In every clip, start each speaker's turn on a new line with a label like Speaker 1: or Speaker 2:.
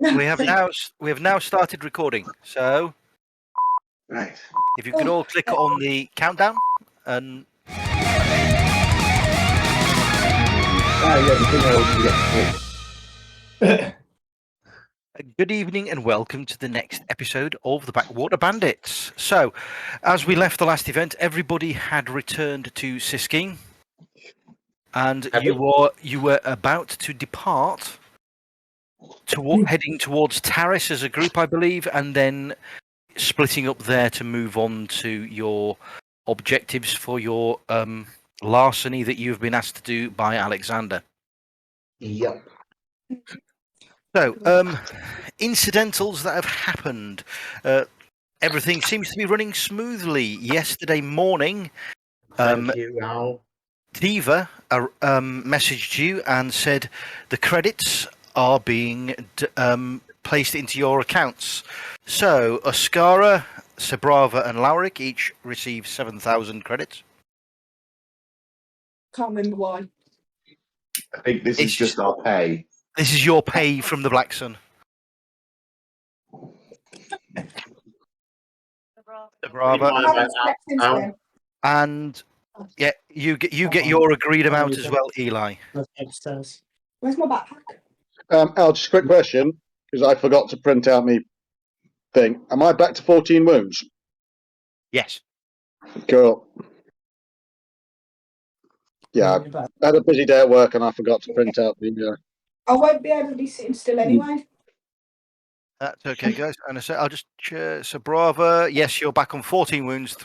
Speaker 1: we have now started recording. So,
Speaker 2: Right.
Speaker 1: if you could all click on the countdown, and good evening and welcome to the next episode of the Backwater Bandits. So, as we left the last event, everybody had returned to Siskine, and you were about to depart heading towards Taris as a group, I believe, and then splitting up there to move on to your objectives for your larceny that you've been asked to do by Alexander.
Speaker 2: Yep.
Speaker 1: So, incidentals that have happened. Everything seems to be running smoothly. Yesterday morning,
Speaker 2: Thank you, Al.
Speaker 1: Diva messaged you and said the credits are being placed into your accounts. So, Oscara, Sebrava, and Lauric each receive 7,000 credits.
Speaker 3: Can't remember why.
Speaker 2: I think this is just our pay.
Speaker 1: This is your pay from the Black Sun. Sebrava. And yeah, you get your agreed amount as well, Eli.
Speaker 3: Upstairs. Where's my backpack?
Speaker 4: Al, just a quick question, because I forgot to print out my thing. Am I back to 14 wounds?
Speaker 1: Yes.
Speaker 4: Cool. Yeah, I had a busy day at work and I forgot to print out the...
Speaker 3: I won't be able to be sitting still anyway.
Speaker 1: That's okay, guys. And I'll just Sebrava. Yes, you're back on 14 wounds,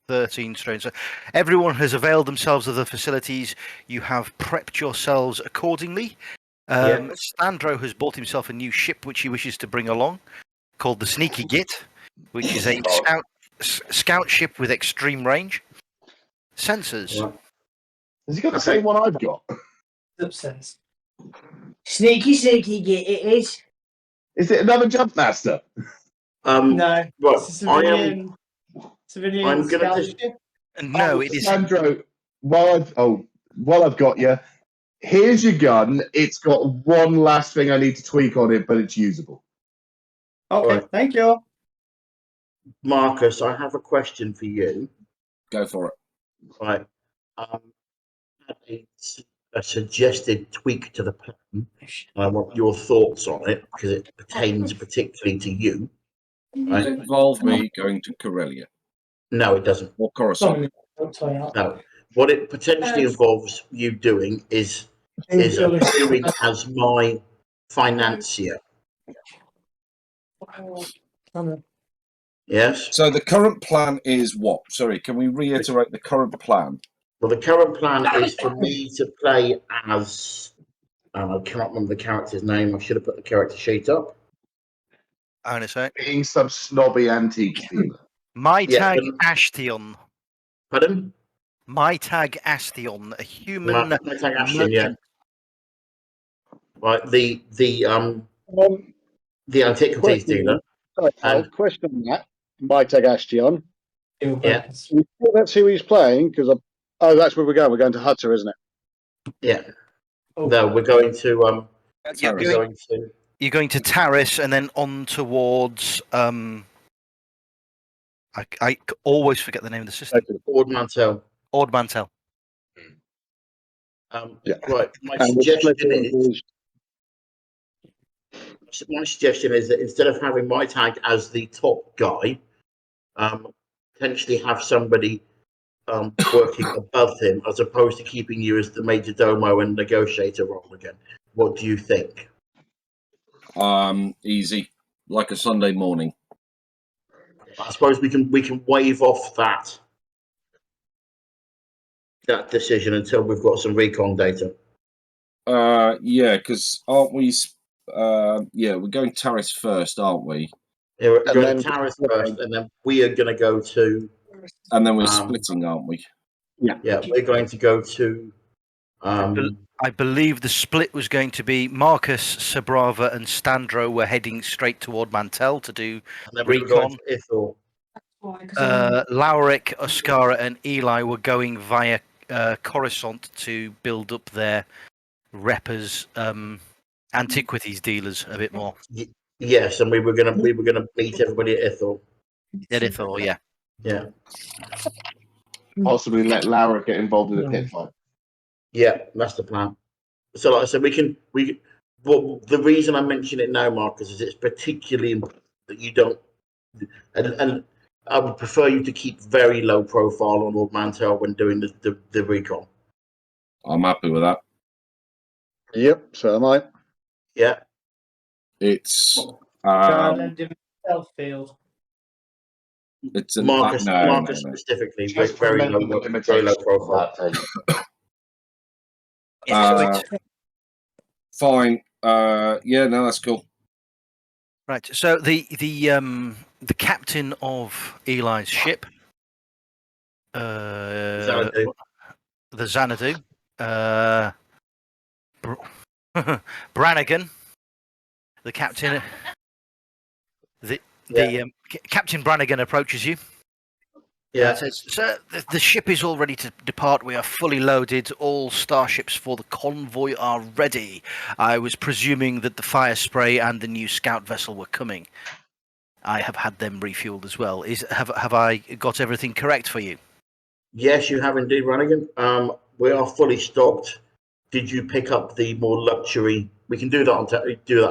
Speaker 1: 13 strain. So everyone has availed themselves of the facilities. You have prepped yourselves accordingly. Standro has bought himself a new ship which he wishes to bring along, called the Sneaky Git, which is a scout ship with extreme range. Sensors.
Speaker 2: Right. Has he got the same one I've got?
Speaker 3: Upstairs. Sneaky Git, it is.
Speaker 2: Is it another jump master?
Speaker 3: No.
Speaker 2: Well,
Speaker 3: It's a civilian.
Speaker 2: I'm gonna
Speaker 3: scout
Speaker 2: just-
Speaker 3: ship.
Speaker 1: No, it is.
Speaker 2: Sandro, while I've got you, here's your gun. It's got one last thing I need to tweak on it, but it's usable.
Speaker 3: Okay,
Speaker 2: Right.
Speaker 3: thank you.
Speaker 5: Marcus, I have a question for you.
Speaker 6: Go for it.
Speaker 5: Right. A suggested tweak to the plan. I want your thoughts on it because it pertains particularly to you.
Speaker 6: Does it involve me going to Corellia
Speaker 5: No, it doesn't.
Speaker 6: or Coruscant?
Speaker 5: No. What it potentially involves you doing is appearing as my financier. Yes?
Speaker 6: So the current plan is what? Sorry, can we reiterate the current plan?
Speaker 5: Well, the current plan is for me to play as... I cannot remember the character's name. I should have put the character sheet up.
Speaker 1: Hang on a sec.
Speaker 2: Being some snobby antique dealer.
Speaker 1: My tag Ashtion.
Speaker 5: Pardon?
Speaker 1: My tag Astion, a human.
Speaker 5: My tag Ashton, yeah. Right, the antiquities dealer.
Speaker 4: Sorry, Al, question on that. My tag Ashtion.
Speaker 5: Yeah.
Speaker 4: That's who he's playing, because that's where we're going. We're going to Hutter, isn't it?
Speaker 5: Yeah. No, we're going to
Speaker 1: You're going to Taris and then on towards I always forget the name of the system.
Speaker 5: Ord Mantell.
Speaker 1: Ord Mantell.
Speaker 5: Right. My suggestion is that instead of having my tag as the top guy, potentially have somebody working above him as opposed to keeping you as the major domo and negotiator role again. What do you think?
Speaker 6: Easy, like a Sunday morning.
Speaker 5: I suppose we can waive off that decision until we've got some recon data.
Speaker 6: Yeah, because aren't we? We're going Taris first, aren't we?
Speaker 5: Yeah, we're going to Taris first, and then we are going to go to.
Speaker 6: And then we're splitting, aren't we?
Speaker 5: Yeah, we're going to go to.
Speaker 1: I believe the split was going to be Marcus, Sebrava, and Standro were heading straight toward Mantell to do recon. Lauric, Oscara, and Eli were going via Coruscant to build up their reppers antiquities dealers a bit more.
Speaker 5: Yes, and we were gonna meet everybody at Ithel.
Speaker 1: Did it all? Yeah.
Speaker 5: Yeah,
Speaker 2: Possibly let Lara get involved in a pit fight.
Speaker 5: yeah, that's the plan. So, like I said, Well, the reason I mention it now, Marcus, is it's particularly important that you don't, and I would prefer you to keep very low profile on Old Mantel when doing the recon.
Speaker 6: I'm happy with that.
Speaker 4: Yep, so am I.
Speaker 5: Yeah,
Speaker 6: It's
Speaker 3: Garland in stealth field.
Speaker 6: it's an
Speaker 5: Marcus
Speaker 6: no.
Speaker 5: specifically,
Speaker 2: Just
Speaker 5: very
Speaker 2: remember
Speaker 5: low,
Speaker 2: the
Speaker 5: very low
Speaker 2: limitations of
Speaker 5: profile.
Speaker 2: that thing.
Speaker 1: Yeah, so
Speaker 6: Fine. Yeah, no, that's cool.
Speaker 1: right. So the captain of Eli's ship,
Speaker 5: Xanadu.
Speaker 1: the Xanadu, Brannigan, the captain. Captain Brannigan approaches you.
Speaker 5: Yeah,
Speaker 1: Says, "Sir, the ship is all ready to depart. We are fully loaded. All starships for the convoy are ready. I was presuming that the fire spray and the new scout vessel were coming. I have had them refueled as well. Have I got everything correct for you?"
Speaker 5: yes, you have indeed, Brannigan. We are fully stocked. Did you pick up the more luxury? We can do that on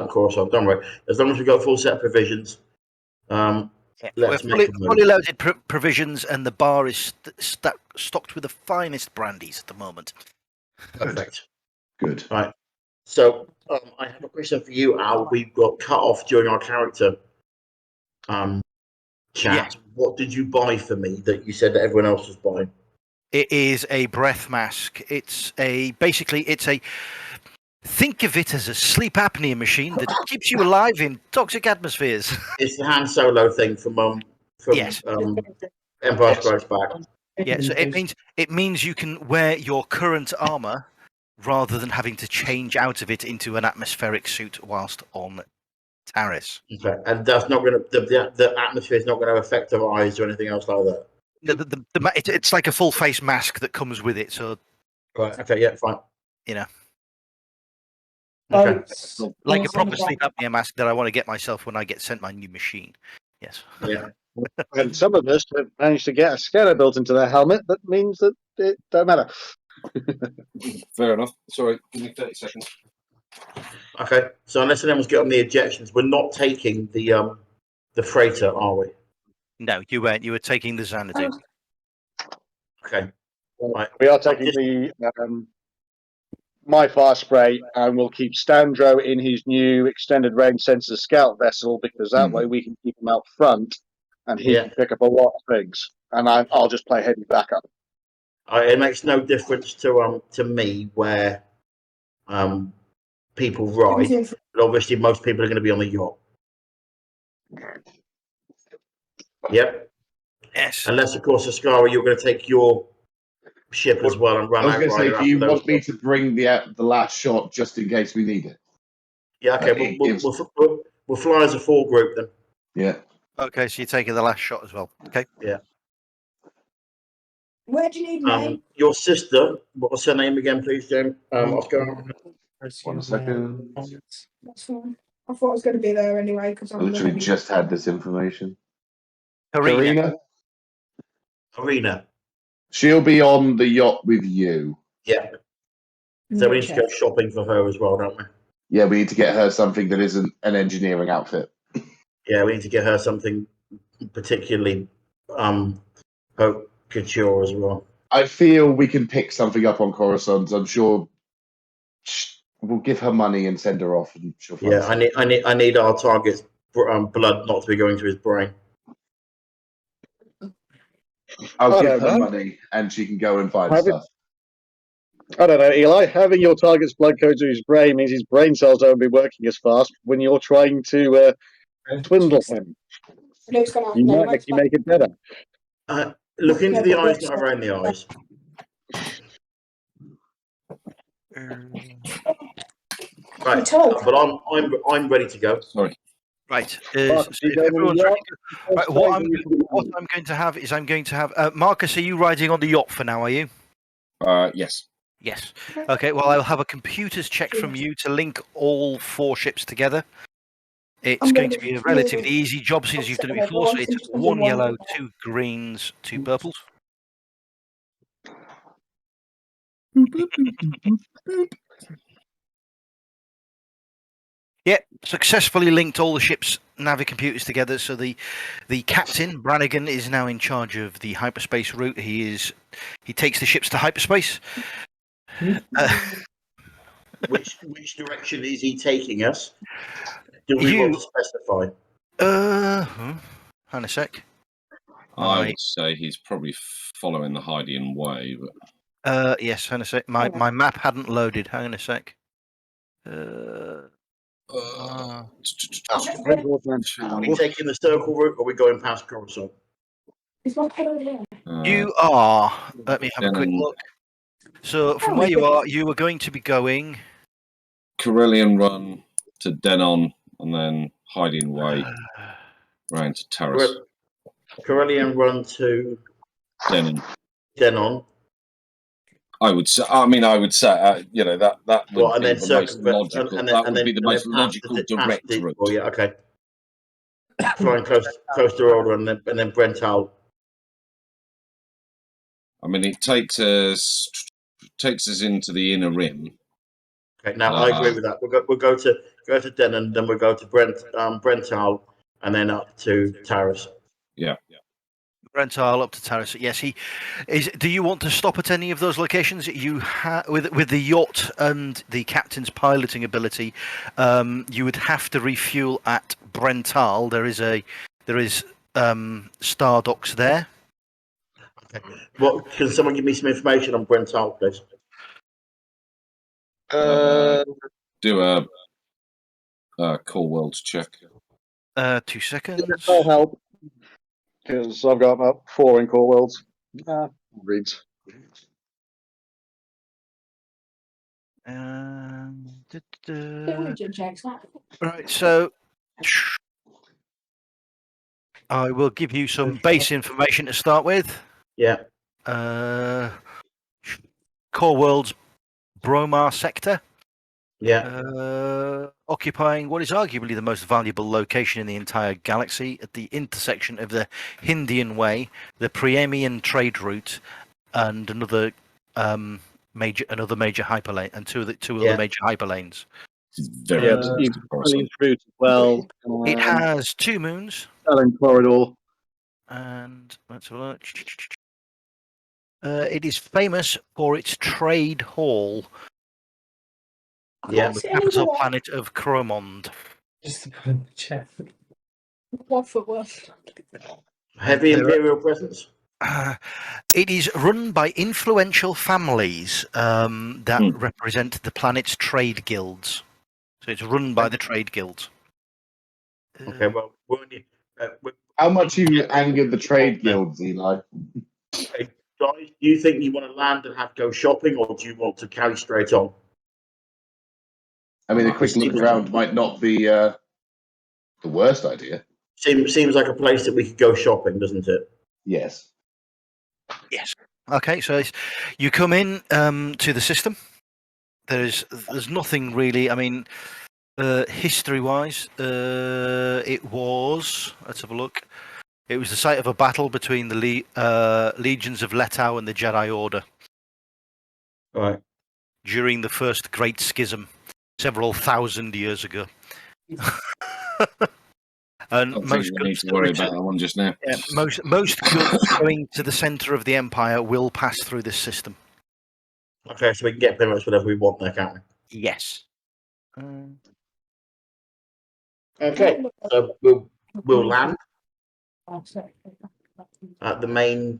Speaker 5: Coruscant. Don't worry. As long as we got full set of provisions. Let's
Speaker 1: We're
Speaker 5: make a move.
Speaker 1: fully loaded provisions, and the bar is stocked with the finest brandies at the moment.
Speaker 5: Perfect.
Speaker 2: Good.
Speaker 5: Right. So I have a question for you, Al. We got cut off during our character chat.
Speaker 1: Yeah.
Speaker 5: What did you buy for me that you said that everyone else was buying?
Speaker 1: It is a breath mask. It's a think of it as a sleep apnea machine that keeps you alive in toxic atmospheres.
Speaker 5: It's the Han Solo thing from
Speaker 1: Yes.
Speaker 5: Empire Strikes Back.
Speaker 1: Yeah, so it means you can wear your current armor rather than having to change out of it into an atmospheric suit whilst on Taris.
Speaker 5: Okay, and that's not going to the atmosphere is not going to affect our eyes or anything else like that.
Speaker 1: It's like a full face mask that comes with it. So
Speaker 5: Right. Okay. Yeah. Fine.
Speaker 1: you know,
Speaker 5: Okay.
Speaker 1: like a proper sleep apnea mask that I want to get myself when I get sent my new machine. Yes.
Speaker 5: Yeah.
Speaker 4: And some of us have managed to get a scanner built into their helmet. That means that it don't matter.
Speaker 6: Fair enough. Sorry, give me 30 seconds.
Speaker 5: Okay. So unless anyone's got on the ejections, we're not taking the freighter, are we?
Speaker 1: No, you weren't. You were taking the Xanadu.
Speaker 5: Okay. Right.
Speaker 4: We are taking the my fire spray, and we'll keep Standro in his new extended range sensor scout vessel, because that way we can keep him out front, and he can pick up a lot of things. And I'll just play heavy backup.
Speaker 5: It makes no difference to me where people ride, but obviously most people are going to be on the yacht. Yep.
Speaker 1: Yes.
Speaker 5: Unless, of course, Ascara, you're going to take your ship as well and run
Speaker 2: I was
Speaker 5: out.
Speaker 2: going to say,
Speaker 5: Rider
Speaker 2: do you
Speaker 5: after
Speaker 2: want
Speaker 5: those
Speaker 2: me
Speaker 5: guys.
Speaker 2: to bring the last shot just in case we need it?
Speaker 5: Yeah. Okay. We'll fly as a full group then.
Speaker 2: Yeah.
Speaker 1: Okay, so you're taking the last shot as well. Okay.
Speaker 5: Yeah.
Speaker 3: Where do you need me?
Speaker 5: Your sister, what was her name again, please, James? Oscar.
Speaker 2: 1 second.
Speaker 3: That's fine. I thought I was going to be there anyway because
Speaker 2: I
Speaker 3: I'm
Speaker 2: literally just had this information.
Speaker 1: Karina.
Speaker 5: Arena.
Speaker 2: She'll be on the yacht with you.
Speaker 5: Yeah. So we need to go shopping for her as well, don't we?
Speaker 2: Yeah, we need to get her something that isn't an engineering outfit.
Speaker 5: Yeah, we need to get her something particularly haute couture as well.
Speaker 2: I feel we can pick something up on Coruscant. I'm sure we'll give her money and send her off, and she'll find something.
Speaker 5: I need our target's blood not to be going to his brain.
Speaker 2: I'll give her money, and she can go and find stuff.
Speaker 4: I don't know, Eli. Having your target's blood go to his brain means his brain cells don't be working as fast when you're trying to twindle him. You might actually make it better.
Speaker 5: Look into the eyes, not around the eyes. Right, but I'm ready to go.
Speaker 6: Sorry.
Speaker 1: Right. So if everyone's ready to go, right, what I'm going to have is Marcus, are you riding on the yacht for now? Are you?
Speaker 6: Yes.
Speaker 1: Yes. Okay, well, I'll have a computer's check from you to link all 4 ships together. It's
Speaker 3: I'm
Speaker 1: going
Speaker 3: gonna
Speaker 1: to be a
Speaker 3: do
Speaker 1: relatively easy job since you've done it before. So it's 1 yellow, 2 greens, 2 purples. Yep, successfully linked all the ship's Navi computers together. So the captain Brannigan is now in charge of the hyperspace route. He takes the ships to hyperspace.
Speaker 5: Which direction is he taking us? Do we want to specify?
Speaker 1: Hang on a sec.
Speaker 6: I would say he's probably following the Hydian way, but
Speaker 1: Yes, hang on a sec. My map hadn't loaded. Hang on a sec.
Speaker 5: Are we taking the circle route or are we going past Coruscant?
Speaker 3: Is my pen over there?
Speaker 1: You are. Let me have a quick
Speaker 6: Then-
Speaker 1: look. So from where you are, you are going to be going
Speaker 6: Corellian run to Denon, and then Hydian way round to Taris.
Speaker 5: Corellian run to
Speaker 6: Denon.
Speaker 5: I
Speaker 6: would say. I would say. That would
Speaker 5: and
Speaker 6: be
Speaker 5: then
Speaker 6: the most
Speaker 5: circumvent,
Speaker 6: logical.
Speaker 5: and
Speaker 6: that
Speaker 5: then,
Speaker 6: would be the
Speaker 5: and then
Speaker 6: most logical direct route.
Speaker 5: Oh, yeah, okay. Flying close to Order and then Brent out.
Speaker 6: I mean, it takes us into the inner rim.
Speaker 5: Okay, now I agree with that. We'll go to Denon, then we'll go to Brental, and then up to Taris.
Speaker 6: Yeah.
Speaker 1: Brental up to Taris. Yes, he is. Do you want to stop at any of those locations? You with the yacht and the captain's piloting ability, you would have to refuel at Brental. There is star docks there.
Speaker 5: Okay. What can someone give me some information on Brental, please?
Speaker 6: Do a core worlds check.
Speaker 1: 2 seconds.
Speaker 4: I'll help because I've got about 4 in core worlds. Reads.
Speaker 3: Origin checks that.
Speaker 1: Right, so I will give you some base information to start with.
Speaker 5: Yeah.
Speaker 1: Core World's Bromar sector.
Speaker 5: Yeah.
Speaker 1: Occupying what is arguably the most valuable location in the entire galaxy at the intersection of the Hindian Way, the Priemian trade route, and another major hyperlane, and two other major hyperlanes.
Speaker 6: Very
Speaker 4: route as well.
Speaker 1: It has 2 moons.
Speaker 4: Selling corridor.
Speaker 1: And let's have a look. It is famous for its trade hall
Speaker 5: Yeah.
Speaker 1: on the capital planet of Cromond.
Speaker 7: Just to put in the chat.
Speaker 3: 1 foot worth.
Speaker 5: Heavy Imperial presence.
Speaker 1: It is run by influential families that represent the planet's trade guilds. So it's run by the trade guilds.
Speaker 5: Okay, well,
Speaker 2: How much have you angered the trade guilds, Eli?
Speaker 5: okay, guys, do you think you want to land and go shopping, or do you want to carry straight on?
Speaker 2: I mean, a quick look around might not be the worst idea.
Speaker 5: Seems like a place that we could go shopping, doesn't it?
Speaker 2: Yes.
Speaker 1: Yes. Okay, so you come in to the system. There's nothing really. I mean, history-wise, it was. Let's have a look. It was the site of a battle between the legions of Letau and the Jedi Order.
Speaker 5: All right.
Speaker 1: During the first Great Schism, several thousand years ago. And most
Speaker 6: we need to worry about that one just now.
Speaker 1: Yeah, most goods going to the centre of the Empire will pass through this system.
Speaker 5: Okay, so we can get pretty much whatever we want there, can't we?
Speaker 1: Yes.
Speaker 5: Okay, so we'll land at the main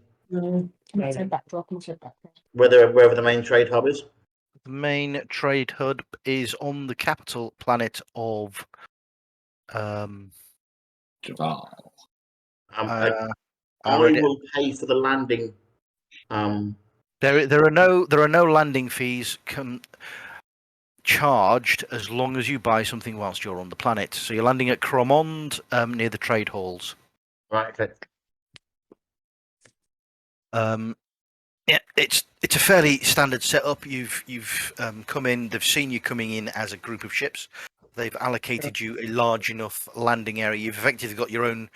Speaker 5: wherever the main trade hub is.
Speaker 1: The main trade hub is on the capital planet of
Speaker 6: Jabal.
Speaker 5: I will pay for the landing.
Speaker 1: There are no landing fees charged as long as you buy something whilst you're on the planet. So you're landing at Cromond near the trade halls.
Speaker 5: Right. Okay.
Speaker 1: Yeah, it's a fairly standard setup. You've come in. They've seen you coming in as a group of ships. They've allocated you a large enough landing area. You've effectively got your own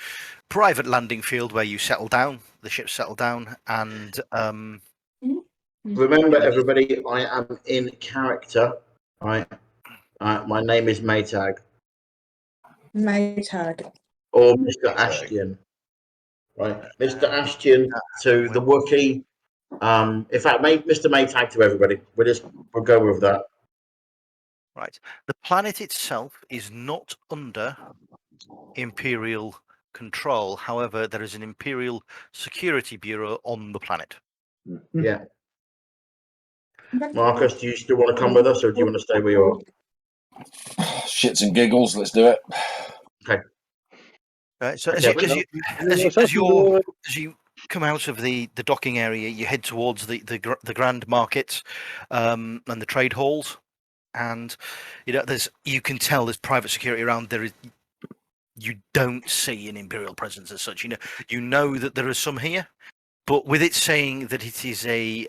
Speaker 1: private landing field where you settle down. The ships settle down, and
Speaker 5: Remember, everybody, I am in character. Right. My name is Maytag
Speaker 3: Maytag.
Speaker 5: or Mr. Ashtian. Right, Mr. Ashtian to the Wookiee. In fact, Mr. Maytag to everybody. We'll go with that.
Speaker 1: right. The planet itself is not under Imperial control. However, there is an Imperial Security Bureau on the planet.
Speaker 5: Yeah. Marcus, do you still want to come with us, or do you want to stay where you are?
Speaker 6: Shits and giggles. Let's do it.
Speaker 1: Right. So
Speaker 5: Okay,
Speaker 1: as you come out of the docking area, you head towards the grand markets and the trade halls, and you can tell there's private security around. You don't see an Imperial presence as such. You know that there are some here, but with it saying that it is a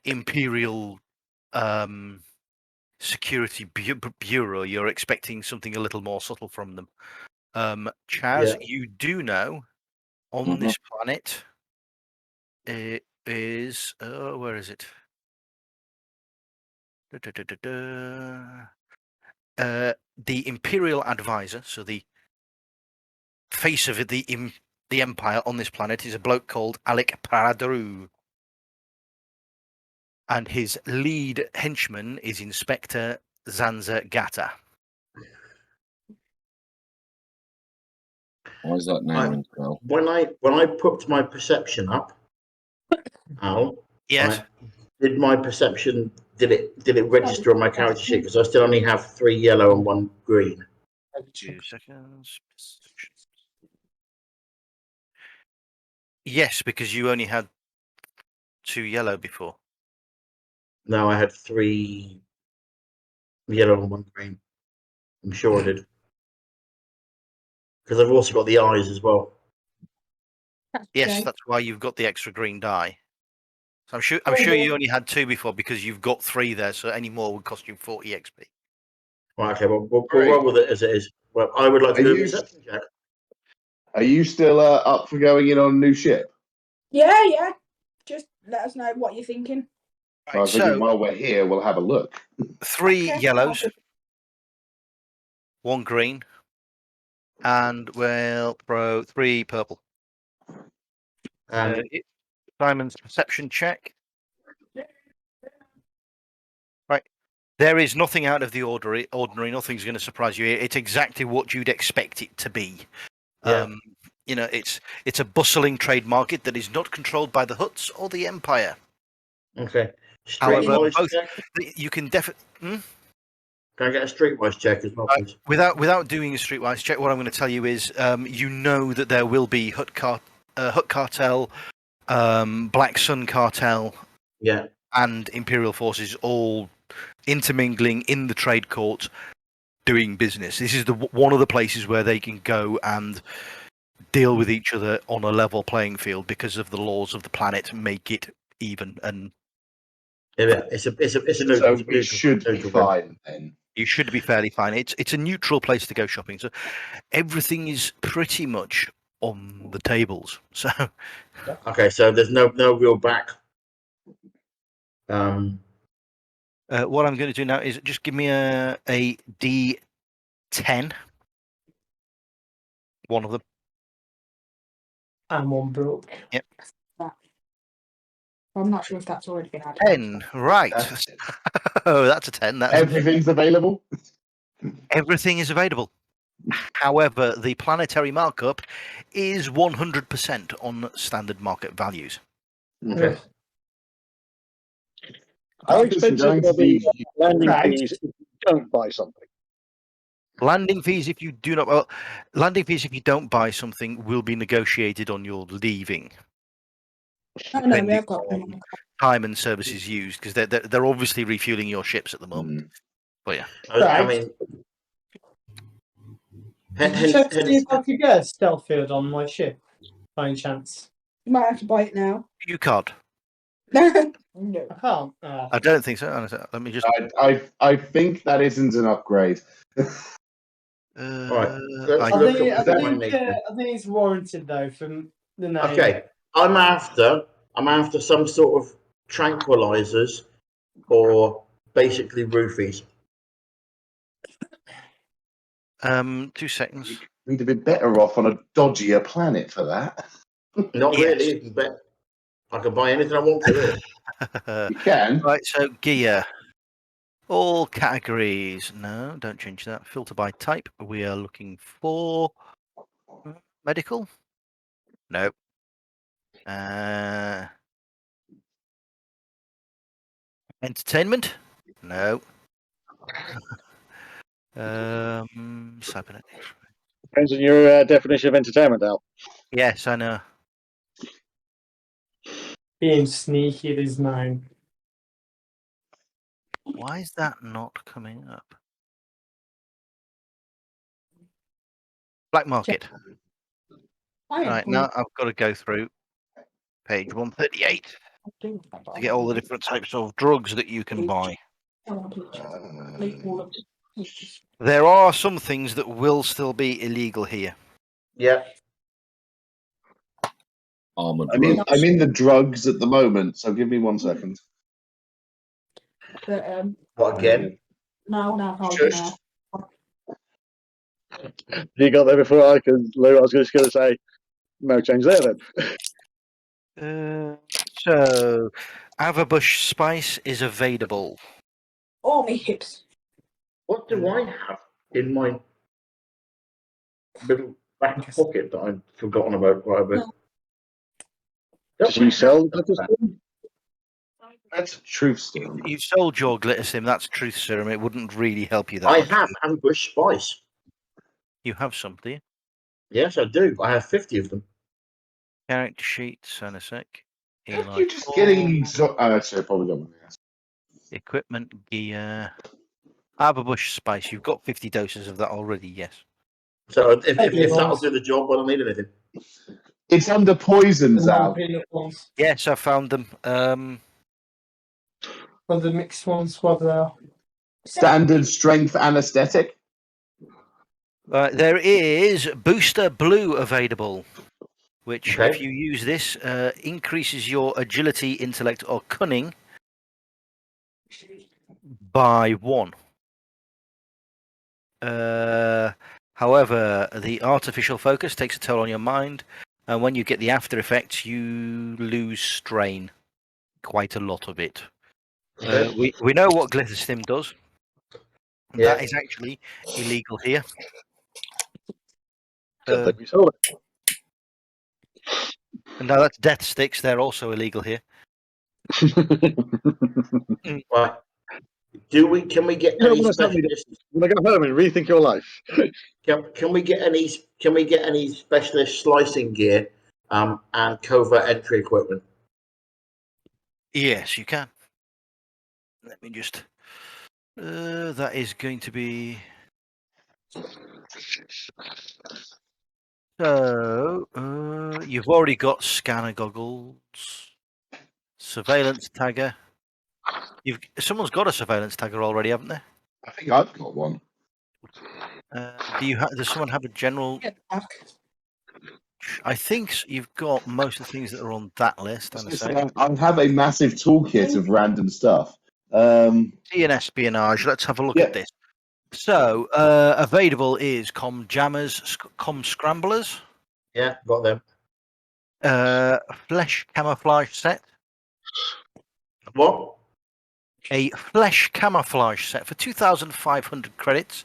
Speaker 1: Imperial Security Bureau, you're expecting something a little more subtle from them. Chaz, you do know on this planet it is where is it? The Imperial Advisor, so the face of the Empire on this planet is a bloke called Alec Paradru. And his lead henchman is Inspector Zanza Gata.
Speaker 6: Why is that name ring a bell?
Speaker 5: When I put my perception up, Al,
Speaker 1: Yes.
Speaker 5: did my perception did it register on my character sheet? Because I still only have 3 yellow and 1 green.
Speaker 1: 2 seconds. Yes, because you only had 2 yellow before.
Speaker 5: No, I had 3 yellow and 1 green. I'm sure I did. Because I've also got the eyes as well.
Speaker 1: Yes, that's why you've got the extra green die. So I'm sure you only had 2 before because you've got 3 there. So any more would cost you 40 XP.
Speaker 5: Right, okay, well, we'll roll with it as it is. Well, I would like to do a perception check.
Speaker 2: Are you still up for going in on a new ship?
Speaker 3: Yeah. Just let us know what you're thinking.
Speaker 2: I was thinking while we're here, we'll have a look.
Speaker 1: 3 yellows, 1 green, and we'll throw 3 purple. Simon's perception check. Right. There is nothing out of the ordinary. Nothing's going to surprise you. It's exactly what you'd expect it to be.
Speaker 5: Yeah.
Speaker 1: It's a bustling trade market that is not controlled by the Hutts or the Empire.
Speaker 5: Okay.
Speaker 1: However,
Speaker 5: Streetwise check.
Speaker 1: You can definitely.
Speaker 5: Can I get a streetwise check as well, please?
Speaker 1: Without doing a streetwise check, what I'm going to tell you is, you know that there will be Hutt Cartel, Black Sun Cartel,
Speaker 5: Yeah,
Speaker 1: and Imperial forces all intermingling in the trade court, doing business. This is one of the places where they can go and deal with each other on a level playing field because of the laws of the planet make it even. And
Speaker 5: it's a
Speaker 2: So we should be fine then.
Speaker 1: You should be fairly fine. It's a neutral place to go shopping, so everything is pretty much on the tables. So
Speaker 5: okay, so there's no real back.
Speaker 1: what I'm going to do now is just give me a D10. One of them.
Speaker 7: And 1 broke.
Speaker 1: Yep.
Speaker 3: I'm not sure if that's already been added.
Speaker 1: 10. Right. Oh, that's a 10.
Speaker 2: Everything's available?
Speaker 1: Everything is available. However, the planetary markup is 100% on standard market values.
Speaker 2: Okay.
Speaker 4: How expensive are the landing fees if you don't buy something?
Speaker 1: Landing fees if you do not. Well, landing fees if you don't buy something will be negotiated on your leaving.
Speaker 3: No, we have got them.
Speaker 1: Time and services used because they're obviously refueling your ships at the moment. But yeah,
Speaker 5: I mean,
Speaker 7: Did you check to see if I could get a stealth field on my ship by any chance?
Speaker 3: You might have to buy it now.
Speaker 1: You can't.
Speaker 3: No.
Speaker 7: I can't.
Speaker 1: I don't think so. Let me just.
Speaker 2: I think that isn't an upgrade.
Speaker 5: Right. Let's
Speaker 1: I-
Speaker 7: I
Speaker 5: look
Speaker 7: think,
Speaker 5: at
Speaker 7: I,
Speaker 5: what
Speaker 7: think,
Speaker 5: I need.
Speaker 7: I think it's warranted though from the name.
Speaker 5: Okay, I'm after some sort of tranquilizers or basically roofies.
Speaker 1: 2 seconds.
Speaker 2: We'd have been better off on a dodgier planet for that.
Speaker 5: Not
Speaker 1: Yes.
Speaker 5: really. You can bet. I can buy anything I want to. Really.
Speaker 2: You can.
Speaker 1: Right, so gear. All categories. No, don't change that. Filter by type. We are looking for medical. No. Entertainment. No. Cybernetics.
Speaker 4: Depends on your definition of entertainment, Al.
Speaker 1: Yes, I know.
Speaker 7: Being sneaky is mine.
Speaker 1: Why is that not coming up? Black market. Right, now I've got to go through page 138 to get all the different types of drugs that you can buy. There are some things that will still be illegal here.
Speaker 5: Yeah.
Speaker 6: Armored
Speaker 2: I'm
Speaker 6: ropes.
Speaker 2: in the drugs at the moment, so give me 1 second.
Speaker 3: But,
Speaker 5: What again?
Speaker 3: now,
Speaker 2: Shush.
Speaker 3: now.
Speaker 4: You got there before I could, Lou. I was just going to say, no change there then.
Speaker 1: So, Avabush spice is available.
Speaker 3: Oh, me hips.
Speaker 5: What do I have in my little back pocket that I've forgotten about quite a bit?
Speaker 4: Did you sell that?
Speaker 2: That's a truth serum.
Speaker 1: You've sold your glitter sim. That's truth serum. It wouldn't really help you that
Speaker 5: I
Speaker 1: much.
Speaker 5: have ambush spice.
Speaker 1: You have some, do you?
Speaker 5: Yes, I do. I have 50 of them.
Speaker 1: Character sheets, and a sec.
Speaker 2: You're just getting. Actually, I probably don't want to ask.
Speaker 1: Equipment, gear. Avabush spice. You've got 50 doses of that already, yes.
Speaker 5: So if that'll do the job, I don't need anything.
Speaker 2: It's under poisons,
Speaker 7: The
Speaker 2: Al.
Speaker 7: non-peanut ones.
Speaker 1: Yes, I found them.
Speaker 7: Well, the mixed ones, what they are.
Speaker 2: Standard strength anesthetic.
Speaker 1: There is Booster Blue available, which,
Speaker 5: Okay.
Speaker 1: if you use this, increases your agility, intellect, or cunning by 1. However, the artificial focus takes a toll on your mind, and when you get the after effects, you lose strain. Quite a lot of it.
Speaker 5: Okay.
Speaker 1: We know what glitter stim does.
Speaker 5: Yeah.
Speaker 1: That is actually illegal here.
Speaker 4: Don't think we sold it.
Speaker 1: No, that's death sticks. They're also illegal here.
Speaker 5: Right. Can we get
Speaker 4: You don't
Speaker 5: any
Speaker 4: want to tell me that.
Speaker 5: specialist?
Speaker 4: When I go home and rethink your life.
Speaker 5: Can we get any specialist slicing gear and covert entry equipment?
Speaker 1: Yes, you can. Let me just. That is going to be. So, you've already got scanner goggles, surveillance tagger. Someone's got a surveillance tagger already, haven't they?
Speaker 2: I think I've got one.
Speaker 1: Does someone have a general?
Speaker 3: Get back.
Speaker 1: I think you've got most of the things that are on that list. And
Speaker 2: I have a massive toolkit of random stuff.
Speaker 1: and espionage. Let's have a look at this. So, available is comm jammers, comm scramblers,
Speaker 5: Yeah, got them.
Speaker 1: flesh camouflage set.
Speaker 5: What?
Speaker 1: A flesh camouflage set for 2,500 credits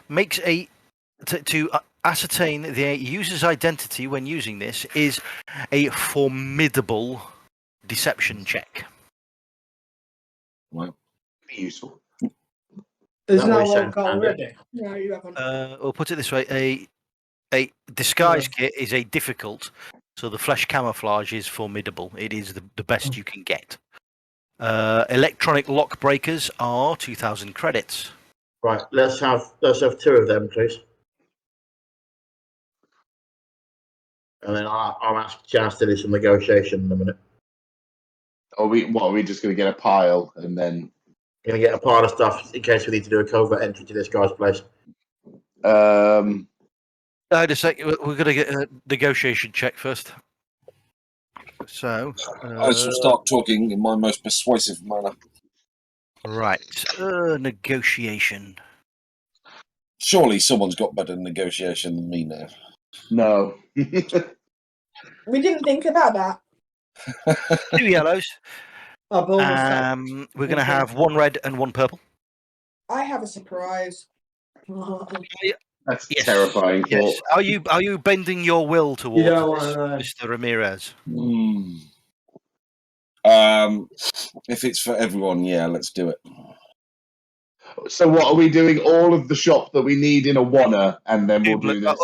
Speaker 1: makes to ascertain the user's identity when using this is a formidable deception check.
Speaker 6: Wow.
Speaker 2: Be useful.
Speaker 7: Isn't
Speaker 5: That way
Speaker 7: that what
Speaker 5: sounds
Speaker 7: got
Speaker 5: standard.
Speaker 7: already?
Speaker 3: No, you haven't.
Speaker 1: We'll put it this way: a disguise kit is a difficult, so the flesh camouflage is formidable. It is the best you can get. Electronic lock breakers are 2,000 credits.
Speaker 5: Right. Let's have 2 of them, please. and then I'll ask Jazz to do some negotiation in a minute.
Speaker 2: Are we just going to get a pile and then?
Speaker 5: Going to get a pile of stuff in case we need to do a covert entry to this guy's place.
Speaker 1: Just a sec. We're going to get a negotiation check first. So,
Speaker 6: I shall start talking in my most persuasive manner.
Speaker 1: right, negotiation.
Speaker 6: Surely someone's got better negotiation than me now.
Speaker 2: No.
Speaker 3: We didn't think about that.
Speaker 1: 2 yellows.
Speaker 7: I've almost
Speaker 1: We're going to have 1 red and 1 purple.
Speaker 3: I have a surprise.
Speaker 2: That's
Speaker 1: Yes.
Speaker 2: terrifying.
Speaker 1: Yes.
Speaker 2: Thought.
Speaker 1: Are you bending your will
Speaker 7: You
Speaker 1: towards
Speaker 7: don't want to know.
Speaker 1: Mr. Ramirez?
Speaker 6: If it's for everyone, yeah, let's do it.
Speaker 2: So what are we doing? All of the shop that we need in a wanna, and then we'll do this.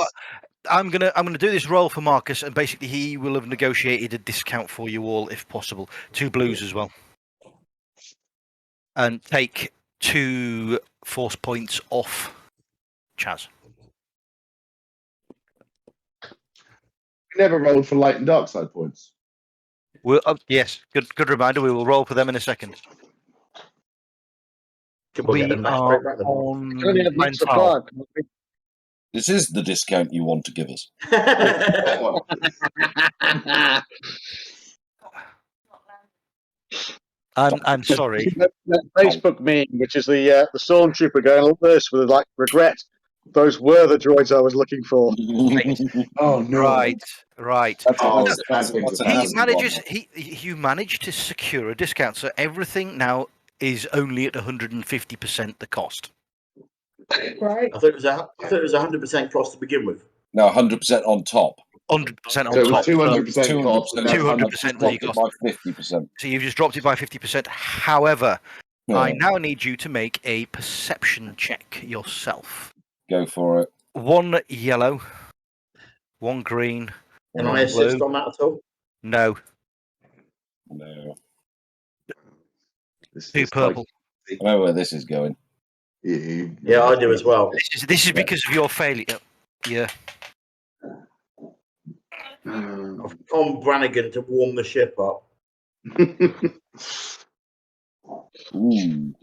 Speaker 1: I'm gonna do this roll for Marcus, and basically he will have negotiated a discount for you all if possible. 2 blues as well, and take 2 force points off Chaz.
Speaker 2: We never rolled for light and dark side points.
Speaker 1: Yes, good reminder. We will roll for them in a second.
Speaker 5: We'll
Speaker 1: We
Speaker 5: get them back
Speaker 1: are
Speaker 5: straight back then.
Speaker 1: on
Speaker 4: Only have lots of
Speaker 1: mental.
Speaker 4: fun.
Speaker 6: This is the discount you want to give us.
Speaker 1: I'm sorry.
Speaker 4: That Facebook meme, which is the stormtrooper going like this with like regret. Those were the droids I was looking for.
Speaker 2: Oh no!
Speaker 1: Right.
Speaker 6: That's an
Speaker 1: He
Speaker 6: acid
Speaker 1: manages.
Speaker 6: one.
Speaker 1: You managed to secure a discount, so everything now is only at 150% the cost.
Speaker 3: Right.
Speaker 5: I thought it was 100% cost to begin with.
Speaker 6: No, 100% on top.
Speaker 1: 100% on
Speaker 2: So it was
Speaker 1: top.
Speaker 2: 200% cost. and now
Speaker 1: 200%
Speaker 6: dropped it
Speaker 1: cost.
Speaker 6: by 50%.
Speaker 1: So you've just dropped it by 50%. However, I
Speaker 6: Yeah,
Speaker 1: now need you to make a perception check yourself.
Speaker 6: go for it.
Speaker 1: 1 yellow, 1 green.
Speaker 5: Can
Speaker 1: One
Speaker 5: I assist
Speaker 1: blue.
Speaker 5: on that at all?
Speaker 1: No,
Speaker 6: No.
Speaker 2: This
Speaker 1: 2
Speaker 2: is
Speaker 1: purple.
Speaker 6: I know where this is going.
Speaker 5: Yeah, I do as well.
Speaker 1: This is because of your failure. Yeah.
Speaker 5: I've gone Brannigan to warm the ship up.
Speaker 6: Ooh.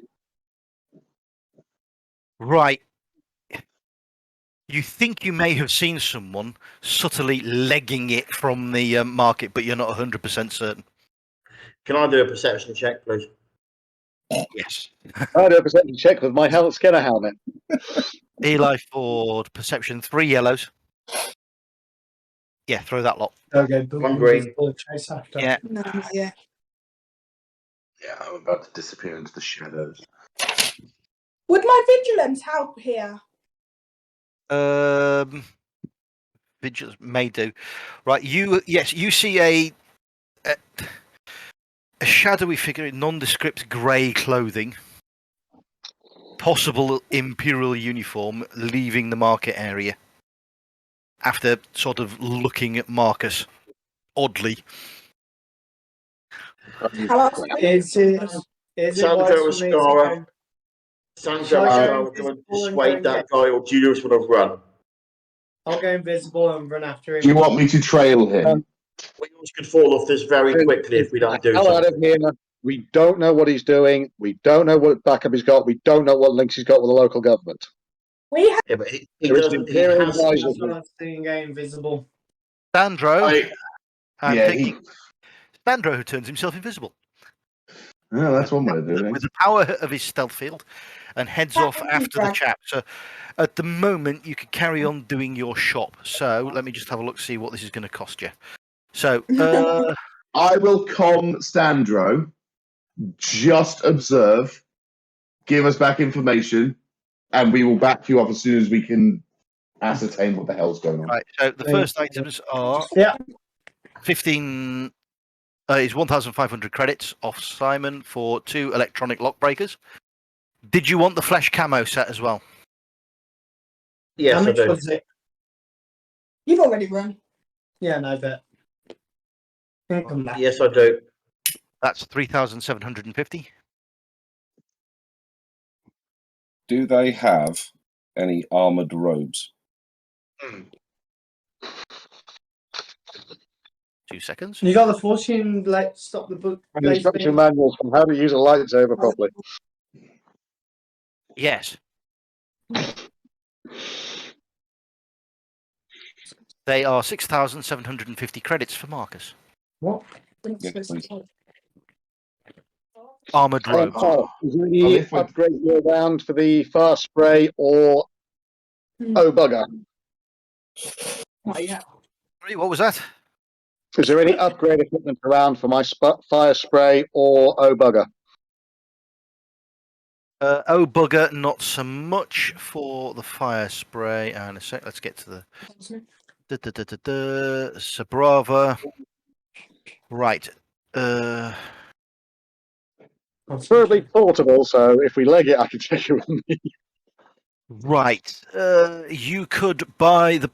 Speaker 1: Right. You think you may have seen someone subtly legging it from the market, but you're not 100% certain.
Speaker 5: Can I do a perception check, please?
Speaker 1: Yes.
Speaker 4: I do a perception check with my Skinner helmet.
Speaker 1: Eli Ford, perception, 3 yellows. Yeah, throw that lot.
Speaker 7: Okay,
Speaker 5: One green.
Speaker 7: invisible chase after.
Speaker 1: Yeah.
Speaker 3: No, not yet.
Speaker 2: Yeah, I'm about to disappear into the shadows.
Speaker 3: Would my vigilance help here?
Speaker 1: Vigilance may do. Right, you see a shadowy figure in nondescript grey clothing, possible imperial uniform, leaving the market area after sort of looking at Marcus oddly.
Speaker 3: How else?
Speaker 7: Is it
Speaker 5: Sandro
Speaker 7: wise for me to
Speaker 5: Ascara.
Speaker 7: go?
Speaker 5: Sandro
Speaker 7: Shall I
Speaker 5: Ascara
Speaker 7: go
Speaker 5: will go and
Speaker 7: invisible and
Speaker 5: dissuade
Speaker 7: go
Speaker 5: that guy, or do you just want to run?
Speaker 7: I'll go invisible and run after him.
Speaker 2: Do you want me to trail him?
Speaker 5: Wheels could fall off this very quickly if we don't do
Speaker 4: Hell out of
Speaker 5: something.
Speaker 4: here. We don't know what he's doing. We don't know what backup he's got. We don't know what links he's got with the local government.
Speaker 3: We have
Speaker 5: Yeah, but he
Speaker 4: There is
Speaker 5: doesn't. He
Speaker 4: imperial
Speaker 5: has.
Speaker 4: advisors.
Speaker 7: That's what I'm saying, go invisible.
Speaker 1: Sandro, I'm
Speaker 2: yeah,
Speaker 1: thinking Sandro who turns himself invisible
Speaker 2: that's one way of doing
Speaker 1: with
Speaker 2: it.
Speaker 1: the power of his stealth field and heads
Speaker 3: That
Speaker 1: off
Speaker 3: would be
Speaker 1: after the
Speaker 3: right.
Speaker 1: chap. So at the moment you could carry on doing your shop. So let me just have a look, see what this is going to cost you. So
Speaker 2: I will con Sandro, just observe, give us back information, and we will back you up as soon as we can ascertain what the hell's going on.
Speaker 1: right, so the first items are
Speaker 7: Yeah.
Speaker 1: 15 is 1,500 credits off Simon for 2 electronic lock breakers. Did you want the flesh camo set as well?
Speaker 5: Yes,
Speaker 7: How
Speaker 5: I
Speaker 7: much
Speaker 5: do.
Speaker 7: was it?
Speaker 3: You've already run.
Speaker 7: Yeah, no, but come back.
Speaker 5: Yes, I do.
Speaker 1: That's 3,750.
Speaker 6: Do they have any armoured robes?
Speaker 1: 2 seconds.
Speaker 7: You got the fortune, like, stop the book.
Speaker 4: And instruction manuals on how to use a lightsaber properly.
Speaker 1: Yes. They are 6,750 credits for Marcus.
Speaker 7: What?
Speaker 6: Yes, please.
Speaker 1: Armored robe.
Speaker 4: Is there
Speaker 2: Well,
Speaker 4: any
Speaker 2: if we-
Speaker 4: upgrade around for the fast spray or oh bugger?
Speaker 3: Not yet.
Speaker 1: Sorry, what was that?
Speaker 4: Is there any upgrade equipment around for my fire spray or oh bugger?
Speaker 1: Oh bugger, not so much for the fire spray. And a sec, let's get to the Sabrava. Right.
Speaker 4: Preferably portable, so if we leg it, I can take it with me.
Speaker 1: Right. You could buy the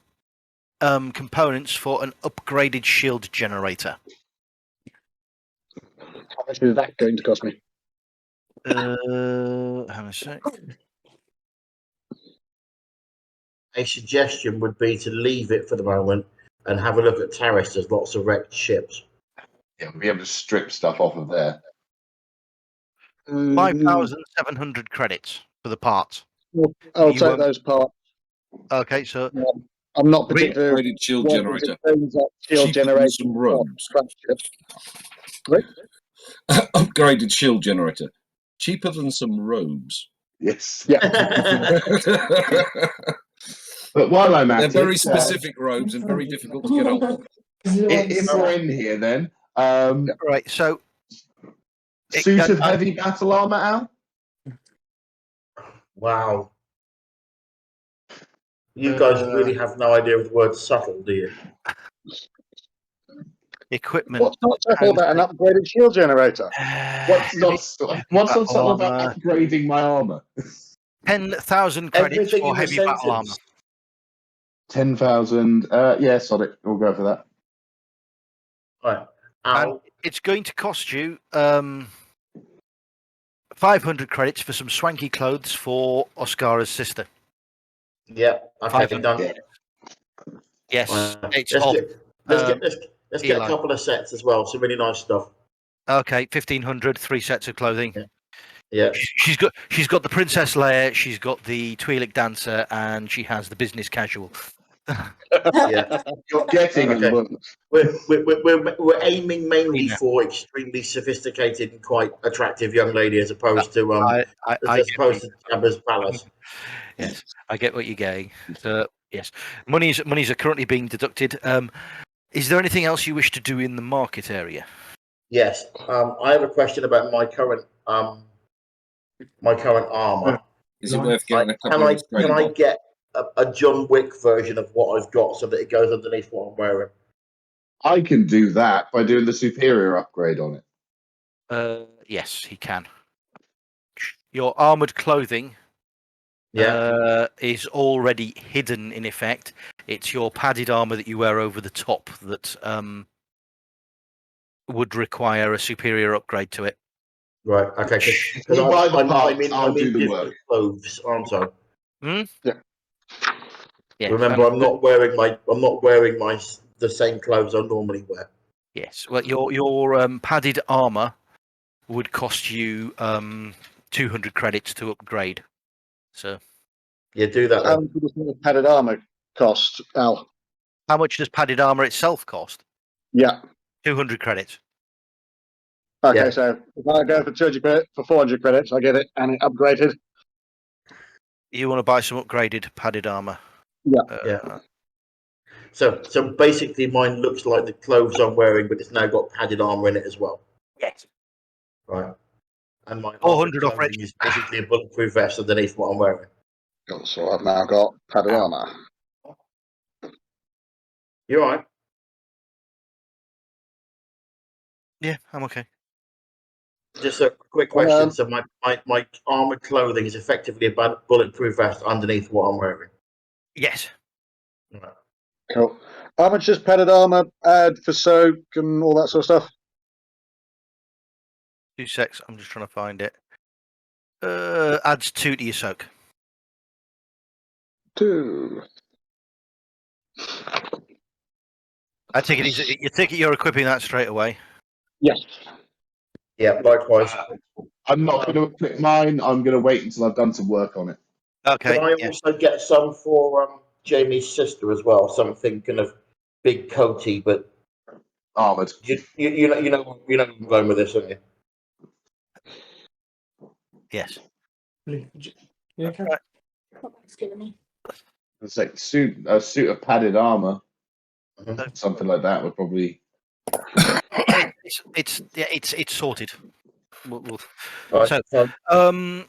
Speaker 1: components for an upgraded shield generator.
Speaker 4: How much is that going to cost me?
Speaker 1: Hang on a sec.
Speaker 5: A suggestion would be to leave it for the moment and have a look at Terrace. There's lots of wrecked ships.
Speaker 2: Yeah, we'll be able to strip stuff off of there.
Speaker 1: 5,700 credits for the parts.
Speaker 4: I'll
Speaker 1: You
Speaker 4: take
Speaker 1: won't-
Speaker 4: those parts.
Speaker 1: Okay, so
Speaker 4: I'm not particularly
Speaker 6: Upgraded shield
Speaker 4: wanting
Speaker 6: generator.
Speaker 4: to change that shield
Speaker 6: Cheaper than
Speaker 4: generator.
Speaker 6: some robes.
Speaker 4: Right?
Speaker 6: Upgraded shield generator. Cheaper than some robes.
Speaker 2: Yes.
Speaker 4: Yeah.
Speaker 2: But while I'm
Speaker 6: They're
Speaker 2: at
Speaker 6: very
Speaker 2: it,
Speaker 6: specific robes and very difficult to get hold of.
Speaker 2: if we're in here, then
Speaker 1: right, so
Speaker 2: suit of heavy battle armor, Al.
Speaker 5: Wow. You guys really have no idea of the word subtle, do you?
Speaker 1: equipment.
Speaker 4: What's not subtle about an upgraded shield generator?
Speaker 2: What's not subtle about
Speaker 1: armor.
Speaker 2: upgrading my armor?
Speaker 1: 10,000 credits
Speaker 5: Everything
Speaker 1: for
Speaker 5: in the
Speaker 1: heavy battle armor.
Speaker 5: sentence.
Speaker 2: 10,000. Yeah, Sonic. We'll go for that.
Speaker 5: Right.
Speaker 1: And
Speaker 5: Al,
Speaker 1: it's going to cost you 500 credits for some swanky clothes for Oscara's sister.
Speaker 5: yeah, okay,
Speaker 1: 500.
Speaker 5: done.
Speaker 2: Yeah.
Speaker 1: Yes,
Speaker 5: Right.
Speaker 1: it's
Speaker 5: Let's
Speaker 1: off.
Speaker 5: get, let's get, let's get
Speaker 1: Eli.
Speaker 5: a couple of sets as well. Some really nice stuff.
Speaker 1: Okay, 1,500, 3 sets of clothing.
Speaker 5: Yeah.
Speaker 1: She's got the Princess Leia, she's got the Twi'lek dancer, and she has the business casual.
Speaker 5: Yeah.
Speaker 2: You're getting
Speaker 5: Okay.
Speaker 2: a look.
Speaker 5: We're aiming mainly
Speaker 1: Yeah.
Speaker 5: for extremely sophisticated and quite attractive young lady as opposed to
Speaker 1: I
Speaker 5: as
Speaker 1: get
Speaker 5: opposed to Jabba's palace.
Speaker 1: Yes, I get what you're getting. So, yes, monies are currently being deducted. Is there anything else you wish to do in the market area?
Speaker 5: Yes. I have a question about my current armor.
Speaker 6: Is it worth getting a
Speaker 5: Can
Speaker 6: couple
Speaker 5: I
Speaker 6: of trading boxes?
Speaker 5: get a John Wick version of what I've got so that it goes underneath what I'm wearing?
Speaker 2: I can do that by doing the superior upgrade on it.
Speaker 1: Yes, he can. Your armored clothing is already hidden in effect. It's your padded armor that you wear over the top that would require a superior upgrade to it.
Speaker 5: Right. Okay. Because
Speaker 2: You buy the
Speaker 5: I'm
Speaker 2: parts,
Speaker 5: in
Speaker 2: I'll do the
Speaker 5: different
Speaker 2: work.
Speaker 5: clothes, aren't I?
Speaker 1: Yes,
Speaker 5: Remember, I'm not wearing the same clothes I normally wear.
Speaker 1: Yes. Well, your padded armor would cost you 200 credits to upgrade. So,
Speaker 5: Yeah, do that.
Speaker 4: How
Speaker 5: Then.
Speaker 4: much does the padded armor cost, Al?
Speaker 1: how much does padded armor itself cost?
Speaker 4: Yeah.
Speaker 1: 200 credits.
Speaker 4: Okay,
Speaker 5: Yeah.
Speaker 4: so if I go for 200 credit, for 400 credits, I get it and it upgraded.
Speaker 1: You want to buy some upgraded padded armor?
Speaker 4: Yeah.
Speaker 5: Yeah. So basically, mine looks like the clothes I'm wearing, but it's now got padded armor in it as well.
Speaker 1: Yes.
Speaker 5: Right. And my
Speaker 1: 400 off
Speaker 5: clothing is basically a bulletproof vest underneath what I'm wearing.
Speaker 4: So I've now got padded armor.
Speaker 5: You all right?
Speaker 1: Yeah, I'm okay.
Speaker 5: Just a quick question. So my armored clothing is effectively a bulletproof vest underneath what I'm wearing.
Speaker 1: Yes.
Speaker 5: Right.
Speaker 4: Cool. How much does padded armor add for soak and all that sort of stuff?
Speaker 1: 2 secs. I'm just trying to find it. Adds 2 to your soak.
Speaker 4: 2.
Speaker 1: I take it. You take it. You're equipping that straight away.
Speaker 4: Yes.
Speaker 5: Yeah, likewise.
Speaker 2: I'm not going to equip mine. I'm going to wait until I've done some work on it.
Speaker 1: Okay.
Speaker 5: Can I
Speaker 1: Yeah.
Speaker 5: also get some for Jamie's sister as well? Something kind of big coaty, but
Speaker 2: Armored.
Speaker 5: you know where I'm going with this, don't you?
Speaker 1: Yes.
Speaker 7: You okay?
Speaker 1: Right.
Speaker 3: What Mike's giving me.
Speaker 2: It's like a suit of padded armor,
Speaker 5: Mhm.
Speaker 2: something like that would probably.
Speaker 1: It's sorted. We'll.
Speaker 5: All right,
Speaker 1: So,
Speaker 5: fine.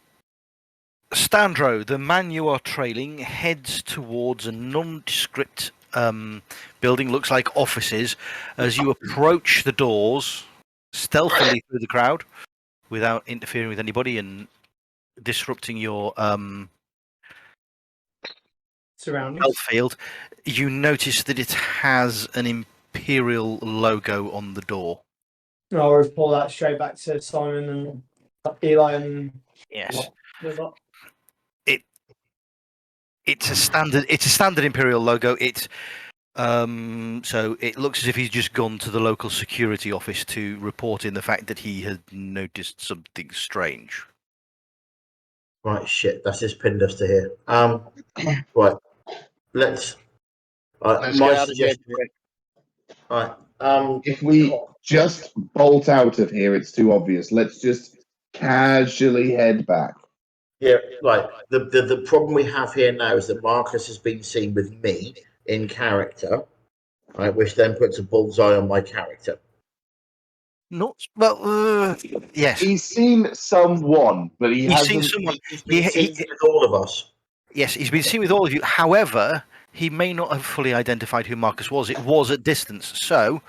Speaker 1: Standro, the man you are trailing, heads towards a nondescript building, looks like offices. As you approach the doors, stealthily through the crowd, without interfering with anybody and disrupting your
Speaker 7: Surroundings.
Speaker 1: health field, you notice that it has an Imperial logo on the door.
Speaker 7: I'll report that straight back to Simon and Eli and
Speaker 1: Yes.
Speaker 7: the lot.
Speaker 1: It's a standard Imperial logo. So it looks as if he's just gone to the local security office to report in the fact that he had noticed something strange.
Speaker 5: Right, shit. That's just pinned us to here. Right. Let's.
Speaker 4: Let's
Speaker 5: My
Speaker 4: get out of here.
Speaker 5: suggestion. Right.
Speaker 2: If we just bolt out of here, it's too obvious. Let's just casually head back.
Speaker 5: Yeah, right. The problem we have here now is that Marcus has been seen with me in character, right, which then puts a bullseye on my character.
Speaker 1: Not well. Yes,
Speaker 2: He's seen someone, but he
Speaker 1: he's seen
Speaker 2: hasn't.
Speaker 1: someone.
Speaker 5: He's been
Speaker 1: He-
Speaker 5: seen
Speaker 1: he-
Speaker 5: with all of us.
Speaker 1: Yes, he's been seen with all of you. However, he may not have fully identified who Marcus was. It was at distance. So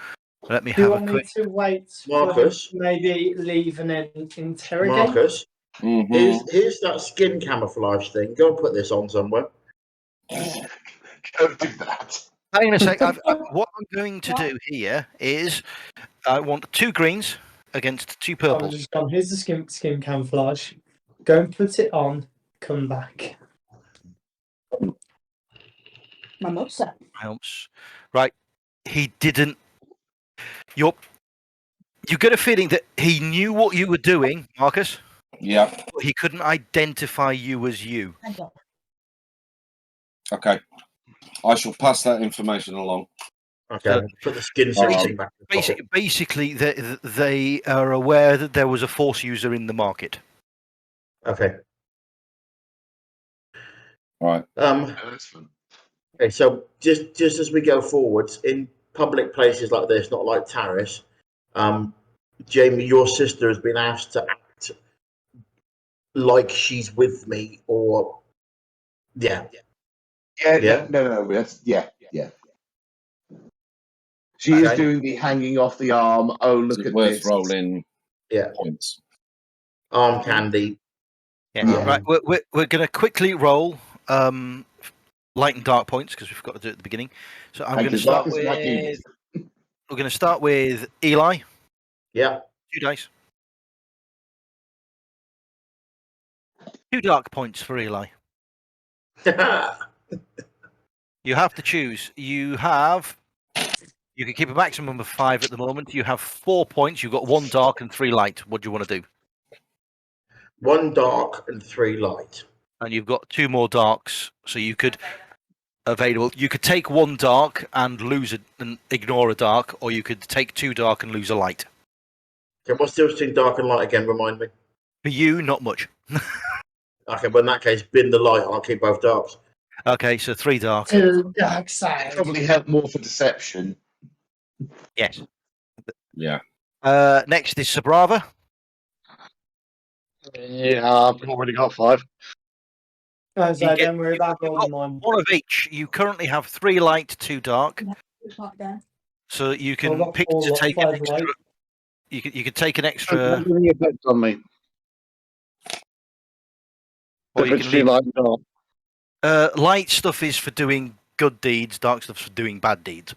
Speaker 1: let me
Speaker 7: Do you
Speaker 1: have a
Speaker 7: want me
Speaker 1: quick.
Speaker 7: to wait
Speaker 5: Marcus?
Speaker 7: for him to maybe leave and then interrogate?
Speaker 5: Marcus,
Speaker 6: Mhm.
Speaker 5: here's that skin camouflage thing. Go and put this on somewhere.
Speaker 2: Don't do that.
Speaker 1: Hang on a sec. What I'm going to do here is I want 2 greens against 2
Speaker 7: I've
Speaker 1: purples.
Speaker 7: just gone, here's the skin camouflage. Go and put it on, come back.
Speaker 3: My mother.
Speaker 1: Helps. Right. He didn't. You get a feeling that he knew what you were doing, Marcus,
Speaker 6: Yeah.
Speaker 1: but he couldn't identify you as you.
Speaker 6: Okay. I shall pass that information along.
Speaker 5: Okay, put the skin thing back in the pocket.
Speaker 1: Basically, they are aware that there was a Force user in the market.
Speaker 5: Okay.
Speaker 6: Right.
Speaker 5: Okay, so just as we go forwards in public places like this, not like Taris, Jamie, your sister has been asked to act like she's with me, or yeah.
Speaker 2: No. Yeah. She is
Speaker 5: Okay.
Speaker 2: doing the hanging off the arm. Oh,
Speaker 6: Is
Speaker 2: look
Speaker 6: it
Speaker 2: at
Speaker 6: worth
Speaker 2: this.
Speaker 6: rolling
Speaker 5: Yeah.
Speaker 6: points?
Speaker 5: Arm candy.
Speaker 1: Yeah. Right. We're going to quickly roll light and dark points because we've got to do it at the beginning. So I'm going to start with. We're going to start with Eli.
Speaker 5: Yeah.
Speaker 1: 2 dice. 2 dark points for Eli. You have to choose. You can keep a maximum of 5 at the moment. You have 4 points. You've got 1 dark and 3 light. What do you want to do?
Speaker 5: 1 dark and 3 light.
Speaker 1: And you've got 2 more darks, so you could available. You could take 1 dark and and ignore a dark, or you could take 2 dark and lose a light.
Speaker 5: Okay, what's the difference between dark and light again? Remind me.
Speaker 1: For you, not much.
Speaker 5: Okay, but in that case, bin the light. I'll keep both darks.
Speaker 1: Okay, so 3 dark.
Speaker 7: To the dark side.
Speaker 2: Probably help more for deception.
Speaker 1: Yes.
Speaker 6: Yeah.
Speaker 1: Next is Sabrava.
Speaker 4: Yeah, I've already got 5.
Speaker 7: So
Speaker 1: You get-
Speaker 7: don't worry about
Speaker 1: you've
Speaker 7: rolling
Speaker 1: got
Speaker 7: mine.
Speaker 1: 1 of each. You currently have 3 light, 2 dark. So you can
Speaker 7: I've got
Speaker 1: pick
Speaker 7: 4
Speaker 1: to take an
Speaker 7: 5
Speaker 1: extra.
Speaker 7: light.
Speaker 1: You could take an
Speaker 4: Don't
Speaker 1: extra,
Speaker 4: have any effect on me.
Speaker 1: or
Speaker 4: If
Speaker 1: you
Speaker 4: it's
Speaker 1: can
Speaker 4: too
Speaker 1: leave.
Speaker 4: light and dark.
Speaker 1: Light stuff is for doing good deeds. Dark stuff's for doing bad deeds.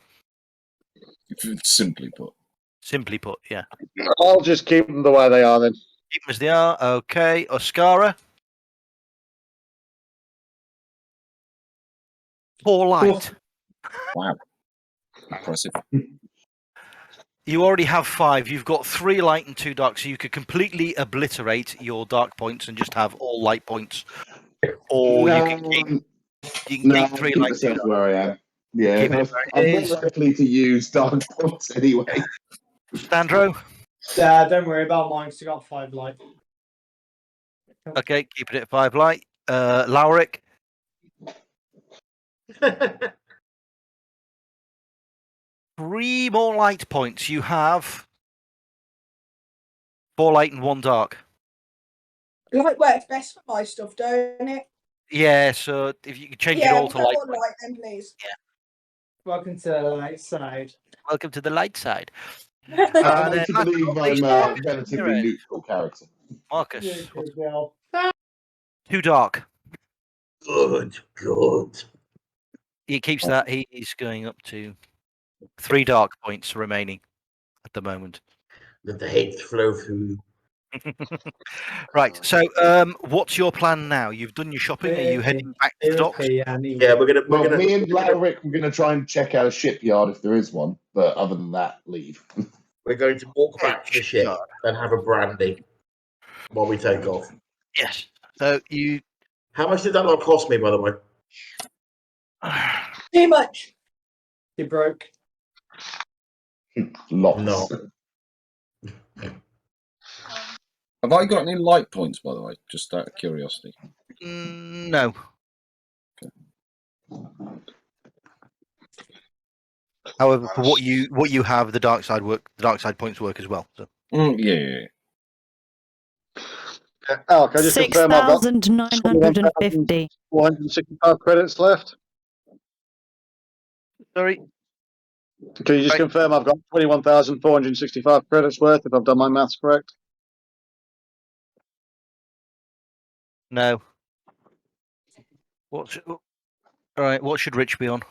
Speaker 6: Simply put.
Speaker 1: Simply put, yeah.
Speaker 4: I'll just keep them the way they are then.
Speaker 1: Keep them as they are. Okay, Oscara. 4 light.
Speaker 6: Wow. Impressive.
Speaker 1: You already have 5. You've got 3 light and 2 dark, so you could completely obliterate your dark points and just have all light points. Or you can keep
Speaker 2: No,
Speaker 1: keep 3
Speaker 2: keep
Speaker 1: light. 2
Speaker 2: myself
Speaker 1: dark.
Speaker 2: where I am. Yeah,
Speaker 1: Keep it where it
Speaker 2: I'm
Speaker 1: is.
Speaker 2: more likely to use dark points anyway.
Speaker 1: Sandro?
Speaker 7: Don't worry about mine, 'cause I got 5 light.
Speaker 1: Okay, keeping it at 5 light. Lauric? 3 more light points. You have 4 light and 1 dark.
Speaker 3: Light works best for my stuff, don't it?
Speaker 1: Yeah, so if you could change it
Speaker 3: Yeah,
Speaker 1: all
Speaker 3: we'll
Speaker 1: to
Speaker 3: go
Speaker 1: light.
Speaker 3: on light then, please.
Speaker 7: Welcome to the light side.
Speaker 1: Welcome to the light side.
Speaker 2: I'm
Speaker 1: then
Speaker 2: led
Speaker 1: last
Speaker 2: to
Speaker 1: but
Speaker 2: believe
Speaker 1: not
Speaker 2: I'm
Speaker 1: least,
Speaker 2: a relatively
Speaker 1: Red.
Speaker 2: neutral character.
Speaker 1: Marcus.
Speaker 7: Good girl.
Speaker 1: 2 dark.
Speaker 5: Good.
Speaker 1: He keeps that. He's going up to 3 dark points remaining at the moment.
Speaker 5: Let the hate flow through.
Speaker 1: Right. So, what's your plan now? You've done your shopping. Are you heading back to the docks?
Speaker 5: Yeah, we're
Speaker 2: Well,
Speaker 5: gonna.
Speaker 2: me and Larrick, we're going to try and check out a shipyard if there is one. But other than that, leave.
Speaker 5: We're going to walk back to the ship and have a brandy while we take off.
Speaker 1: Yes. So you.
Speaker 5: How much did that lot cost me, by the way?
Speaker 3: Too much.
Speaker 7: You broke.
Speaker 2: Lots.
Speaker 5: No.
Speaker 6: Have I got any light points, by the way? Just out of curiosity.
Speaker 1: No. However, for what you have, the dark side points work as well. So.
Speaker 6: Yeah.
Speaker 4: Al, can I just confirm I've got
Speaker 8: 6,950.
Speaker 4: 465 credits left?
Speaker 1: Sorry.
Speaker 4: Can you just
Speaker 1: Right.
Speaker 4: confirm I've got 21,465 credits worth if I've done my maths correct?
Speaker 1: No. All right. What should Rich be on?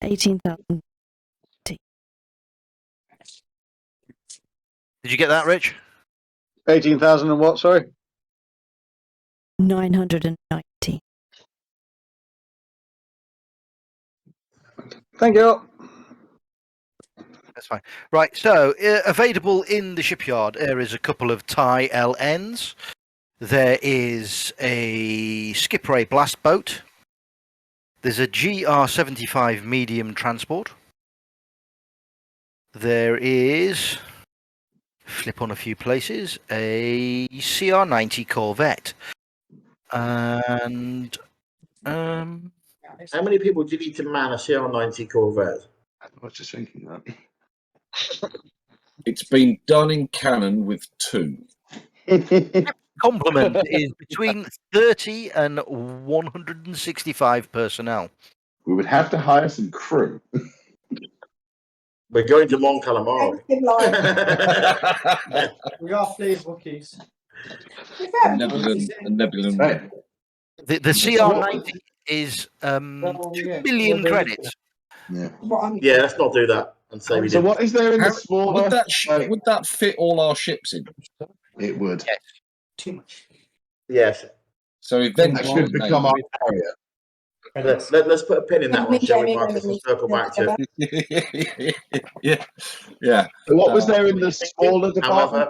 Speaker 8: $18,000.
Speaker 1: Did you get that, Rich?
Speaker 4: 18,000 and what, sorry?
Speaker 8: 990.
Speaker 4: Thank you.
Speaker 1: That's fine. Right. So, available in the shipyard, there is a couple of TIE LNs. There is a skip ray blast boat. There's a GR-75 medium transport. There is, flip on a few places, a CR-90 Corvette. And
Speaker 5: How many people do you need to man a CR-90 Corvette?
Speaker 2: I was just thinking that.
Speaker 6: It's been done in canon with 2.
Speaker 1: complement is between 30 and 165 personnel.
Speaker 2: We would have to hire some crew.
Speaker 5: We're going to Mon Calamari.
Speaker 3: Anything like.
Speaker 7: We are fleet bookies.
Speaker 6: Nebulum.
Speaker 2: Right.
Speaker 1: The CR-90 is 2 million credits.
Speaker 2: Yeah.
Speaker 5: Yeah, let's not do that and say we
Speaker 2: So
Speaker 5: did.
Speaker 2: what is there in the smaller?
Speaker 6: Would that fit all our ships in?
Speaker 2: It would.
Speaker 1: Yes.
Speaker 3: Too much.
Speaker 5: Yes.
Speaker 6: So
Speaker 2: That
Speaker 6: eventually,
Speaker 2: should become our carrier.
Speaker 5: Let's put a pin in that one, shall we,
Speaker 3: Jamie,
Speaker 5: Marcus, and circle back to
Speaker 6: yeah.
Speaker 2: So what was there in the smaller department?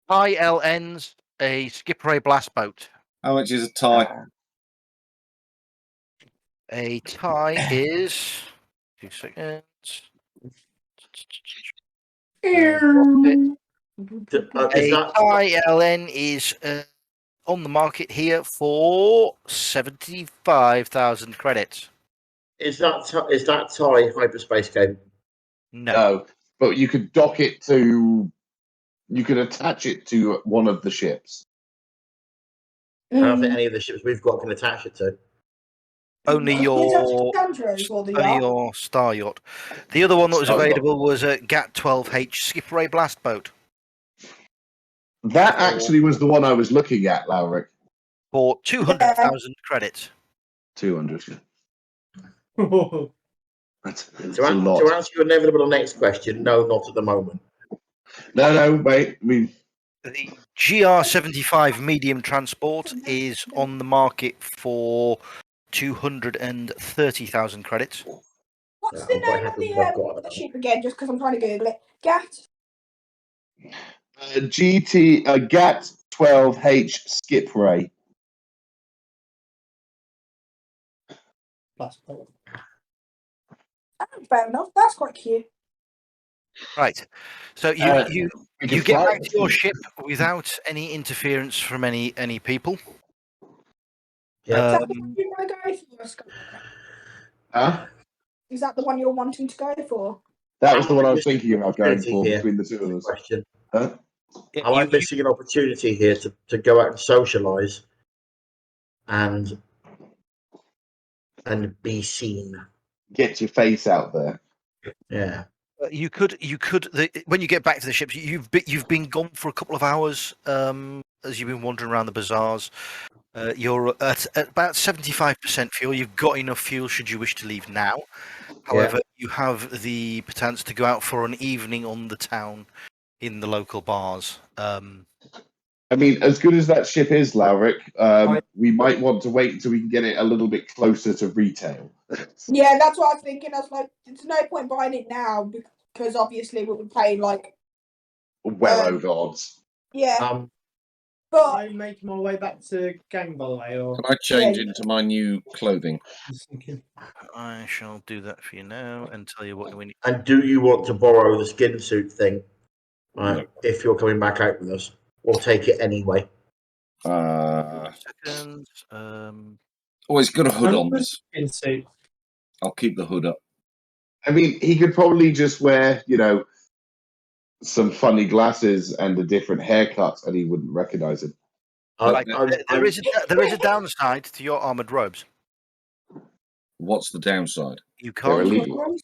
Speaker 1: TIE LNs, a skip ray blast boat.
Speaker 6: How much is a tie?
Speaker 1: A TIE is 2 seconds.
Speaker 5: Is
Speaker 1: A
Speaker 5: that
Speaker 1: TIE LN is on the market here for 75,000 credits.
Speaker 5: is that TIE hyperspace game?
Speaker 1: No.
Speaker 2: But you could dock it to. You could attach it to one of the ships.
Speaker 5: I don't think any of the ships we've got can attach it to.
Speaker 1: Only your star yacht. The other one that was
Speaker 2: Star yacht.
Speaker 1: available was a GAT-12H skip ray blast boat
Speaker 2: That actually was the one I was looking at, Lauric.
Speaker 1: for 200,000 credits.
Speaker 2: 200. That's
Speaker 5: To
Speaker 2: a lot.
Speaker 5: answer your inevitable next question, no, not at the moment.
Speaker 2: No, wait.
Speaker 1: The GR75 medium transport is on the market for 230,000 credits.
Speaker 3: What's
Speaker 5: Yeah,
Speaker 3: the
Speaker 5: I'm quite
Speaker 3: name of
Speaker 5: happy with what I've got at
Speaker 3: the
Speaker 5: the
Speaker 3: ship again? Just because I'm trying to Google it. GAT.
Speaker 2: GAT 12H Skip Ray.
Speaker 7: Plus point.
Speaker 3: Oh, fair enough. That's quite cute.
Speaker 1: Right. So
Speaker 2: We can
Speaker 1: you get
Speaker 2: fly
Speaker 1: back
Speaker 2: it.
Speaker 1: to your ship without any interference from any people.
Speaker 5: Yeah.
Speaker 3: Is that the one you want to go for, Scott?
Speaker 2: Huh?
Speaker 3: Is that the one you're wanting to go for?
Speaker 2: That was the one I was
Speaker 5: Missing
Speaker 2: thinking about going
Speaker 5: opportunity
Speaker 2: for
Speaker 5: here.
Speaker 2: between the two of us.
Speaker 5: Question.
Speaker 2: Huh?
Speaker 1: Yeah,
Speaker 5: Am I missing an opportunity here to go out and socialise and be seen?
Speaker 2: Get your face out there.
Speaker 5: Yeah.
Speaker 1: you could when you get back to the ships, you've been gone for a couple of hours as you've been wandering around the bazaars. You're at about 75% fuel. You've got enough fuel should you wish to leave now. However, you have the potential to go out for an evening on the town in the local bars.
Speaker 2: I mean, as good as that ship is, Lauric, we might want to wait until we can get it a little bit closer to retail.
Speaker 3: Yeah, that's what I was thinking. I was like, there's no point buying it now because obviously we'll be paying like
Speaker 2: Well over odds.
Speaker 3: yeah. But
Speaker 7: I'm making my way back to gang, by the way, or
Speaker 6: Can I change
Speaker 3: Yeah.
Speaker 6: into my new clothing?
Speaker 7: just thinking.
Speaker 1: I shall do that for you now and tell you what we need.
Speaker 5: And do you want to borrow the skin suit thing?
Speaker 6: No.
Speaker 5: If you're coming back out with us, or take it anyway.
Speaker 1: Seconds.
Speaker 6: Always got a hood on
Speaker 7: I'm
Speaker 6: this.
Speaker 7: in suit.
Speaker 6: I'll keep the hood up.
Speaker 2: I mean, he could probably just wear, some funny glasses and a different haircut, and he wouldn't recognize it.
Speaker 1: Right, there is a downside to your armored robes.
Speaker 6: What's the downside?
Speaker 1: You
Speaker 2: They're
Speaker 1: can't.
Speaker 2: illegal.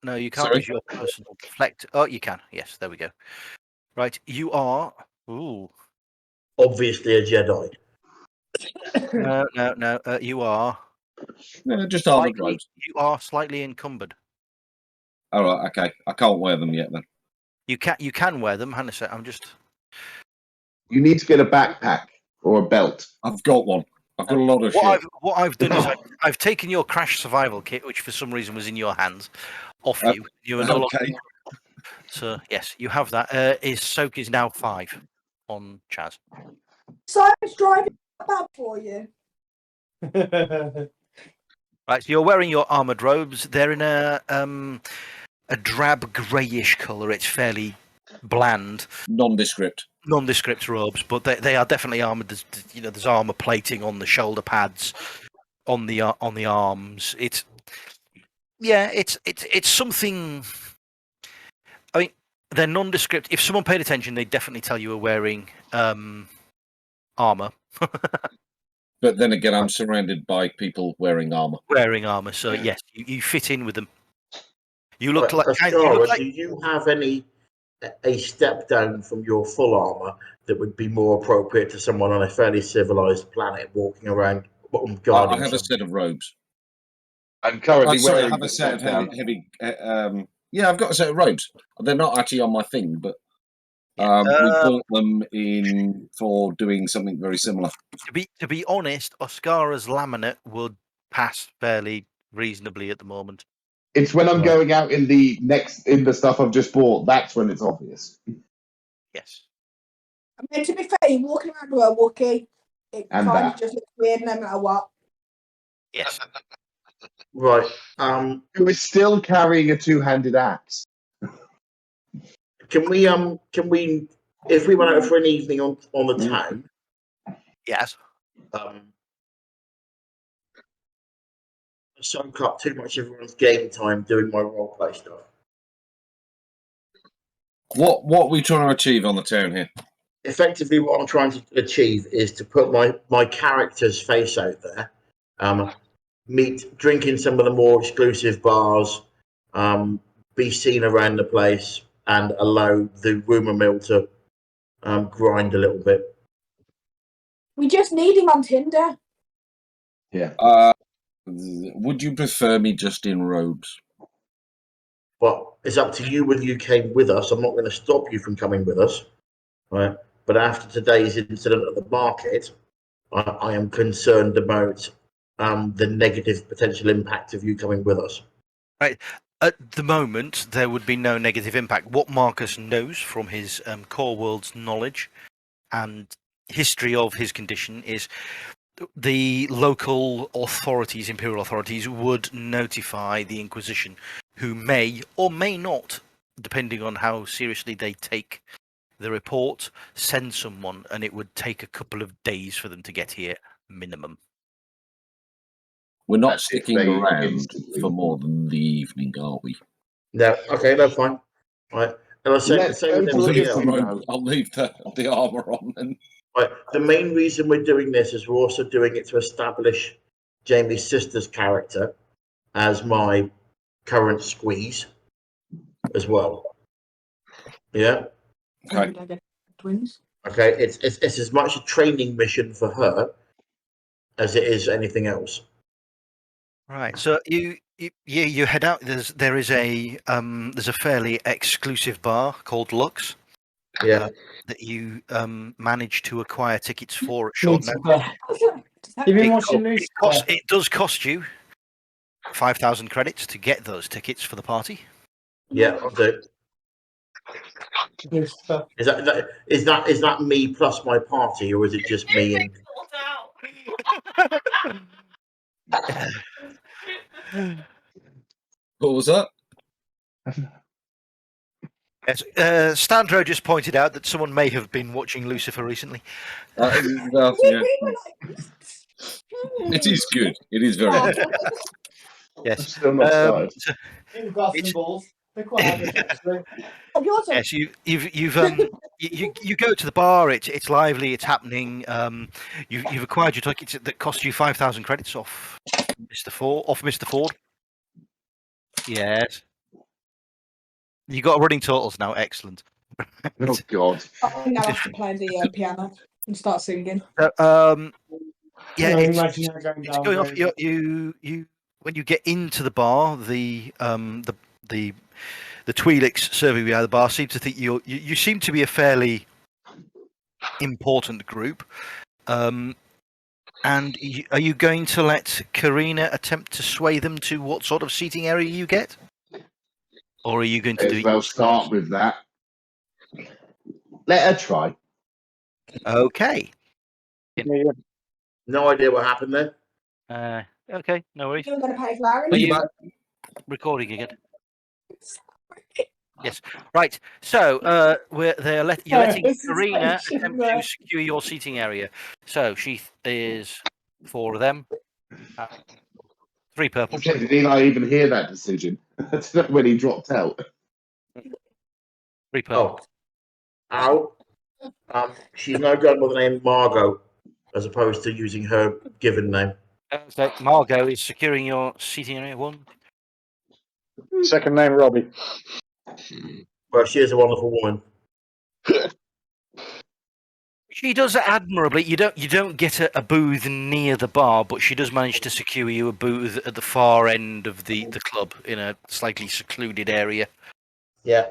Speaker 1: No, you can't
Speaker 6: Sorry?
Speaker 1: use your personal deflect. Oh, you can. Yes, there we go. Right, you are. Ooh.
Speaker 5: Obviously a Jedi.
Speaker 1: No. You are.
Speaker 6: No, just armored
Speaker 1: Slightly,
Speaker 6: robes.
Speaker 1: you are slightly encumbered.
Speaker 6: All right, okay. I can't wear them yet then.
Speaker 1: You can wear them. Hang on a sec. I'm just.
Speaker 2: You need to get a backpack or a belt.
Speaker 6: I've got one. I've got a lot of shit.
Speaker 1: What I've done is I've taken your crash survival kit, which for some reason was in your hands, off you. You are no longer.
Speaker 6: Okay.
Speaker 1: So yes, you have that. His soak is now 5 on Chaz.
Speaker 3: Simon's driving bad for you.
Speaker 1: Right, so you're wearing your armored robes. They're in a drab greyish colour. It's fairly bland,
Speaker 6: Nondescript.
Speaker 1: nondescript robes, but they are definitely armored. There's armor plating on the shoulder pads, on the arms. It's something. I mean, they're nondescript. If someone paid attention, they'd definitely tell you are wearing armor.
Speaker 6: But then again, I'm surrounded by people wearing armour.
Speaker 1: Wearing armor, so yes, you fit in with them. You look
Speaker 5: Right,
Speaker 1: like.
Speaker 5: Ashkara, do you have a step down from your full armor that would be more appropriate to someone on a fairly civilized planet walking around
Speaker 6: I
Speaker 5: guarding
Speaker 6: have a
Speaker 5: something?
Speaker 6: set of robes.
Speaker 2: I'm currently
Speaker 6: Sorry, I
Speaker 2: wearing
Speaker 6: have
Speaker 2: the
Speaker 6: a set of
Speaker 2: step down.
Speaker 6: heavy. Yeah, I've got a set of robes. They're not actually on my thing, but we bought them in for doing something very similar.
Speaker 1: To be honest, Oscara's laminate would pass fairly reasonably at the moment.
Speaker 2: It's when I'm
Speaker 6: Right.
Speaker 2: going out in the stuff I've just bought. That's when it's obvious.
Speaker 1: Yes.
Speaker 3: I mean, to be fair, you're walking around with a Wookiee. It
Speaker 2: And
Speaker 3: kind of
Speaker 2: that.
Speaker 3: just looks weird no matter what.
Speaker 1: Yes.
Speaker 5: Right.
Speaker 2: Who is still carrying a two-handed axe?
Speaker 5: Can we if we went out for an evening on the town,
Speaker 1: Yes.
Speaker 5: soak up too much of everyone's game time doing my roleplay stuff.
Speaker 6: What are we trying to achieve on the town here?
Speaker 5: Effectively, what I'm trying to achieve is to put my character's face out there, drink in some of the more exclusive bars, be seen around the place, and allow the rumour mill to grind a little bit.
Speaker 3: We just need him on Tinder.
Speaker 2: Yeah.
Speaker 6: Would you prefer me just in robes?
Speaker 5: But it's up to you whether you came with us. I'm not going to stop you from coming with us. Right? But after today's incident at the market, I am concerned about the negative potential impact of you coming with us.
Speaker 1: Right. At the moment, there would be no negative impact. What Marcus knows from his core world's knowledge and history of his condition is the local authorities, imperial authorities, would notify the Inquisition, who may or may not, depending on how seriously they take the report, send someone, and it would take a couple of days for them to get here, minimum.
Speaker 6: We're not
Speaker 2: That's if
Speaker 6: sticking
Speaker 2: they
Speaker 6: around
Speaker 2: instantly-
Speaker 6: for more than the evening, are we?
Speaker 5: No, okay, that's fine. Right. And I'll say the
Speaker 2: Let's
Speaker 5: same
Speaker 2: go
Speaker 5: with
Speaker 2: to
Speaker 6: I'll
Speaker 2: a
Speaker 5: everybody
Speaker 6: leave,
Speaker 5: else.
Speaker 2: different road.
Speaker 6: I'll leave the armour on then.
Speaker 5: Right. The main reason we're doing this is we're also doing it to establish Jamie's sister's character as my current squeeze as well. Yeah.
Speaker 6: Okay.
Speaker 3: Did I get twins?
Speaker 5: Okay. It's as much a training mission for her as it is anything else.
Speaker 1: Right. So you head out. There is a fairly exclusive bar called Lux
Speaker 5: Yeah.
Speaker 1: that you manage to acquire tickets for at short notice.
Speaker 7: Lucifer. You've been watching Lucifer.
Speaker 1: It does cost you 5,000 credits to get those tickets for the party.
Speaker 5: Yeah. I'll do.
Speaker 7: Lucifer.
Speaker 5: Is that me plus my party, or is it just me and?
Speaker 6: What was that?
Speaker 1: Yes, Standro just pointed out that someone may have been watching Lucifer recently.
Speaker 6: Well, yeah. It is good. It is very good.
Speaker 2: I've
Speaker 1: Yes.
Speaker 2: still not started.
Speaker 7: In glass and
Speaker 1: It's-
Speaker 7: balls. They're quite average, actually.
Speaker 1: Yes, you go to the bar. It's lively. It's happening. You've acquired your tickets that cost you 5,000 credits off Mr. Ford. Yes. You got running totals now. Excellent.
Speaker 2: Oh God.
Speaker 3: I now have to play the piano and start singing.
Speaker 1: Yeah,
Speaker 7: I
Speaker 1: it's
Speaker 7: imagine that going
Speaker 1: it's
Speaker 7: down
Speaker 1: going off.
Speaker 7: very
Speaker 1: You when you get into the bar, the Twi'leks serving behind the bar seem to think you seem to be a fairly important group. And are you going to let Karina attempt to sway them to what sort of seating area you get, or are you going to do
Speaker 2: As
Speaker 1: it
Speaker 2: well
Speaker 1: yourself?
Speaker 2: start with that. Let her try.
Speaker 1: Okay.
Speaker 5: No idea what happened there.
Speaker 1: Okay. No worries.
Speaker 3: You're going to pay for
Speaker 1: Are
Speaker 3: it.
Speaker 1: you recording again? Yes. Right. So you're letting
Speaker 7: This is
Speaker 1: Karina
Speaker 7: tension
Speaker 1: attempt
Speaker 7: there.
Speaker 1: to secure your seating area. So she is 4 of them. 3 purple.
Speaker 2: Did Eli even hear that decision? That's not when he dropped out.
Speaker 1: 3 purple.
Speaker 5: Oh. She's now going by the name Margot, as opposed to using her given name.
Speaker 1: So Margot is securing your seating area 1.
Speaker 4: Second name Robbie.
Speaker 5: Well, she is a wonderful woman.
Speaker 1: She does admirably. You don't get a booth near the bar, but she does manage to secure you a booth at the far end of the club in a slightly secluded area.
Speaker 5: Yeah.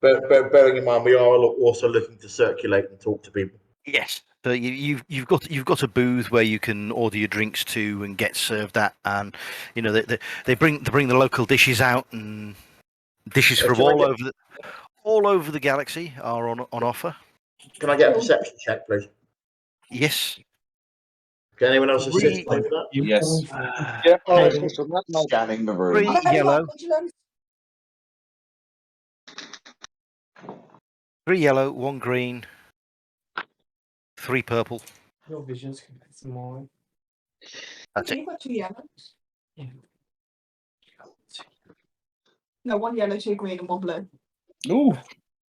Speaker 5: But bearing in mind, we are also looking to circulate and talk to people.
Speaker 1: Yes. So you've got a booth where you can order your drinks to and get served at, and they bring the local dishes out, and dishes from all over the galaxy are on offer.
Speaker 5: Can I get a perception check, please?
Speaker 1: Yes.
Speaker 5: Can anyone else assist me with that?
Speaker 6: Yes.
Speaker 4: Yeah, I'll assist on that. No.
Speaker 2: Scanning the room.
Speaker 1: 3
Speaker 3: I haven't
Speaker 1: yellow.
Speaker 3: got vigilance.
Speaker 1: 3 yellow, 1 green, 3 purple.
Speaker 7: Your vision's compared to mine.
Speaker 1: That's it.
Speaker 3: You've got 2 yellows.
Speaker 7: Yeah.
Speaker 3: No, 1 yellow, 2 green, and 1 blue.
Speaker 6: Ooh,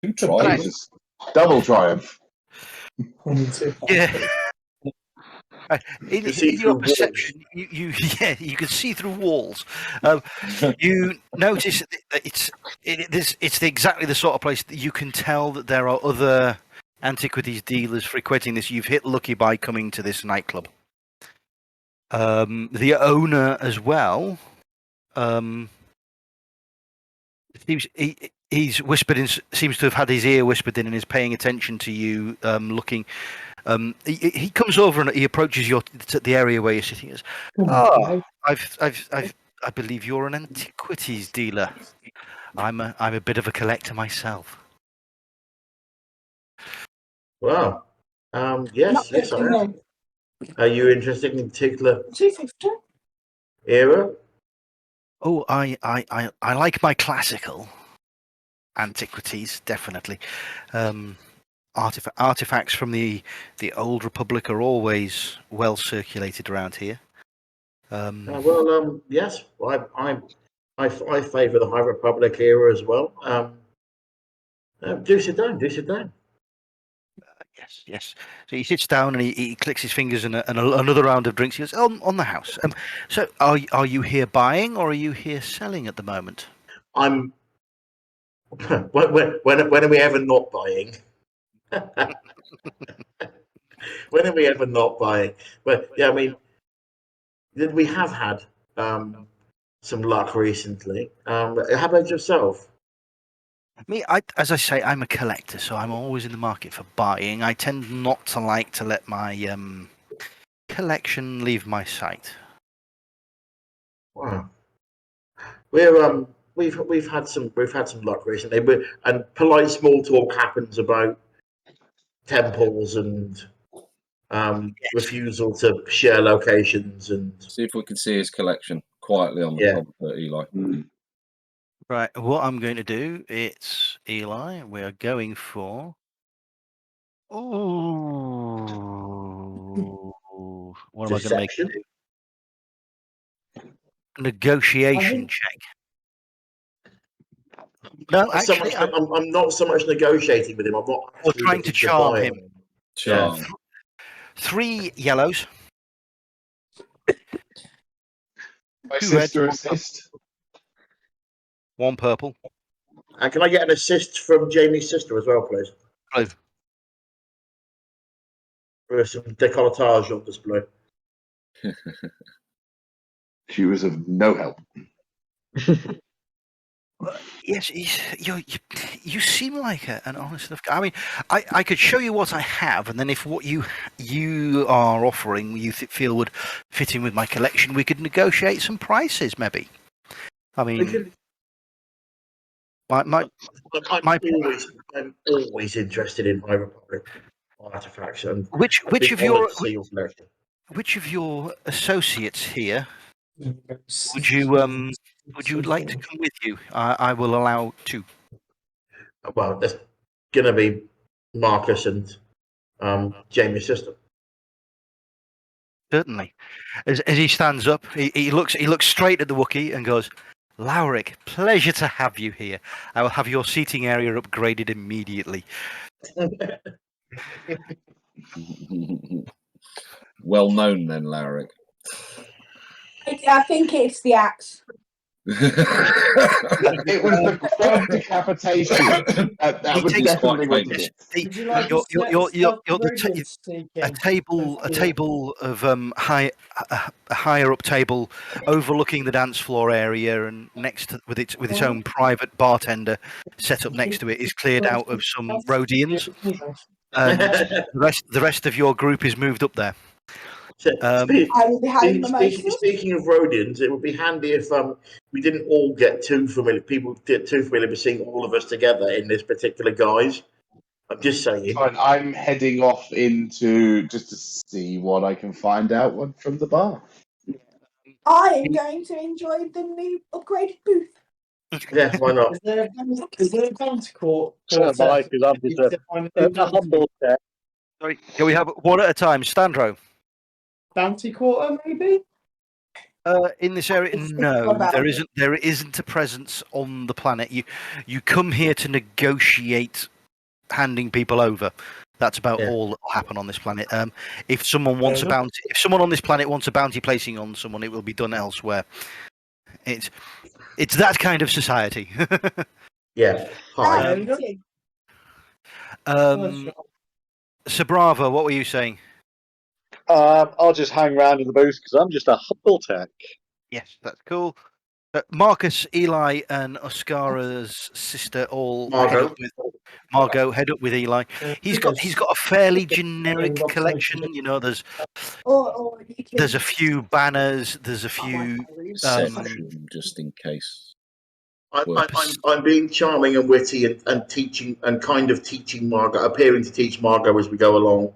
Speaker 6: two tries.
Speaker 2: Jesus. Double triumph.
Speaker 1: Yeah. In
Speaker 5: You see
Speaker 1: your
Speaker 5: through walls.
Speaker 1: perception, you can see through walls. You notice that it's exactly the sort of place that you can tell that there are other antiquities dealers frequenting this. You've hit lucky by coming to this nightclub. The owner as well. He's whispered in. Seems to have had his ear whispered in, and is paying attention to you, looking. He comes over and he approaches the area where you're sitting. He goes, "Ah, I believe you're an antiquities dealer. I'm a bit of a collector myself."
Speaker 5: Wow.
Speaker 3: Not
Speaker 5: Yes, I am.
Speaker 3: no.
Speaker 5: Are you interested in a particular
Speaker 3: 250.
Speaker 5: era?
Speaker 1: Oh, I like my classical antiquities, definitely. Artifacts from the old Republic are always well circulated around here.
Speaker 5: Yes, I favour the High Republic era as well. Do sit down. Do sit down.
Speaker 1: Yes. So he sits down and he clicks his fingers and another round of drinks. He goes, on the house. So are you here buying or are you here selling at the moment?
Speaker 5: I'm. When are we ever not buying? When are we ever not buying? But yeah, I mean, we have had some luck recently. How about yourself?
Speaker 1: Me, as I say, I'm a collector, so I'm always in the market for buying. I tend not to like to let my collection leave my sight.
Speaker 5: Wow. We've had some luck recently, and polite small talk happens about temples and refusal to share locations and
Speaker 6: See if we can see his collection quietly on the
Speaker 5: Yeah.
Speaker 6: pod, Eli.
Speaker 1: Right, what I'm going to do, it's Eli. We're going for. Oh, what am I going to make?
Speaker 5: deception.
Speaker 1: Negotiation check. No, actually,
Speaker 5: I'm not so much negotiating with him. I'm not
Speaker 1: Or
Speaker 5: actually
Speaker 1: trying to
Speaker 5: looking
Speaker 1: charm
Speaker 5: buy
Speaker 1: him.
Speaker 6: Charm.
Speaker 1: 3 yellows.
Speaker 2: My
Speaker 1: 2 reds,
Speaker 2: sister assist.
Speaker 1: 1 purple.
Speaker 5: And can I get an assist from Jamie's sister as well, please?
Speaker 1: Blue.
Speaker 5: There's some decolletage on display.
Speaker 2: She was of no help.
Speaker 1: Yes, you seem like an honest enough guy. I mean, I could show you what I have, and then if what you are offering you feel would fit in with my collection, we could negotiate some prices, maybe. I mean,
Speaker 5: I'm always interested in High Republic artifacts, and
Speaker 1: which
Speaker 5: I'd be
Speaker 1: of
Speaker 5: honoured
Speaker 1: your
Speaker 5: to see your collection.
Speaker 1: which of your associates here would you like to come with you? I will allow 2.
Speaker 5: Well, there's going to be Marcus and Jamie's sister.
Speaker 1: Certainly. As he stands up, he looks straight at the Wookiee and goes, "Lauric, pleasure to have you here. I will have your seating area upgraded immediately."
Speaker 6: Well known then, Larrick.
Speaker 3: I think it's the axe.
Speaker 2: It was the crab decapitation. That was
Speaker 1: takes
Speaker 2: definitely
Speaker 6: quite
Speaker 2: what it is.
Speaker 7: Would you like
Speaker 1: You're
Speaker 7: a
Speaker 1: a table of a higher up table overlooking the dance floor area, and next to, with its own private bartender set up next to it, is cleared out of some Rhodians, and the rest of your group is moved up there.
Speaker 3: I will be having mimosas.
Speaker 5: Speaking of Rhodians, it would be handy if we didn't all get too familiar. People get too familiar with seeing all of us together in this particular guise. I'm just saying.
Speaker 2: Fine, I'm heading off into just to see what I can find out from the bar.
Speaker 3: I am going to enjoy the new upgraded booth.
Speaker 5: Yeah, why not?
Speaker 7: Is there a bounty court?
Speaker 4: So am I, because I'm just a humble tech.
Speaker 1: Sorry, can we have one at a time? Standro.
Speaker 7: Bounty quarter, maybe?
Speaker 1: In this area, no, there isn't a presence on the planet. You come here to negotiate handing people over. That's about all that will happen on this planet. If someone wants if someone on this planet wants a bounty placing on someone, it will be done elsewhere. It's that kind of society.
Speaker 5: Yeah. Hi.
Speaker 1: Sabrava, what were you saying?
Speaker 4: I'll just hang around in the booth because I'm just a humble tech.
Speaker 1: Yes, that's cool. Marcus, Eli, and Oscara's sister all
Speaker 5: Margot.
Speaker 1: head up with Eli. He's got a fairly generic collection. You know, there's
Speaker 3: Or you
Speaker 1: a few banners, there's a few.
Speaker 6: Deception, just in case.
Speaker 5: I'm being charming and witty and teaching and kind of teaching Margot, appearing to teach Margot as we go along.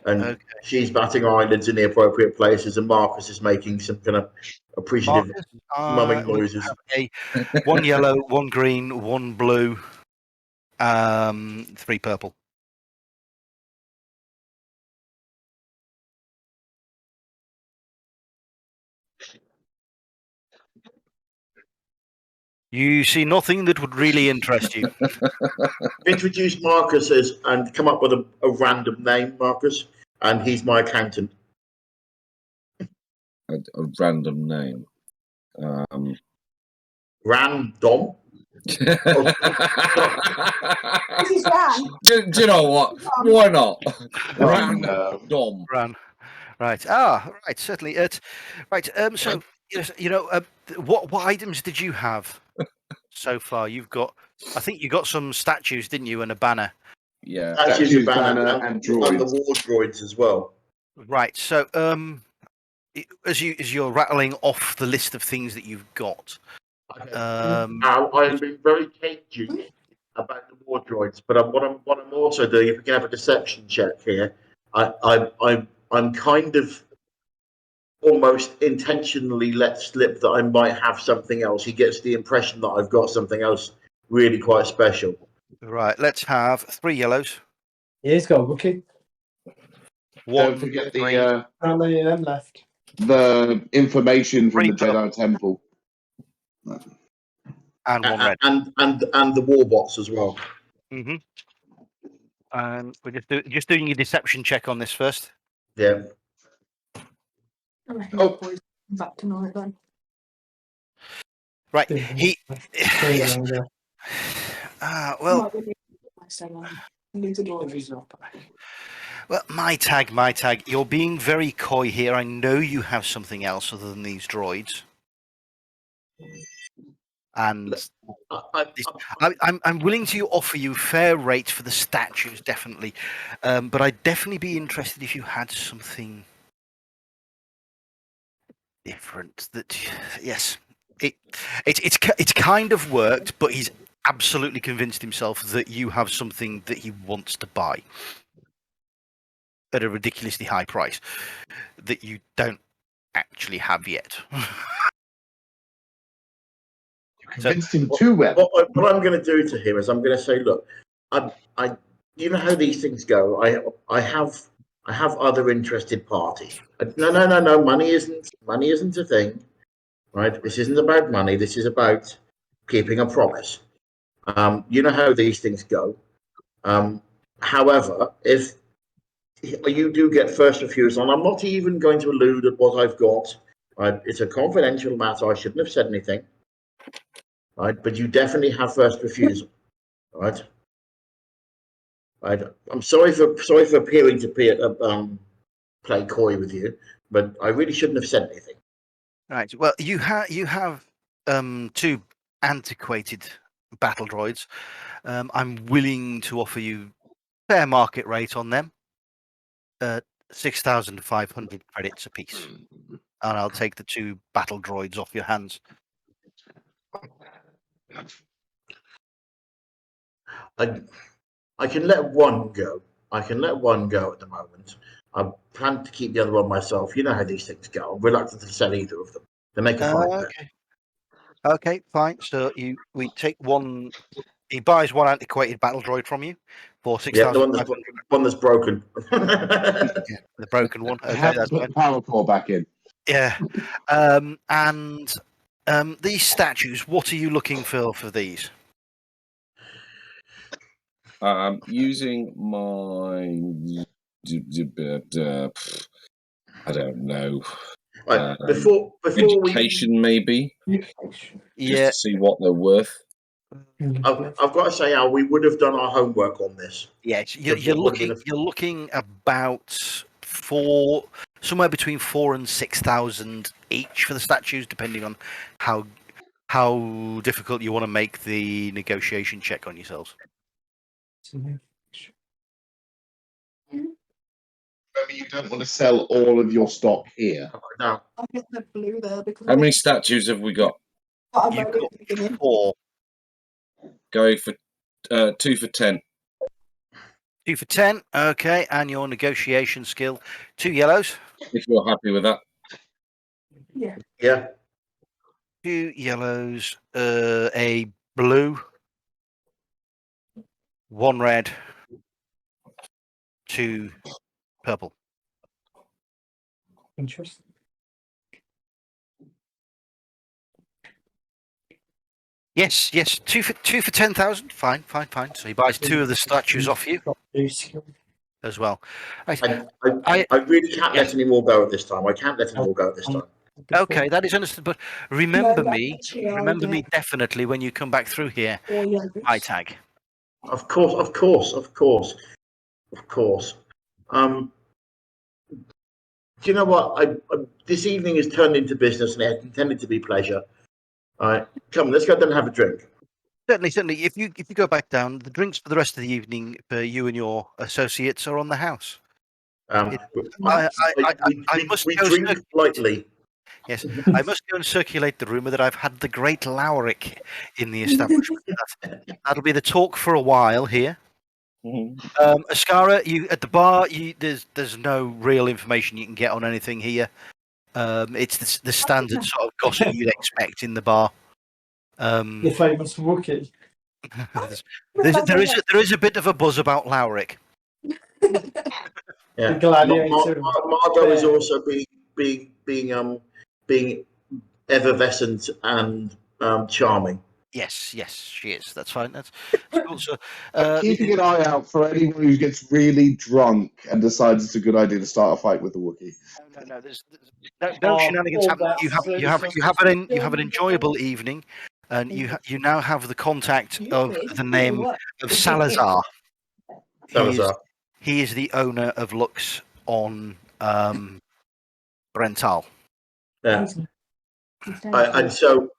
Speaker 5: And
Speaker 1: Okay.
Speaker 5: she's batting her eyelids in the appropriate places, and Marcus is making some kind of appreciative
Speaker 1: Marcus,
Speaker 5: mumming
Speaker 1: we
Speaker 5: noises.
Speaker 1: have one yellow, one green, one blue, 3 purple. You see nothing that would really interest you.
Speaker 5: Introduce Marcus and come up with a random name, Marcus, and he's my accountant.
Speaker 6: A random name.
Speaker 5: Random.
Speaker 3: This is Ran.
Speaker 6: do you know what? Why not?
Speaker 2: No.
Speaker 6: Random.
Speaker 1: Ran. Right. Right. Certainly. Right. So, what items did you have so far? I think you got some statues, didn't you, and a banner.
Speaker 6: Yeah.
Speaker 5: Statues, a
Speaker 2: banner, and
Speaker 5: and
Speaker 2: droids.
Speaker 5: the war droids as well.
Speaker 1: Right. So, as you're rattling off the list of things that you've got,
Speaker 5: Now, I've been very cagey about the war droids, but what I'm also doing, if we can have a deception check here, I'm kind of almost intentionally let slip that I might have something else. He gets the impression that I've got something else really quite special.
Speaker 1: right. Let's have 3 yellows.
Speaker 7: Yeah, he's got a rookie.
Speaker 2: Don't forget the
Speaker 7: How many of them left?
Speaker 2: information from the
Speaker 1: 3
Speaker 2: Jedi Temple.
Speaker 1: and 1 red.
Speaker 5: And the war bots as well.
Speaker 1: Mm-hmm. And we're just doing a deception check on this first.
Speaker 5: Yeah.
Speaker 3: I reckon
Speaker 2: Oh.
Speaker 3: the boys come back tonight then.
Speaker 1: Right.
Speaker 7: Yeah.
Speaker 1: He. Yes. Well.
Speaker 3: Might be need to do
Speaker 1: Well, my tag. You're being very coy here. I know you have something else other than these droids. And I'm willing to offer you fair rates for the statues, definitely. But I'd definitely be interested if you had something different. That yes, it's kind of worked, but he's absolutely convinced himself that you have something that he wants to buy at a ridiculously high price that you don't actually have yet.
Speaker 2: Convinced him too well.
Speaker 5: What I'm going to do to him is I'm going to say, look, you know how these things go. I have other interested parties. No. Money isn't a thing, right? This isn't about money. This is about keeping a promise. You know how these things go. However, if you do get first refusal, and I'm not even going to allude at what I've got. Right? It's a confidential matter. I shouldn't have said anything. Right, but you definitely have first refusal. Right. Right. I'm sorry for appearing to play coy with you, but I really shouldn't have said anything.
Speaker 1: Right. Well, you have 2 antiquated battle droids. I'm willing to offer you fair market rate on them at 6,500 credits apiece, and I'll take the 2 battle droids off your hands.
Speaker 5: I can let one go. I can let one go at the moment. I plan to keep the other one myself. You know how these things go. I'm reluctant to sell either of them. They make a fine bet.
Speaker 1: Okay, fine. So we take one. He buys 1 antiquated battle droid from you for 6,500.
Speaker 5: One that's broken.
Speaker 1: The broken one.
Speaker 2: I
Speaker 1: Okay,
Speaker 2: have to
Speaker 1: that's
Speaker 2: put
Speaker 1: fine.
Speaker 2: the power core back in.
Speaker 1: Yeah. And these statues. What are you looking for these?
Speaker 6: Using my I don't know.
Speaker 5: Right, before
Speaker 6: education, maybe.
Speaker 7: Education.
Speaker 1: Yeah.
Speaker 6: Just to see what they're worth.
Speaker 5: I've got to say, Al, we would have done our homework on this.
Speaker 1: Yes, you're looking about somewhere between 4,000 and 6,000 each for the statues, depending on how how difficult you want to make the negotiation check on yourselves.
Speaker 2: Remember, you don't want to sell all of your stock here.
Speaker 5: No,
Speaker 3: I get the blue there because
Speaker 6: How many statues have we got?
Speaker 3: I'm
Speaker 1: You've
Speaker 3: only
Speaker 1: got
Speaker 3: at the beginning.
Speaker 1: 4.
Speaker 6: Going for 2 for 10.
Speaker 1: 2 for 10. Okay, and your negotiation skill, 2 yellows.
Speaker 6: If you're happy with that.
Speaker 3: Yeah.
Speaker 5: yeah.
Speaker 1: 2 yellows, a blue, 1 red, 2 purple.
Speaker 7: Interesting.
Speaker 1: Yes, 2 for 10,000. Fine. So he buys 2 of the statues off you
Speaker 7: Got blue skill.
Speaker 1: as well.
Speaker 5: I really can't let any more go at this time. I can't let any more go at this time.
Speaker 1: Okay, that is understood. But remember
Speaker 3: No,
Speaker 1: me.
Speaker 3: that's actually
Speaker 1: Remember me
Speaker 3: get
Speaker 1: definitely when you come back through here.
Speaker 3: 4 yellows.
Speaker 1: My tag.
Speaker 5: Of course. Do you know what? This evening has turned into business, and it had intended to be pleasure. All right, come, let's go down and have a drink.
Speaker 1: Certainly. If you go back down, the drinks for the rest of the evening for you and your associates are on the house.
Speaker 5: We
Speaker 1: must
Speaker 5: we
Speaker 1: go
Speaker 5: drink
Speaker 1: circulate-
Speaker 5: lightly.
Speaker 1: Yes, I must go and circulate the rumour that I've had the great Lowrick in the establishment. That'll be the talk for a while here. Ascara, you at the bar. There's no real information you can get on anything here. It's the standard sort of gossip you'd expect in the bar.
Speaker 7: The famous Wookiee.
Speaker 1: there is a bit of a buzz about Lowrick.
Speaker 5: Yeah.
Speaker 7: The gladiator.
Speaker 5: Margot is also being effervescent and charming.
Speaker 1: Yes, she is. That's fine. That's cool. So,
Speaker 2: Keeping an eye out for anyone who gets really drunk and decides it's a good idea to start a fight with the Wookiee.
Speaker 1: no. There's no shenanigans happening. You have an enjoyable evening, and you now have the contact of the name of Salazar. He is the owner of Lux on Brental.
Speaker 5: Yeah. And so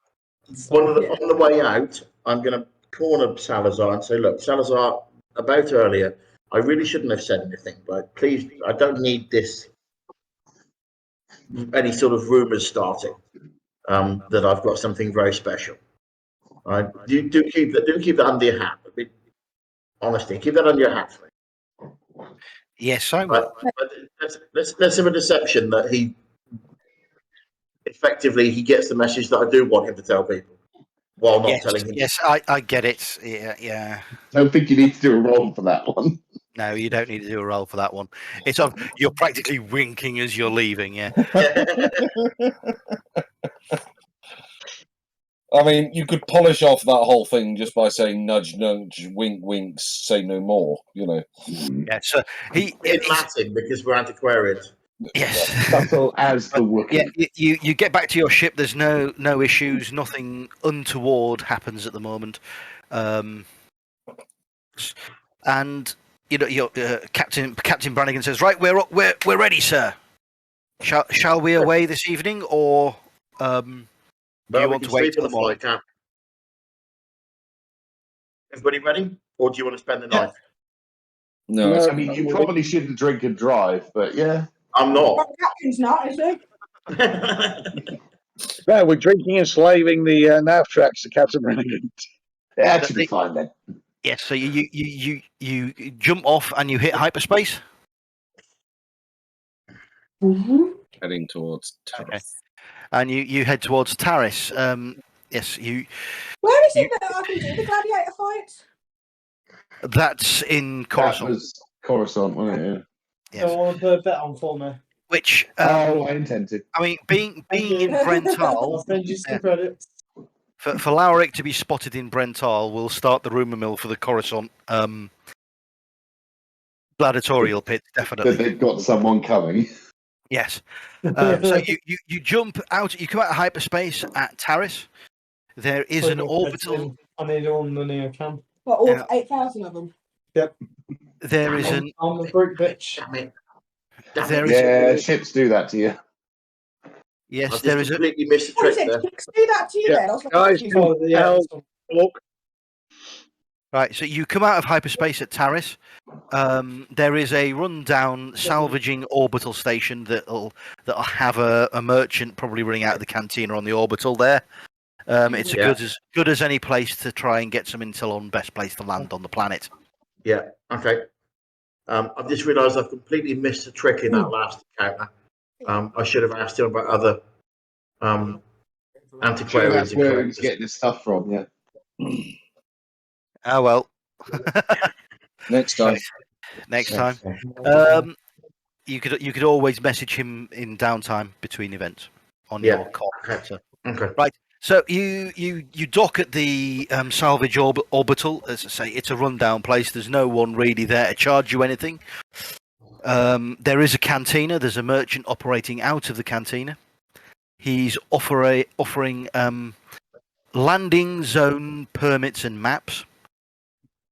Speaker 5: on the way out, I'm going to corner Salazar and say, look, Salazar, about earlier, I really shouldn't have said anything, but please, I don't need this, any sort of rumours starting that I've got something very special. All right? Do keep that under your hat. I mean, honestly, keep that under your hat for me.
Speaker 1: Yes, I will.
Speaker 5: But let's have a deception that he gets the message that I do want him to tell people, while not telling him.
Speaker 1: Yes, I get it. Yeah.
Speaker 2: I don't think you need to do a roll for that one.
Speaker 1: No, you don't need to do a roll for that one. It's you're practically winking as you're leaving. Yeah.
Speaker 6: I mean, you could polish off that whole thing just by saying nudge, nudge, wink, winks, say no more.
Speaker 1: Yeah. So
Speaker 5: in Latin, because we're antiquarians.
Speaker 1: Yes.
Speaker 2: Subtle as the Wookiee.
Speaker 1: Yeah. You get back to your ship. There's no issues. Nothing untoward happens at the moment. And your Captain Brannigan says, "Right, we're ready, sir. Shall we away this evening, or do you want to wait till the morning?"
Speaker 5: Everybody ready, or do you want to spend the night?
Speaker 6: No,
Speaker 2: I mean, you probably shouldn't drink and drive, but yeah.
Speaker 5: I'm not.
Speaker 3: The captain's not, is he?
Speaker 4: No, we're drinking and slaving the nav tracks to Captain Brannigan.
Speaker 2: That should be fine then.
Speaker 1: Yes. So you jump off and you hit hyperspace.
Speaker 6: heading towards Taris.
Speaker 1: Okay. And you head towards Taris. Yes, you.
Speaker 3: Where is it that I can do the gladiator fights?
Speaker 1: That's in
Speaker 2: That
Speaker 1: Coruscant.
Speaker 2: was Coruscant, wasn't it?
Speaker 1: Yes.
Speaker 7: I want to put a bet on for me.
Speaker 1: Which
Speaker 2: I intended.
Speaker 1: I mean, being in
Speaker 7: I'll
Speaker 1: Brental,
Speaker 7: send you some credits.
Speaker 1: for Lowrick to be spotted in Brental will start the rumour mill for the Coruscant gladiatorial pit,
Speaker 2: That
Speaker 1: definitely.
Speaker 2: they've got someone coming.
Speaker 1: Yes. So you jump out, you come out of hyperspace at Taris. There is an orbital.
Speaker 7: I need all the money I can.
Speaker 3: What, all 8,000 of them?
Speaker 1: There is an.
Speaker 7: I'm a brute bitch.
Speaker 5: Damn it.
Speaker 1: There is.
Speaker 2: Yeah, ships do that to you.
Speaker 1: Yes,
Speaker 5: I've
Speaker 1: there
Speaker 5: just
Speaker 1: is a.
Speaker 5: completely missed the
Speaker 3: What is
Speaker 5: trick
Speaker 3: it?
Speaker 5: there.
Speaker 3: Did Hicks do that to you
Speaker 4: Yeah.
Speaker 3: then? I was like,
Speaker 4: Guys,
Speaker 3: confused.
Speaker 7: Oh, yeah.
Speaker 4: Hell, walk.
Speaker 1: Right, so you come out of hyperspace at Taris. There is a rundown salvaging orbital station that'll have a merchant probably running out of the cantina on the orbital there. It's
Speaker 5: Yeah.
Speaker 1: good as any place to try and get some intel on best place to land on the planet.
Speaker 5: Yeah. Okay. I've just realised I've completely missed the trick in that last encounter. I should have asked him about other
Speaker 2: Sure,
Speaker 5: antiquarians
Speaker 2: that's
Speaker 5: and
Speaker 2: where he was
Speaker 5: collectors.
Speaker 2: getting his stuff from. Yeah.
Speaker 1: Ah well.
Speaker 6: Next time.
Speaker 1: Next time. You could always message him in downtime between events on
Speaker 5: Yeah.
Speaker 1: your call.
Speaker 5: Okay.
Speaker 1: So,
Speaker 5: Okay.
Speaker 1: right. So you dock at the salvage orbital. As I say, it's a rundown place. There's no one really there to charge you anything. There is a cantina. There's a merchant operating out of the cantina. He's offering landing zone permits and maps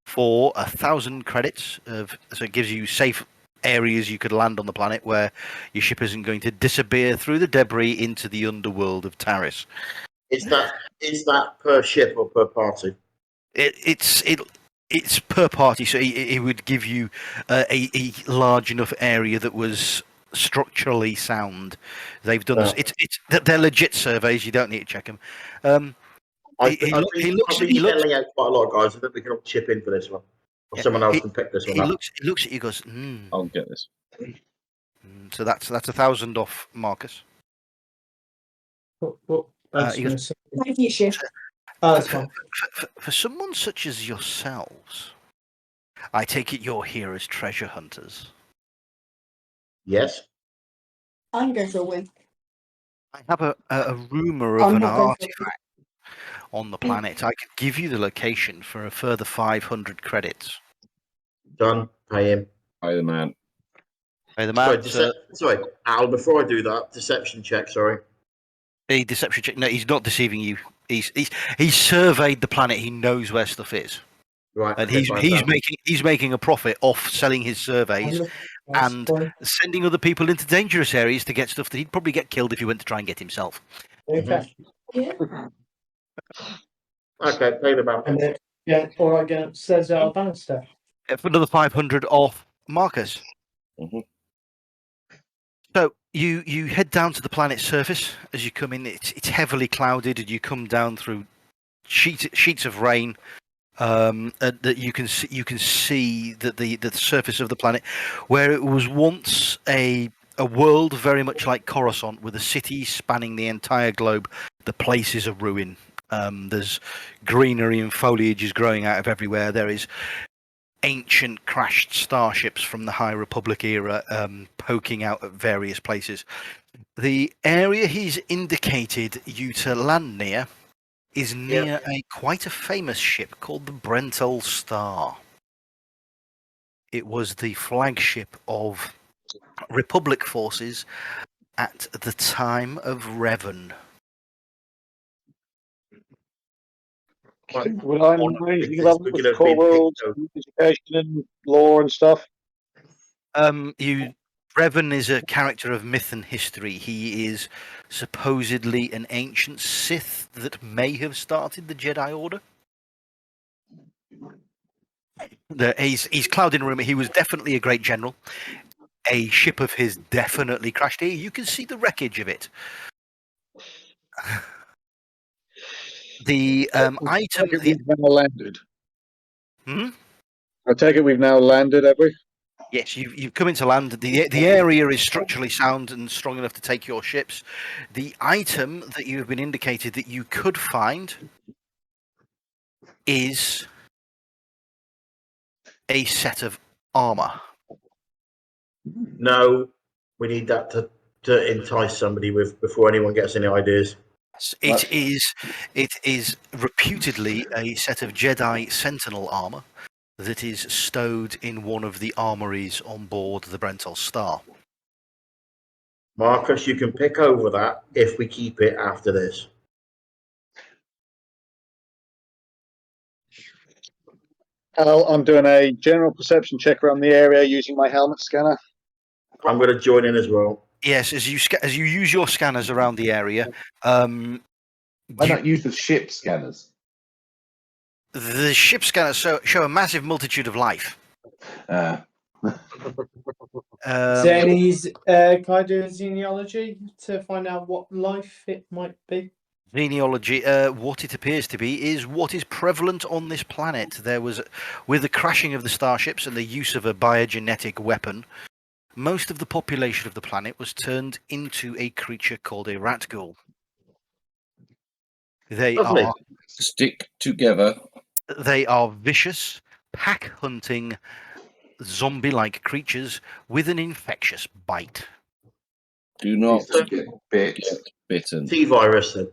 Speaker 1: for 1,000 credits. So it gives you safe areas you could land on the planet where your ship isn't going to disappear through the debris into the underworld of Taris.
Speaker 5: Is that per ship or per party?
Speaker 1: It's per party, so it would give you a large enough area that was structurally sound. They've done this. They're legit surveys. You don't need to check them.
Speaker 5: I've been emailing out quite a lot of guys. I think we can all chip in for this one, or someone else can pick this one
Speaker 1: He
Speaker 5: up.
Speaker 1: looks at you, goes,
Speaker 6: I'll get this.
Speaker 1: So that's 1,000 off, Marcus.
Speaker 7: What? I was
Speaker 1: he
Speaker 7: gonna
Speaker 1: goes-
Speaker 7: say-
Speaker 3: Thank you, Shiv.
Speaker 7: Oh, that's fine.
Speaker 1: For someone such as yourselves, I take it you're here as treasure hunters.
Speaker 5: Yes.
Speaker 3: I'm going for a win.
Speaker 1: I have a rumor of
Speaker 3: I'm
Speaker 1: an
Speaker 3: not going for
Speaker 1: artifact on the planet. I could give you the location for a further 500 credits.
Speaker 5: Done. Pay him.
Speaker 6: Pay the man.
Speaker 1: Hey, the man.
Speaker 5: Sorry, Al. Before I do that, deception check. Sorry.
Speaker 1: A deception check. No, he's not deceiving you. He's surveyed the planet. He knows where stuff is,
Speaker 5: Right.
Speaker 1: and
Speaker 5: okay, fine,
Speaker 1: he's making a profit off selling his surveys
Speaker 7: That's
Speaker 1: and
Speaker 7: fine.
Speaker 1: sending other people into dangerous areas to get stuff that he'd probably get killed if he went to try and get himself.
Speaker 7: Okay.
Speaker 3: Yeah.
Speaker 5: Okay, pay the man.
Speaker 7: And then, yeah, all right, again, says Bannister.
Speaker 1: For another 500 off Marcus.
Speaker 6: Mhm.
Speaker 1: So you head down to the planet's surface as you come in. It's heavily clouded, and you come down through sheets of rain. That you can see that the surface of the planet, where it was once a world very much like Coruscant, with a city spanning the entire globe. The place is a ruin. There's greenery and foliage is growing out of everywhere. There is ancient crashed starships from the High Republic era poking out at various places. The area he's indicated you to land near is near quite a famous ship called the Brentel Star. It was the flagship of Republic forces at the time of Revan.
Speaker 4: Would I know anything
Speaker 5: Because
Speaker 4: about
Speaker 5: we
Speaker 4: the
Speaker 5: could have
Speaker 4: core
Speaker 5: been
Speaker 4: world,
Speaker 5: picked
Speaker 4: education and lore and stuff?
Speaker 1: Revan is a character of myth and history. He is supposedly an ancient Sith that may have started the Jedi Order. He's clouded in rumor. He was definitely a great general. A ship of his definitely crashed here. You can see the wreckage of it. The item.
Speaker 4: We've now landed.
Speaker 1: Hmm?
Speaker 4: I take it we've now landed, have we?
Speaker 1: Yes, you've come into land. The area is structurally sound and strong enough to take your ships. The item that you have been indicated that you could find is a set of armor.
Speaker 5: No, we need that to entice somebody with before anyone gets any ideas.
Speaker 1: It is reputedly a set of Jedi Sentinel armor that is stowed in one of the armories on board the Brentel Star.
Speaker 5: Marcus, you can pick over that if we keep it after this.
Speaker 4: Al, I'm doing a general perception check around the area using my helmet scanner.
Speaker 5: I'm going to join in as well.
Speaker 1: Yes, as you use your scanners around the area,
Speaker 2: Why not use the ship scanners?
Speaker 1: the ship scanners show a massive multitude of life.
Speaker 7: Is there any can I do a genealogy to find out what life it might be?
Speaker 1: Genealogy, what it appears to be, is what is prevalent on this planet. There was, with the crashing of the starships and the use of a biogenetic weapon, most of the population of the planet was turned into a creature called a rat ghoul. They
Speaker 5: Lovely.
Speaker 1: are
Speaker 6: Stick together.
Speaker 1: vicious, pack-hunting, zombie-like creatures with an infectious bite.
Speaker 6: Do not
Speaker 2: Please don't get bit.
Speaker 6: get bitten.
Speaker 5: T-virus then.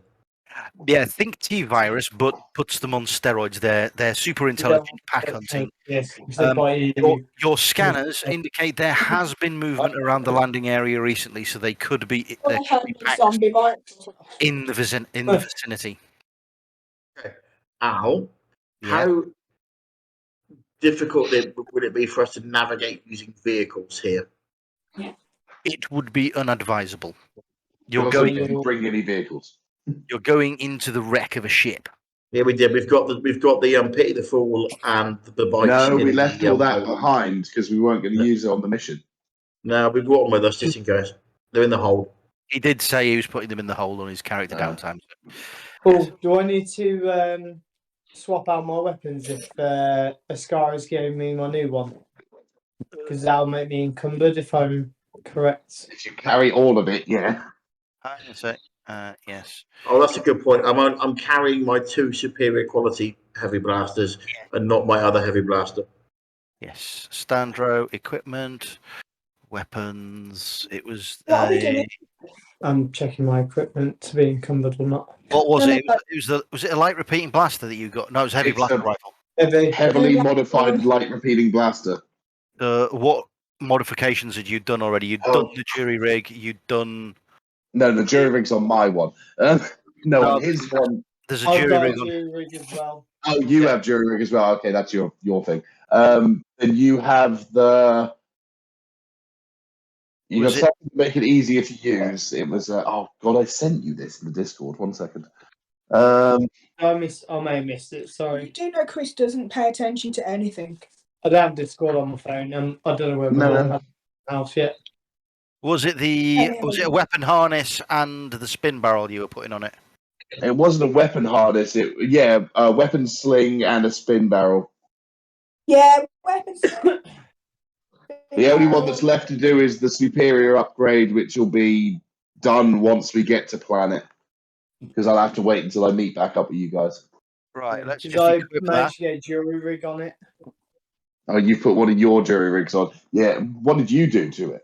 Speaker 1: Yeah, think T-virus, but puts them on steroids. They're super intelligent, pack-hunting.
Speaker 7: Yes, if they bite
Speaker 1: Your scanners indicate there has been movement around the landing area recently, so they could be packs
Speaker 3: Zombie bites.
Speaker 1: in the vicinity.
Speaker 5: Okay. Al,
Speaker 1: Yeah.
Speaker 5: how difficult would it be for us to navigate using vehicles here?
Speaker 1: It would be unadvisable.
Speaker 2: You
Speaker 1: You're
Speaker 2: also
Speaker 1: going.
Speaker 2: didn't bring any vehicles.
Speaker 1: You're going into the wreck of a ship.
Speaker 5: Yeah, we did. We've got the Pity the Fool and the bikes.
Speaker 2: No, we
Speaker 5: in
Speaker 2: left
Speaker 5: the,
Speaker 2: all that
Speaker 5: hold.
Speaker 2: behind because we weren't going to
Speaker 5: No.
Speaker 2: use it on the mission.
Speaker 5: No, we've got them with us just in case. They're in the hold.
Speaker 1: He did say he was putting them in the hold on his character downtime.
Speaker 7: Oh, do I need to swap out my weapons if Ascar is giving me my new one? Because that'll make me encumbered if I'm correct.
Speaker 2: If you carry all of it, yeah.
Speaker 1: Hang on a sec. Yes.
Speaker 5: Oh, that's a good point. I'm carrying my 2 superior quality heavy blasters and not my other heavy blaster.
Speaker 1: Yes. Standro, equipment, weapons. It was.
Speaker 3: What are we doing?
Speaker 7: I'm checking my equipment to be encumbered or not.
Speaker 1: What was
Speaker 3: No,
Speaker 1: it? Was it a light repeating blaster that you got? No, it was a heavy
Speaker 2: It's
Speaker 1: blaster
Speaker 2: a-
Speaker 1: rifle.
Speaker 2: Heavily modified light repeating blaster.
Speaker 1: What modifications had you done already? You'd done the jury rig. You'd done.
Speaker 2: No, the jury rig's on my one. No, on his one.
Speaker 1: There's a
Speaker 7: I've
Speaker 1: jury
Speaker 7: got
Speaker 1: rig
Speaker 7: a
Speaker 1: on.
Speaker 7: jury rig as well.
Speaker 2: Oh, you have jury rig as well. Okay, that's your thing. And you have the. You got
Speaker 1: Was it-
Speaker 2: something to make it easier to use. It was. Oh God, I sent you this in the Discord. 1 second.
Speaker 7: I may have missed it.
Speaker 3: You
Speaker 7: Sorry.
Speaker 3: do know Chris doesn't pay attention to anything.
Speaker 7: I don't have Discord on my phone, and I don't know where
Speaker 2: No,
Speaker 7: my
Speaker 2: no.
Speaker 7: no. house yet.
Speaker 1: Was it a weapon harness and the spin barrel you were putting on it?
Speaker 2: It wasn't a weapon harness. A weapon sling and a spin barrel.
Speaker 3: Yeah, weapons.
Speaker 2: The only one that's left to do is the superior upgrade, which will be done once we get to planet. Because I'll have to wait until I meet back up with you guys.
Speaker 1: Right. Let's
Speaker 7: Did
Speaker 1: just
Speaker 7: I
Speaker 1: equip that.
Speaker 7: manage to get a jury rig on it?
Speaker 2: Oh, you put one of your jury rigs on. Yeah. What did you do to it?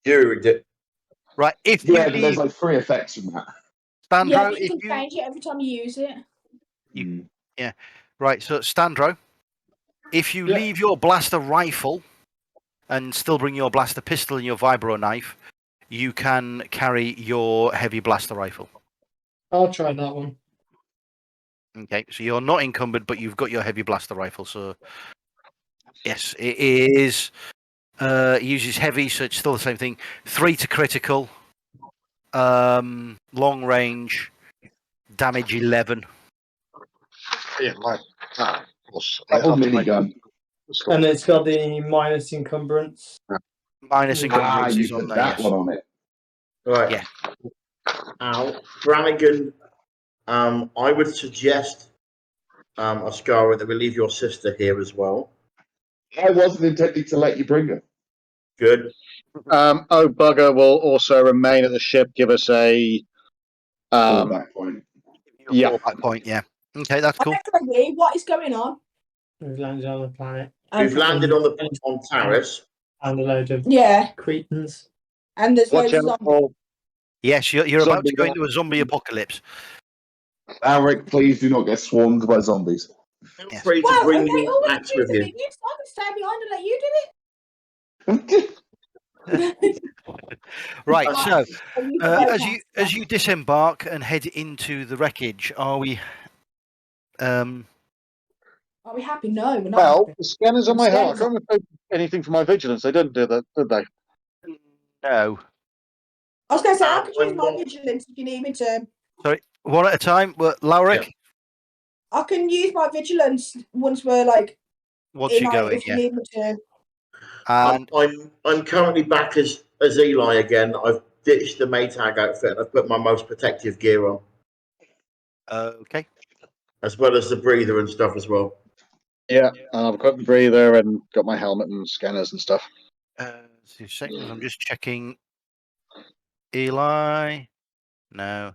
Speaker 5: Jury rigged it.
Speaker 1: Right. If
Speaker 2: Yeah,
Speaker 1: you
Speaker 2: but there's
Speaker 1: leave,
Speaker 2: like 3 effects from that.
Speaker 1: Standro,
Speaker 3: Yeah, but you
Speaker 1: if
Speaker 3: can
Speaker 1: you
Speaker 3: change it every time you use it.
Speaker 1: right. So Standro, if you
Speaker 7: Yeah.
Speaker 1: leave your blaster rifle and still bring your blaster pistol and your vibro knife, you can carry your heavy blaster rifle.
Speaker 7: I'll try that one.
Speaker 1: Okay, so you're not encumbered, but you've got your heavy blaster rifle. So yes, it is. It uses heavy, so it's still the same thing. 3 to critical, long range, damage 11.
Speaker 4: Yeah, right.
Speaker 2: Little minigun.
Speaker 7: And it's got the minus encumbrance.
Speaker 1: Minus
Speaker 7: Ah,
Speaker 1: encumbrance
Speaker 2: You
Speaker 1: is on
Speaker 2: put
Speaker 1: there.
Speaker 2: that
Speaker 1: Yes.
Speaker 2: one on it.
Speaker 5: Right.
Speaker 1: Yeah.
Speaker 5: Al, Brannigan, I would suggest, Ascara, that we leave your sister here as well.
Speaker 2: I wasn't intending to let you bring her.
Speaker 5: Good.
Speaker 4: Oh Bugger will also remain at the ship. Give us a.
Speaker 2: Fallback point.
Speaker 4: Yeah.
Speaker 1: Fallback point. Yeah. Okay, that's cool.
Speaker 3: Effectively, what is going on?
Speaker 7: We've landed on the planet.
Speaker 5: We've landed on Taris.
Speaker 7: And a load of
Speaker 3: Yeah,
Speaker 7: cretins.
Speaker 3: and there's
Speaker 4: Watch
Speaker 3: loads of
Speaker 4: out
Speaker 3: zombies.
Speaker 4: for
Speaker 1: Yes, you're about to
Speaker 4: Zombie
Speaker 1: go into a zombie apocalypse.
Speaker 2: Alric, please do not get swarmed by zombies.
Speaker 5: Feel
Speaker 1: Yes.
Speaker 5: free to
Speaker 3: Well,
Speaker 5: bring
Speaker 3: they
Speaker 5: the
Speaker 3: always
Speaker 5: axe
Speaker 3: accuse
Speaker 5: with
Speaker 3: of
Speaker 5: you.
Speaker 3: it. Yes, I can stay behind and let you do it.
Speaker 1: Right. So
Speaker 3: And you
Speaker 1: as you disembark and head into the wreckage, are we?
Speaker 3: Are we happy? No, we're not.
Speaker 4: Well,
Speaker 3: happy.
Speaker 4: the scanners on my heart. I
Speaker 3: Scanners.
Speaker 4: can't remember anything from my vigilance. They didn't do that, did they?
Speaker 1: No.
Speaker 3: I was going to say, I could use
Speaker 5: I'm
Speaker 3: my
Speaker 5: not-
Speaker 3: vigilance if you need me to.
Speaker 1: Sorry, one at a time. Lauric,
Speaker 3: I can use my vigilance once we're like
Speaker 1: once
Speaker 3: in
Speaker 1: you
Speaker 3: on
Speaker 1: go
Speaker 3: it
Speaker 1: in,
Speaker 3: if you
Speaker 1: yeah.
Speaker 3: need me to.
Speaker 1: And
Speaker 5: I'm currently back as Eli again. I've ditched the Maytag outfit and I've put my most protective gear on,
Speaker 1: okay.
Speaker 5: as well as the breather and stuff as well.
Speaker 4: Yeah, and I've got the breather and got my helmet and scanners and stuff.
Speaker 1: 2 seconds. I'm just checking. Eli, no.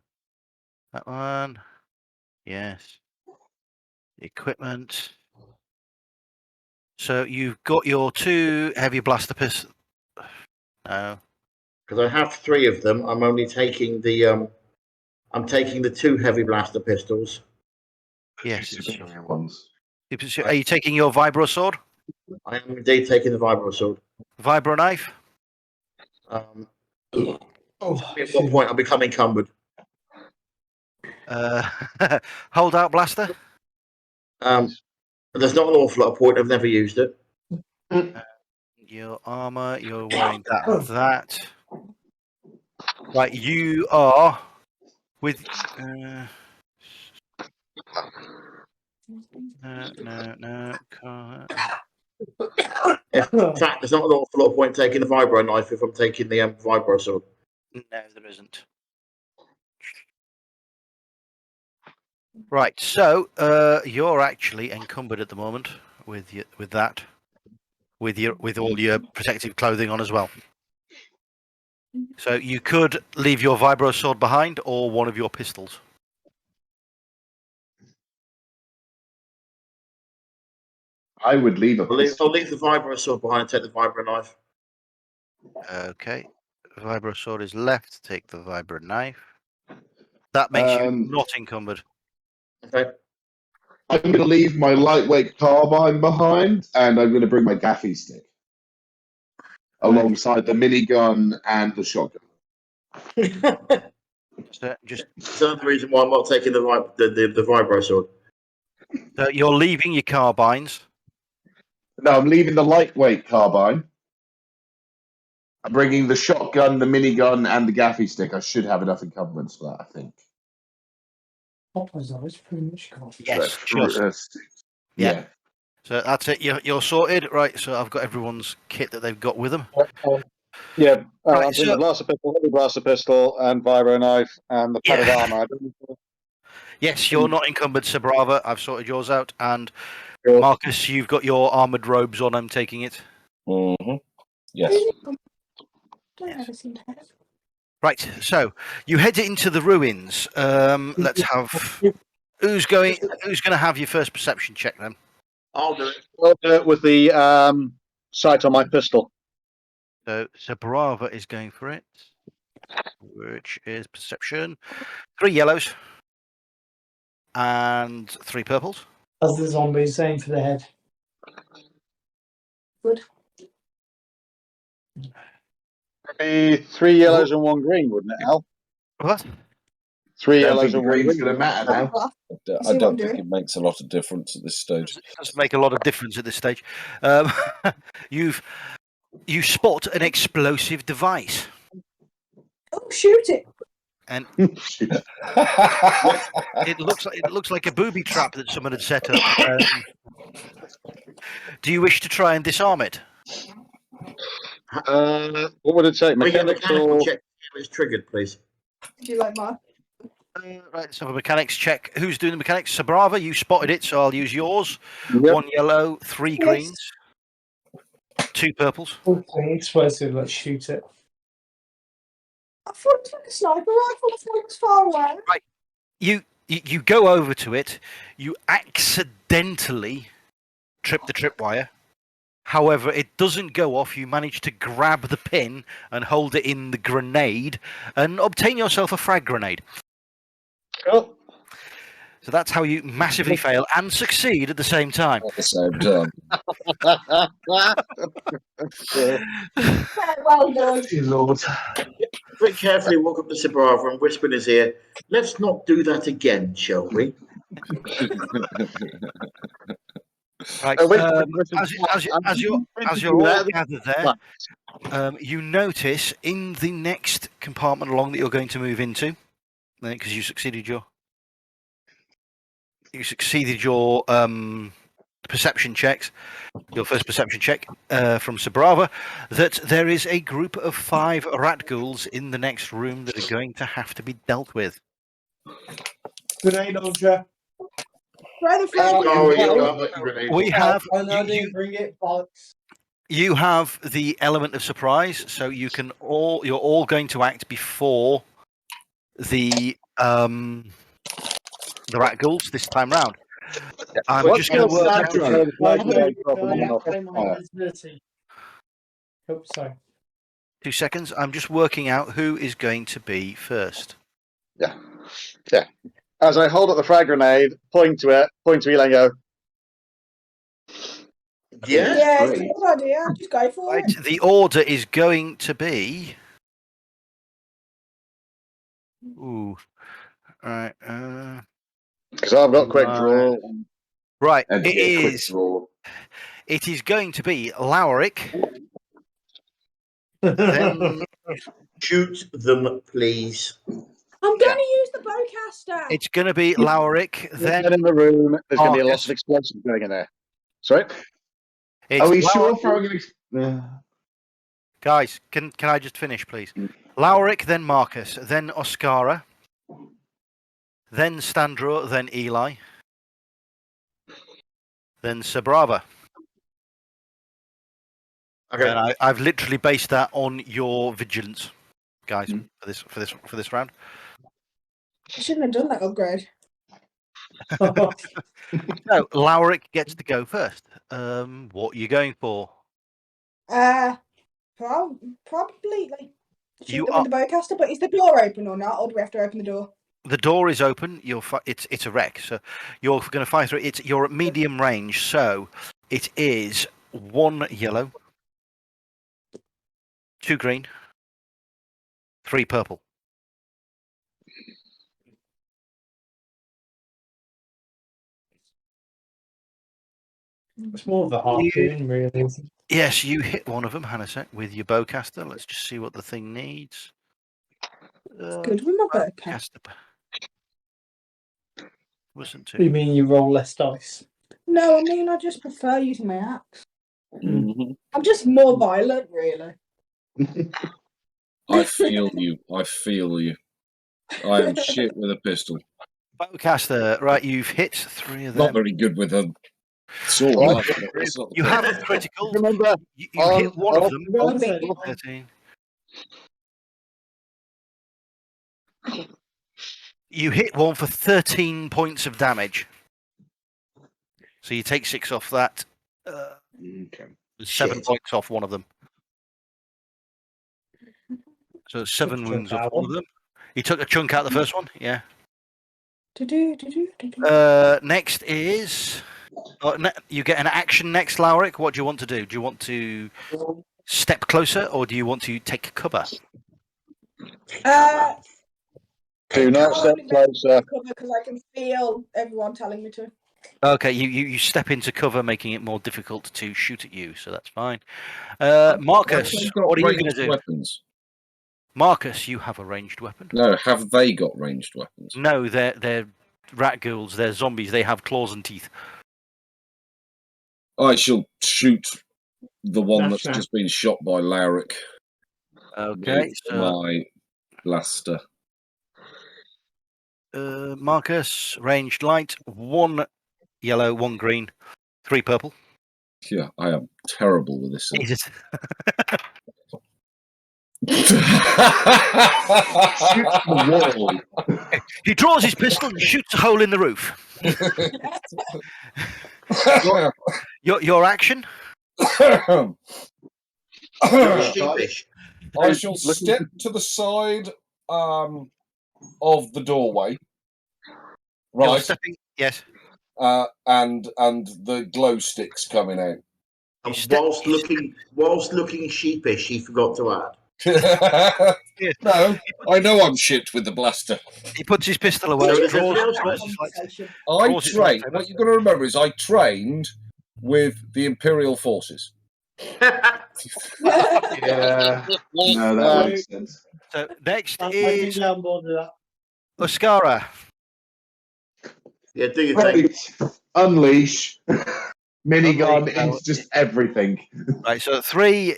Speaker 1: That one, yes. Equipment. So you've got your 2 heavy blaster pistols. No.
Speaker 5: Because I have 3 of them. I'm only taking the I'm taking the 2 heavy blaster pistols.
Speaker 1: Yes.
Speaker 2: Superior ones.
Speaker 1: Are you taking your vibro sword?
Speaker 5: I am indeed taking the vibro sword.
Speaker 1: Vibro knife?
Speaker 5: At
Speaker 7: Oh,
Speaker 5: what point I become encumbered?
Speaker 1: Hold out blaster?
Speaker 5: There's not an awful lot of point. I've never used it.
Speaker 1: Your armor, you're wearing that. Right, you are with. No.
Speaker 5: In fact, there's not an awful lot of point taking the vibro knife if I'm taking the vibro sword.
Speaker 1: No, there isn't. Right, so you're actually encumbered at the moment with that, with all your protective clothing on as well. So you could leave your vibro sword behind or one of your pistols.
Speaker 2: I would leave a
Speaker 5: I'll leave
Speaker 2: pistol.
Speaker 5: the vibro sword behind and take the vibro knife.
Speaker 1: Okay, vibro sword is left. Take the vibro knife. That makes you not encumbered.
Speaker 5: Okay.
Speaker 2: I'm going to leave my lightweight carbine behind, and I'm going to bring my gaffy stick alongside the minigun and the shotgun.
Speaker 1: So just
Speaker 5: That's another reason why I'm not taking the vibro sword.
Speaker 1: so you're leaving your carbines.
Speaker 2: No, I'm leaving the lightweight carbine. I'm bringing the shotgun, the minigun, and the gaffy stick. I should have enough encumbrance for that, I think.
Speaker 7: what was that? It's pretty much gone.
Speaker 1: Yes,
Speaker 2: So,
Speaker 1: just
Speaker 2: yeah.
Speaker 1: so that's it. You're sorted, right? So I've got everyone's kit that they've got with them.
Speaker 4: Yeah,
Speaker 1: Right,
Speaker 4: I've been
Speaker 1: so-
Speaker 4: the blaster pistol, heavy blaster pistol, and vibro knife, and the padded
Speaker 1: Yeah.
Speaker 4: armor.
Speaker 1: Yes, you're not encumbered, Sabrava. I've sorted yours out, and
Speaker 4: Cool.
Speaker 1: Marcus, you've got your armored robes on. I'm taking it.
Speaker 6: Mm-hmm. Yes.
Speaker 3: Don't ever seem to have.
Speaker 1: Right, so you head into the ruins. Let's have who's going to have your first perception check then?
Speaker 5: I'll do it.
Speaker 4: I'll do it with the sight on my pistol.
Speaker 1: So Sabrava is going for it, which is perception. 3 yellows and 3 purples.
Speaker 7: As the zombies saying for the head.
Speaker 3: Good.
Speaker 4: Be 3 yellows and 1 green, wouldn't it, Al?
Speaker 1: What?
Speaker 4: 3
Speaker 2: I don't
Speaker 4: yellows
Speaker 2: think the
Speaker 4: and 1
Speaker 2: green's
Speaker 4: green.
Speaker 2: going to matter now.
Speaker 7: I
Speaker 3: see what
Speaker 7: don't
Speaker 3: I'm
Speaker 7: think
Speaker 3: doing?
Speaker 7: it makes a lot of difference at this stage.
Speaker 1: It doesn't make a lot of difference at this stage. You spot an explosive device,
Speaker 3: Oh, shoot it!
Speaker 1: and
Speaker 2: Shoot.
Speaker 1: it looks like a booby trap that someone had set up. Do you wish to try and disarm it?
Speaker 4: What would it take?
Speaker 5: Make a
Speaker 4: Mechanics
Speaker 5: mechanical
Speaker 4: or...
Speaker 5: check if it's triggered, please.
Speaker 3: Do you like mine?
Speaker 1: Right, let's have a mechanics check. Who's doing the mechanics? Sabrava, you spotted it, so I'll use yours.
Speaker 4: Yep.
Speaker 1: 1 yellow, 3
Speaker 3: Yes.
Speaker 1: greens, 2 purples.
Speaker 7: Okay, explosive, let's shoot it.
Speaker 3: I thought it was like a sniper rifle. I thought it was far away.
Speaker 1: You go over to it. You accidentally trip the tripwire. However, it doesn't go off. You manage to grab the pin and hold it in the grenade and obtain yourself a frag grenade.
Speaker 4: Cool.
Speaker 1: So that's how you massively fail and succeed at the same time.
Speaker 6: At the same time.
Speaker 3: Well done.
Speaker 2: Dear Lord.
Speaker 5: Very carefully walk up to Sabrava and whisper in his ear, "Let's not do that again, shall we?"
Speaker 1: Right.
Speaker 4: Which-
Speaker 1: As you're all gathered there, you notice in the next compartment along that you're going to move into, because you succeeded your perception checks, your first perception check from Sabrava, that there is a group of 5 rat ghouls in the next room that are going to have to be dealt with.
Speaker 7: Grenade launcher.
Speaker 3: Throw the flag.
Speaker 2: Oh,
Speaker 3: in.
Speaker 2: you have a grenade.
Speaker 1: We have
Speaker 7: Oh, no, I didn't bring it. Bollocks.
Speaker 1: you have the element of surprise, so you're all going to act before the rat ghouls this time round. I'm
Speaker 4: What's
Speaker 1: just going to
Speaker 4: your
Speaker 1: work out.
Speaker 4: Sandro? Flag grenade
Speaker 7: Can
Speaker 4: dropping
Speaker 7: I
Speaker 4: off.
Speaker 7: claim my invisibility? Oh, sorry.
Speaker 1: 2 seconds. I'm just working out who is going to be first.
Speaker 4: Yeah. As I hold up the frag grenade, point to Eli and go,
Speaker 5: Yeah.
Speaker 3: Yeah, it's a
Speaker 2: Great.
Speaker 3: good idea. Just go for
Speaker 1: Right.
Speaker 3: it.
Speaker 1: The order is going to be. Ooh. All right.
Speaker 4: because I've got quick
Speaker 1: Right.
Speaker 4: draw.
Speaker 1: Right.
Speaker 2: And
Speaker 1: It
Speaker 2: yeah, quick
Speaker 1: is.
Speaker 2: draw.
Speaker 1: It is going to be Lowrick. Then
Speaker 5: Shoot them, please.
Speaker 3: I'm going to use the bowcaster.
Speaker 1: it's going to be Lowrick.
Speaker 4: Then
Speaker 1: Then
Speaker 4: in the room, there's going to be
Speaker 1: Marcus.
Speaker 4: lots of explosives going in there. Sorry?
Speaker 1: it's
Speaker 2: Are we
Speaker 1: Lowrick-
Speaker 2: sure throwing an
Speaker 1: Guys, can I just finish, please? Lowrick, then Marcus, then Oscara, then Standro, then Eli, then Sabrava.
Speaker 5: Okay.
Speaker 1: And I've literally based that on your vigilance, guys, for this round.
Speaker 3: I shouldn't have done that upgrade.
Speaker 1: So Lowrick gets to go first. What are you going for?
Speaker 3: Probably like shoot
Speaker 1: You
Speaker 3: them with the bowcaster. But is the door open or not, or do we have to open the door?
Speaker 1: The door is open. It's a wreck, so you're going to fire through. You're at medium range, so it is 1 yellow, 2 green, 3 purple.
Speaker 7: It's more of a harpoon, really. Isn't it?
Speaker 1: Yes, you hit one of them, Hanasek, with your bowcaster. Let's just see what the thing needs.
Speaker 3: Good with my bowcaster.
Speaker 1: Wasn't
Speaker 7: What do you
Speaker 1: too.
Speaker 7: mean you roll less dice?
Speaker 3: No, I mean I just prefer using my axe.
Speaker 6: Mhm.
Speaker 3: I'm just more violent, really.
Speaker 6: I feel you. I feel you. I am shit with a pistol.
Speaker 1: Bowcaster, right? You've hit 3 of
Speaker 6: Not
Speaker 1: them.
Speaker 6: very good with a sword.
Speaker 4: Well,
Speaker 6: either, but that's not the
Speaker 1: You
Speaker 6: point.
Speaker 1: haven't critical.
Speaker 4: Remember,
Speaker 1: You hit one of them.
Speaker 7: Go on, Teddy.
Speaker 1: 13. You hit one for 13 points of damage. So you take 6 off that.
Speaker 2: Okay.
Speaker 1: 7
Speaker 5: Shit.
Speaker 1: points off one of them. So 7
Speaker 7: Took a
Speaker 1: wounds
Speaker 7: chunk
Speaker 1: off
Speaker 7: out
Speaker 1: one of them. He took a chunk out the first one. Yeah.
Speaker 3: Do.
Speaker 1: Next is. You get an action next, Lowrick. What do you want to do? Do you want to step closer, or do you want to take cover?
Speaker 4: do not step closer.
Speaker 3: Because I can feel everyone telling me to.
Speaker 1: Okay, you step into cover, making it more difficult to shoot at you, so that's fine. Marcus,
Speaker 6: Have they got
Speaker 1: what are you going to
Speaker 6: ranged
Speaker 1: do?
Speaker 6: Weapons?
Speaker 1: Marcus, you have a ranged weapon.
Speaker 6: No, have they got ranged weapons?
Speaker 1: No, they're rat ghouls. They're zombies. They have claws and teeth.
Speaker 6: I shall shoot the one
Speaker 7: That's
Speaker 6: that's just been shot by Lowrick
Speaker 1: Okay,
Speaker 6: with
Speaker 1: so
Speaker 6: my blaster.
Speaker 1: Marcus, ranged light, 1 yellow, 1 green, 3 purple.
Speaker 6: Yeah, I am terrible with this.
Speaker 1: Jesus.
Speaker 2: Shoots the wall.
Speaker 1: He draws his pistol and shoots a hole in the roof. Your action?
Speaker 5: You're sheepish.
Speaker 6: I shall step to the side of the doorway.
Speaker 1: You're
Speaker 6: Right.
Speaker 1: stepping, yes.
Speaker 6: And the glow sticks coming out.
Speaker 5: And
Speaker 1: step-
Speaker 5: whilst looking sheepish, he forgot to add.
Speaker 1: Yes.
Speaker 6: No, I know I'm shit with the blaster.
Speaker 1: He puts his pistol away.
Speaker 5: So
Speaker 1: He
Speaker 5: it's a
Speaker 1: draws
Speaker 5: real
Speaker 1: his light-
Speaker 3: Conversation.
Speaker 6: I
Speaker 1: Draws his
Speaker 6: trained.
Speaker 1: lightsaber.
Speaker 6: What you've got to remember is I trained with the Imperial forces.
Speaker 2: Yeah. No, that makes sense.
Speaker 1: So next
Speaker 7: I
Speaker 1: is
Speaker 7: think I'm bored with that.
Speaker 1: Oscara.
Speaker 5: Yeah, do your thing.
Speaker 2: Right. Unleash. Minigun
Speaker 1: Unleash.
Speaker 2: into just everything.
Speaker 1: Right, so 3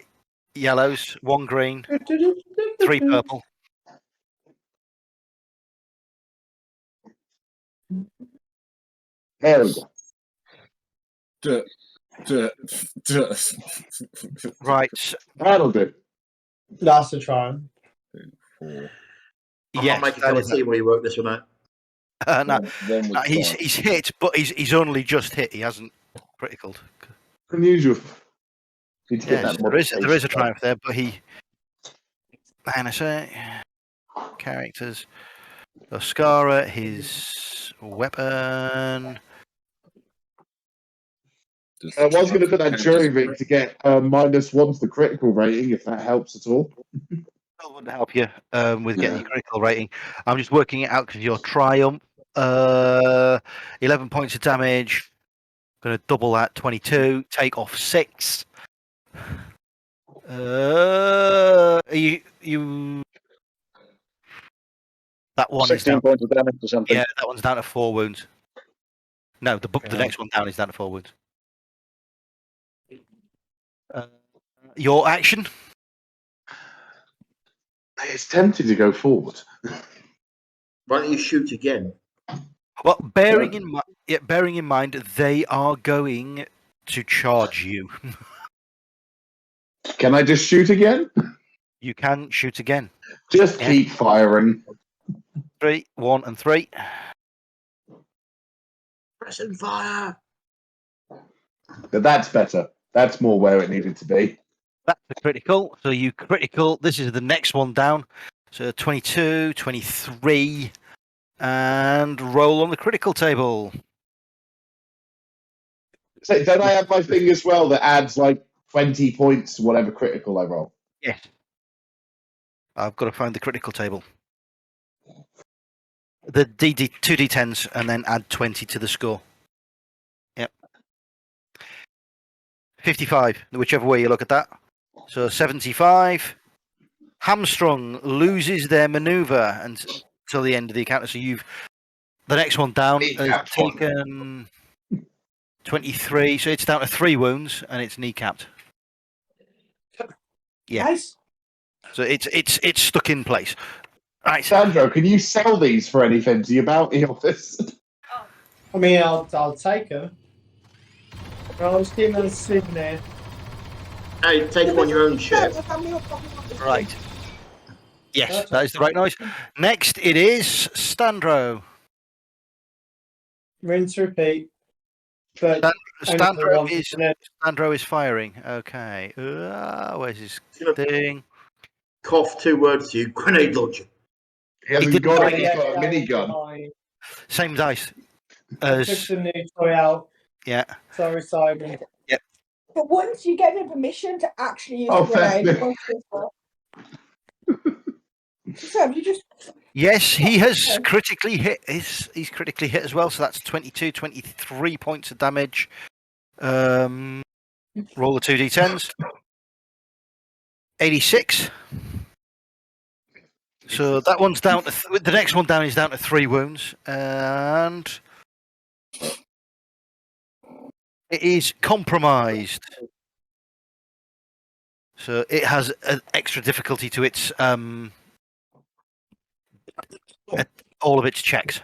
Speaker 1: yellows, 1 green, 3 purple.
Speaker 2: There we go.
Speaker 6: Duh, duh, duh.
Speaker 1: Right, so,
Speaker 2: That'll do.
Speaker 7: That's a try.
Speaker 6: 4.
Speaker 5: I
Speaker 1: yes,
Speaker 5: might make a
Speaker 1: that
Speaker 5: cup of
Speaker 1: is
Speaker 5: tea when you work this one out.
Speaker 1: no,
Speaker 6: One was
Speaker 1: he's
Speaker 6: try.
Speaker 1: hit, but he's only just hit. He hasn't critical.
Speaker 2: Unusual. Need to get
Speaker 1: Yes,
Speaker 2: that
Speaker 1: there is a
Speaker 2: modification.
Speaker 1: triumph there, but he. Hang on a sec. Characters. Oscara, his weapon.
Speaker 2: I was going to put that jury rig to get -1 to the critical rating, if that helps at all.
Speaker 1: That wouldn't help you with getting your critical rating. I'm just working it out because your triumph, 11 points of damage. Going to double that, 22. Take off 6. You. That one is
Speaker 4: 16
Speaker 1: down.
Speaker 4: points of damage or something.
Speaker 1: Yeah, that one's down to 4 wounds. No, the next one down is down to 4 wounds. Your action.
Speaker 2: It's tempting to go forward.
Speaker 5: Why don't you shoot again?
Speaker 1: Well, bearing in mind, they are going to charge you.
Speaker 2: Can I just shoot again?
Speaker 1: You can shoot again.
Speaker 2: Just keep firing.
Speaker 1: 3, 1, and 3.
Speaker 5: Press and fire.
Speaker 2: But that's better. That's more where it needed to be.
Speaker 1: That's a critical. So you critical. This is the next one down. So 22, 23, and roll on the critical table.
Speaker 2: So don't I have my thing as well that adds like 20 points to whatever critical I roll?
Speaker 1: Yes. I've got to find the critical table. The 2d10s and then add 20 to the score. Yep. 55, whichever way you look at that. So 75. Hamstrung loses their maneuver until the end of the encounter. So the next one down has taken 23. So it's down to 3 wounds and it's kneecapped. Yeah.
Speaker 3: Nice.
Speaker 1: So it's stuck in place. Right.
Speaker 2: Sandro, can you sell these for anything to your bounty office?
Speaker 7: I mean, I'll take them. I'll just give them a souvenir.
Speaker 5: Hey, take them on your own ship.
Speaker 1: Right. Yes, that is the right noise. Next, it is Standro.
Speaker 7: Rinse, repeat. But
Speaker 1: Standro is firing. Okay. Where's his thing?
Speaker 5: Cough 2 words to you. Grenade launcher.
Speaker 2: He hasn't got it. He's got a minigun.
Speaker 1: Same dice.
Speaker 7: I took the new toy out.
Speaker 1: Yeah.
Speaker 7: Sorry, Simon.
Speaker 1: Yep.
Speaker 3: But once you gave him permission to actually use
Speaker 2: Oh,
Speaker 3: the grenade, so you just
Speaker 1: Yes, he has critically hit. He's critically hit as well. So that's 22, 23 points of damage. Roll the 2d10s. 86. So that one's down to the next one down is down to 3 wounds, and it is compromised. So it has an extra difficulty to its all of its checks.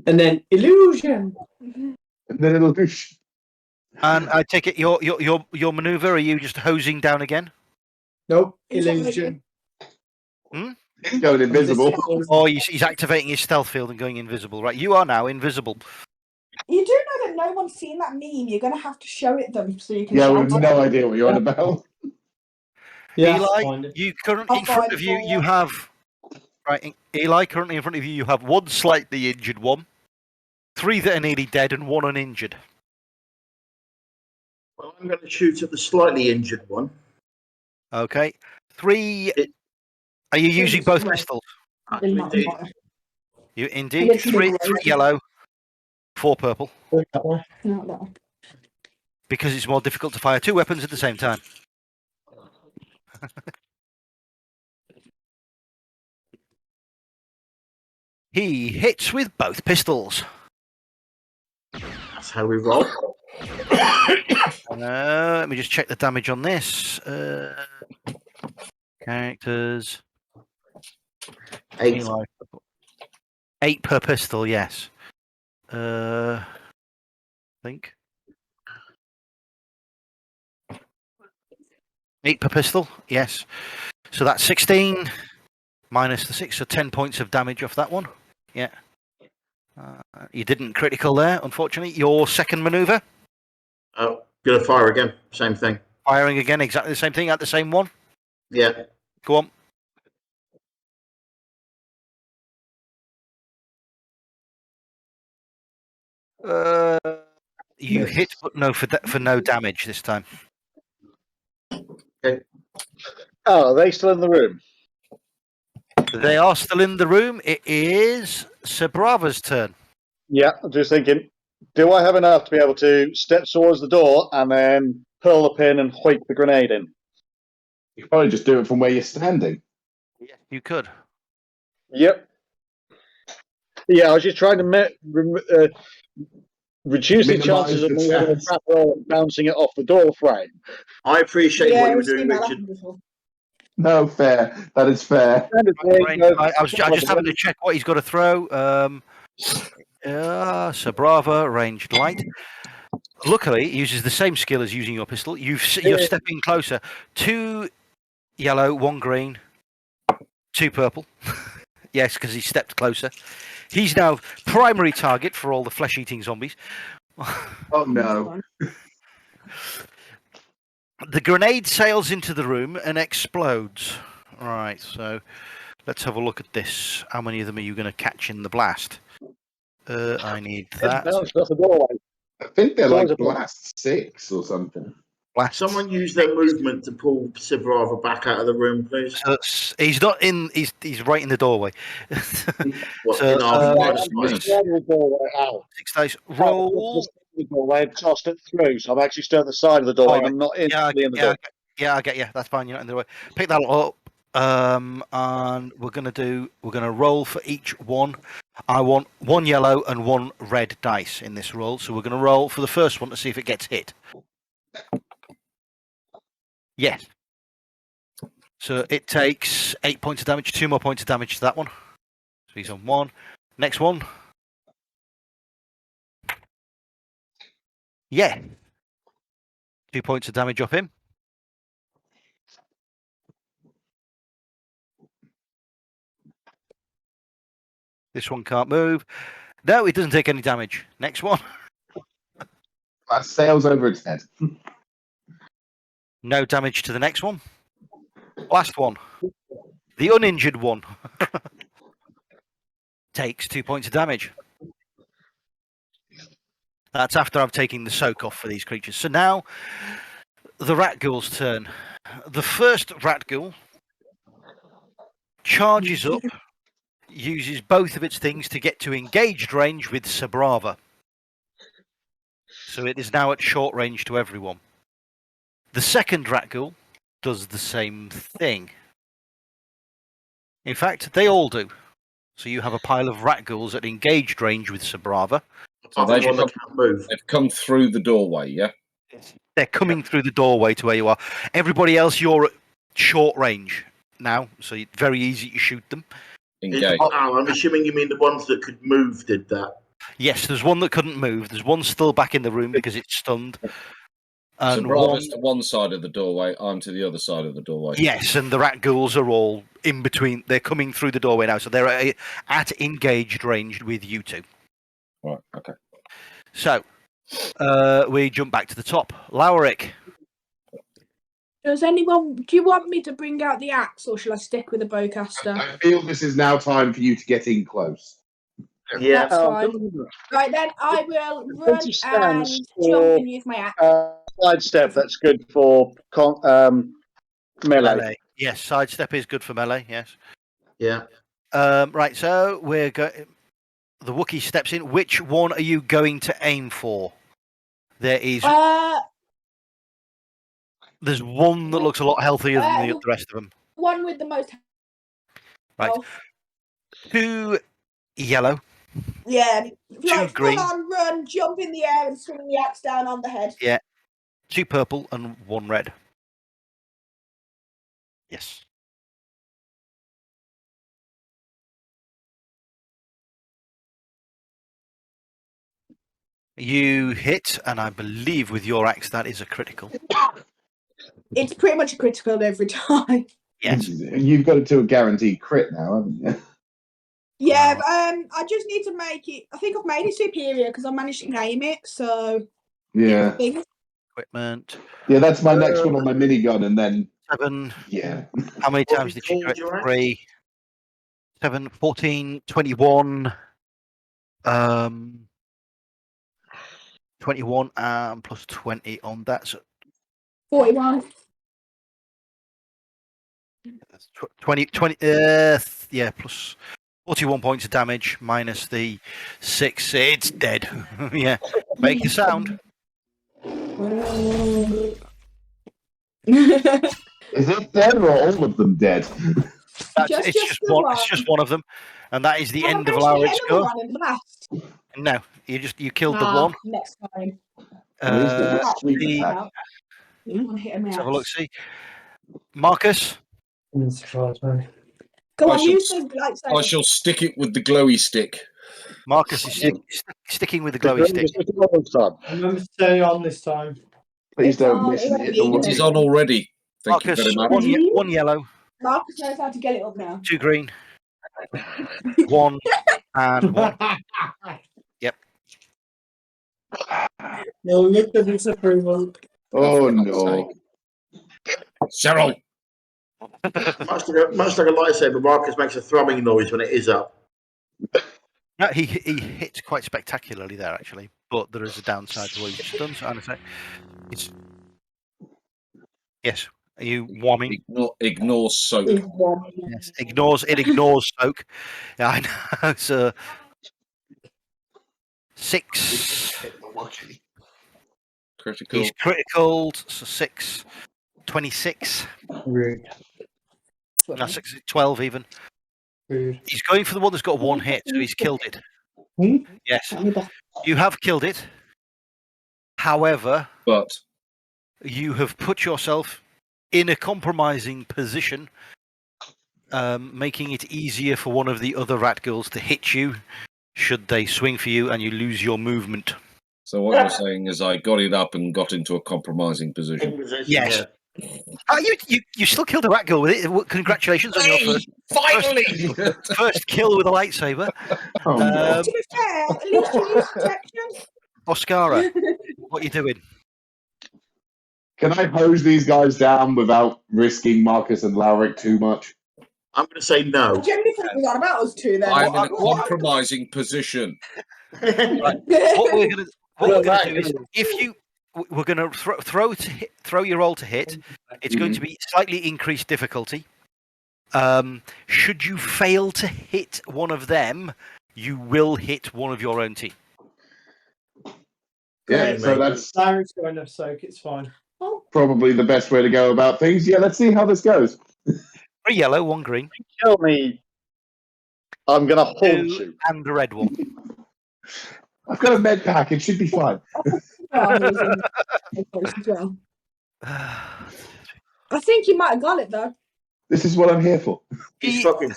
Speaker 7: And then illusion.
Speaker 2: And then it'll do.
Speaker 1: And I take it your maneuver. Are you just hosing down again?
Speaker 7: Nope, illusion.
Speaker 2: He's going invisible.
Speaker 1: Or he's activating his stealth field and going invisible. Right, you are now invisible.
Speaker 3: You do know that no one's seen that meme. You're going to have to show it them so you can.
Speaker 2: Yeah,
Speaker 3: shout
Speaker 2: we have
Speaker 3: it.
Speaker 2: no idea what you're on about.
Speaker 7: Yeah,
Speaker 1: Eli, you currently in front of you. You have right, Eli. Currently in front of you, you have 1 slightly injured one, 3 that are nearly dead, and 1 uninjured.
Speaker 5: Well, I'm going to shoot at the slightly injured one.
Speaker 1: Okay, 3. Are you using both pistols?
Speaker 5: Indeed.
Speaker 1: You indeed. 3 yellow, 4 purple.
Speaker 3: Not that one.
Speaker 1: because it's more difficult to fire two weapons at the same time. He hits with both pistols.
Speaker 5: That's how we roll.
Speaker 1: Let me just check the damage on this. Characters.
Speaker 5: 8.
Speaker 1: 8 per pistol, yes. I think. 8 per pistol, yes. So that's 16 minus the 6, so 10 points of damage off that one. Yeah. You didn't critical there, unfortunately. Your second maneuver?
Speaker 5: Gonna fire again. Same thing.
Speaker 1: Firing again, exactly the same thing at the same one?
Speaker 5: Yeah.
Speaker 1: Go on. You
Speaker 2: Miss.
Speaker 1: hit, but no for no damage this time.
Speaker 4: Oh, are they still in the room?
Speaker 1: They are still in the room. It is Sir Brava's turn.
Speaker 4: Yeah, I'm just thinking, do I have enough to be able to step towards the door and then pull the pin and hoik the grenade in?
Speaker 2: You can probably just do it from where you're standing.
Speaker 1: Yes, you could.
Speaker 4: Yep. Yeah, I was just trying to reduce the
Speaker 2: Minimise
Speaker 4: chances of
Speaker 2: the
Speaker 4: me having a
Speaker 2: chance.
Speaker 4: trap roll and bouncing it off the door frame.
Speaker 5: I appreciate what you were
Speaker 3: we've
Speaker 5: doing,
Speaker 3: seen that
Speaker 5: Richard.
Speaker 3: happen before.
Speaker 2: No, fair. That is fair.
Speaker 1: I was just having to check what he's got to throw. Sir Brava, ranged light. Luckily, he uses the same skill as using your pistol. You're stepping closer. 2 yellow, 1 green, 2 purple. Yes, because he stepped closer. He's now primary target for all the flesh-eating zombies.
Speaker 2: Oh no.
Speaker 1: The grenade sails into the room and explodes. Right, so let's have a look at this. How many of them are you going to catch in the blast? I need that.
Speaker 4: Bounced off the doorway.
Speaker 2: I think they're
Speaker 4: So
Speaker 2: like
Speaker 4: is it-
Speaker 2: blast 6 or something.
Speaker 1: Blast.
Speaker 5: Someone use their movement to pull Sibrava back out of the room, please.
Speaker 1: So he's not in. He's right in the doorway.
Speaker 5: What,
Speaker 1: So,
Speaker 5: in our line of
Speaker 4: I'm
Speaker 5: sight?
Speaker 4: staring the doorway out.
Speaker 1: 6 dice. Roll.
Speaker 4: The doorway and tossed it through, so I'm actually still at the side of the doorway.
Speaker 1: Alright.
Speaker 4: And I'm not
Speaker 1: Yeah,
Speaker 4: in the door.
Speaker 1: I get you. That's fine. You're not in the way. Pick that up. And we're gonna roll for each one. I want 1 yellow and 1 red dice in this roll. So we're gonna roll for the first one to see if it gets hit. Yes. So it takes 8 points of damage. 2 more points of damage to that one. So he's on 1. Next one. Yeah. 2 points of damage off him. This one can't move. No, it doesn't take any damage. Next one.
Speaker 2: That sails over its head.
Speaker 1: No damage to the next one. Last one. The uninjured one. Takes 2 points of damage. That's after I've taken the soak off for these creatures. So now, the rat ghoul's turn. The first rat ghoul charges up, uses both of its things to get to engaged range with Sabrava. So it is now at short range to everyone. The second rat ghoul does the same thing. In fact, they all do. So you have a pile of rat ghouls at engaged range with Sabrava.
Speaker 5: Apart from the one that can't move.
Speaker 6: They've come through the doorway, yeah?
Speaker 1: They're coming through the doorway to where you are. Everybody else, you're at short range now, so it's very easy to shoot them.
Speaker 6: Engage.
Speaker 5: I'm assuming you mean the ones that could move did that.
Speaker 1: Yes, there's one that couldn't move. There's one still back in the room because it's stunned.
Speaker 6: So
Speaker 1: And
Speaker 6: Brava's to one side of the doorway, I'm to the other side of the doorway.
Speaker 1: yes, and the rat ghouls are all in between. They're coming through the doorway now, so they're at engaged range with you two.
Speaker 6: Right, okay.
Speaker 1: So we jump back to the top. Lowrick.
Speaker 3: Do you want me to bring out the axe, or shall I stick with the bowcaster?
Speaker 2: I feel this is now time for you to get in close.
Speaker 5: Yeah.
Speaker 3: That's fine. Right, then I will run and
Speaker 4: stance
Speaker 3: jump
Speaker 4: or-
Speaker 3: and use my axe.
Speaker 4: Sidestep, that's good for melee.
Speaker 1: Yes, sidestep is good for melee. Yes.
Speaker 5: Yeah.
Speaker 1: Right, so we're going. The Wookiee steps in. Which one are you going to aim for? There is There's one that looks a lot healthier than the rest of them.
Speaker 3: One with the most.
Speaker 1: Right.
Speaker 3: health.
Speaker 1: 2 yellow,
Speaker 3: Yeah, like full
Speaker 1: green.
Speaker 3: on run, jump in the air, and swing the axe down on the head.
Speaker 1: Yeah. 2 purple and 1 red. Yes. You hit, and I believe with your axe that is a critical.
Speaker 3: It's pretty much a critical every time.
Speaker 1: Yes.
Speaker 2: You've got it to a guaranteed crit now, haven't you?
Speaker 3: Yeah, I just need to make it. I think I've made it superior because I managed to name it. So
Speaker 2: Yeah.
Speaker 1: Equipment.
Speaker 2: Yeah, that's my next one on my minigun, and then
Speaker 1: 7.
Speaker 2: yeah.
Speaker 1: How many
Speaker 5: What
Speaker 1: times
Speaker 5: we
Speaker 1: did you
Speaker 5: called
Speaker 1: crit?
Speaker 5: your axe?
Speaker 1: 3. 7, 14, 21. 21 plus 20 on that. So
Speaker 3: 41.
Speaker 1: that's 20, yeah, plus 41 points of damage minus the 6. It's dead. Yeah. Make the sound.
Speaker 2: Is it dead or all of them dead?
Speaker 1: It's just
Speaker 3: the
Speaker 1: one.
Speaker 3: one.
Speaker 1: It's just one of them, and that is the
Speaker 3: Have I
Speaker 1: end of
Speaker 3: managed to
Speaker 1: Larry's
Speaker 3: hit another
Speaker 1: score.
Speaker 3: one in the blast?
Speaker 1: No, you killed the
Speaker 3: Nah,
Speaker 1: one.
Speaker 3: next time.
Speaker 2: He's got a sweet
Speaker 1: the-
Speaker 2: attack.
Speaker 1: Let's have a look. See, Marcus.
Speaker 7: Surprise me.
Speaker 3: Go
Speaker 6: I
Speaker 3: on,
Speaker 6: shall
Speaker 3: use
Speaker 6: s-
Speaker 3: the lightsaber.
Speaker 6: I shall stick it with the glowy stick.
Speaker 1: Marcus is sticking with the
Speaker 4: The
Speaker 1: glowy stick.
Speaker 7: Remember to turn it on this time.
Speaker 2: Please
Speaker 3: It's
Speaker 2: don't
Speaker 3: on,
Speaker 2: miss
Speaker 3: it
Speaker 2: and
Speaker 3: won't
Speaker 2: hit
Speaker 3: be
Speaker 2: the
Speaker 3: good.
Speaker 6: It is
Speaker 2: wall.
Speaker 6: on already. Thank you
Speaker 1: Marcus,
Speaker 6: very much.
Speaker 1: one yellow,
Speaker 3: Marcus knows how to get it up now.
Speaker 1: 2 green, 1 and 1. Yep.
Speaker 7: No, look at this approval.
Speaker 2: Oh
Speaker 6: For God's
Speaker 2: no.
Speaker 6: Cheryl.
Speaker 5: Much like a lightsaber, Marcus makes a thrumming noise when it is up.
Speaker 1: No, he hit quite spectacularly there actually, but there is a downside to what he's just done. So I'm saying, it's yes. Are you warming?
Speaker 6: Ignore soak.
Speaker 1: Yes. Ignores soak. Yeah, I know. So 6.
Speaker 6: Critical.
Speaker 1: He's critical. So 6, 26.
Speaker 7: Rude.
Speaker 1: No, 6, 12 even.
Speaker 7: Rude.
Speaker 1: He's going for the one that's got 1 hit, so he's killed it.
Speaker 7: Hmm?
Speaker 1: Yes, you have killed it. However,
Speaker 6: But
Speaker 1: you have put yourself in a compromising position, making it easier for one of the other rat girls to hit you should they swing for you and you lose your movement.
Speaker 6: so what you're saying is I got it up and got into a compromising position.
Speaker 1: Yes. You still killed a rat girl with it. Congratulations on your
Speaker 6: Finally!
Speaker 1: first kill with a lightsaber.
Speaker 2: Oh no.
Speaker 3: To be fair, at least you use protection.
Speaker 1: Oscara, what are you doing?
Speaker 2: Can I hose these guys down without risking Marcus and Lauric too much?
Speaker 5: I'm going to say no.
Speaker 3: I generally thought it was on about us two then.
Speaker 6: I'm in a compromising position.
Speaker 1: Right. What we're gonna do is, if we're gonna throw your roll to hit. It's going to be slightly increased difficulty. Should you fail to hit one of them, you will hit one of your own team.
Speaker 2: Yeah, so that's
Speaker 7: Larry's going to soak, it's fine.
Speaker 2: probably the best way to go about things. Yeah, let's see how this goes.
Speaker 1: 3 yellow, 1 green,
Speaker 4: Kill me. I'm going to hold
Speaker 1: 2
Speaker 4: you.
Speaker 1: and a red one.
Speaker 2: I've got a med pack. It should be fine.
Speaker 3: I think you might have got it though.
Speaker 2: This is what I'm here for.
Speaker 5: He's fucking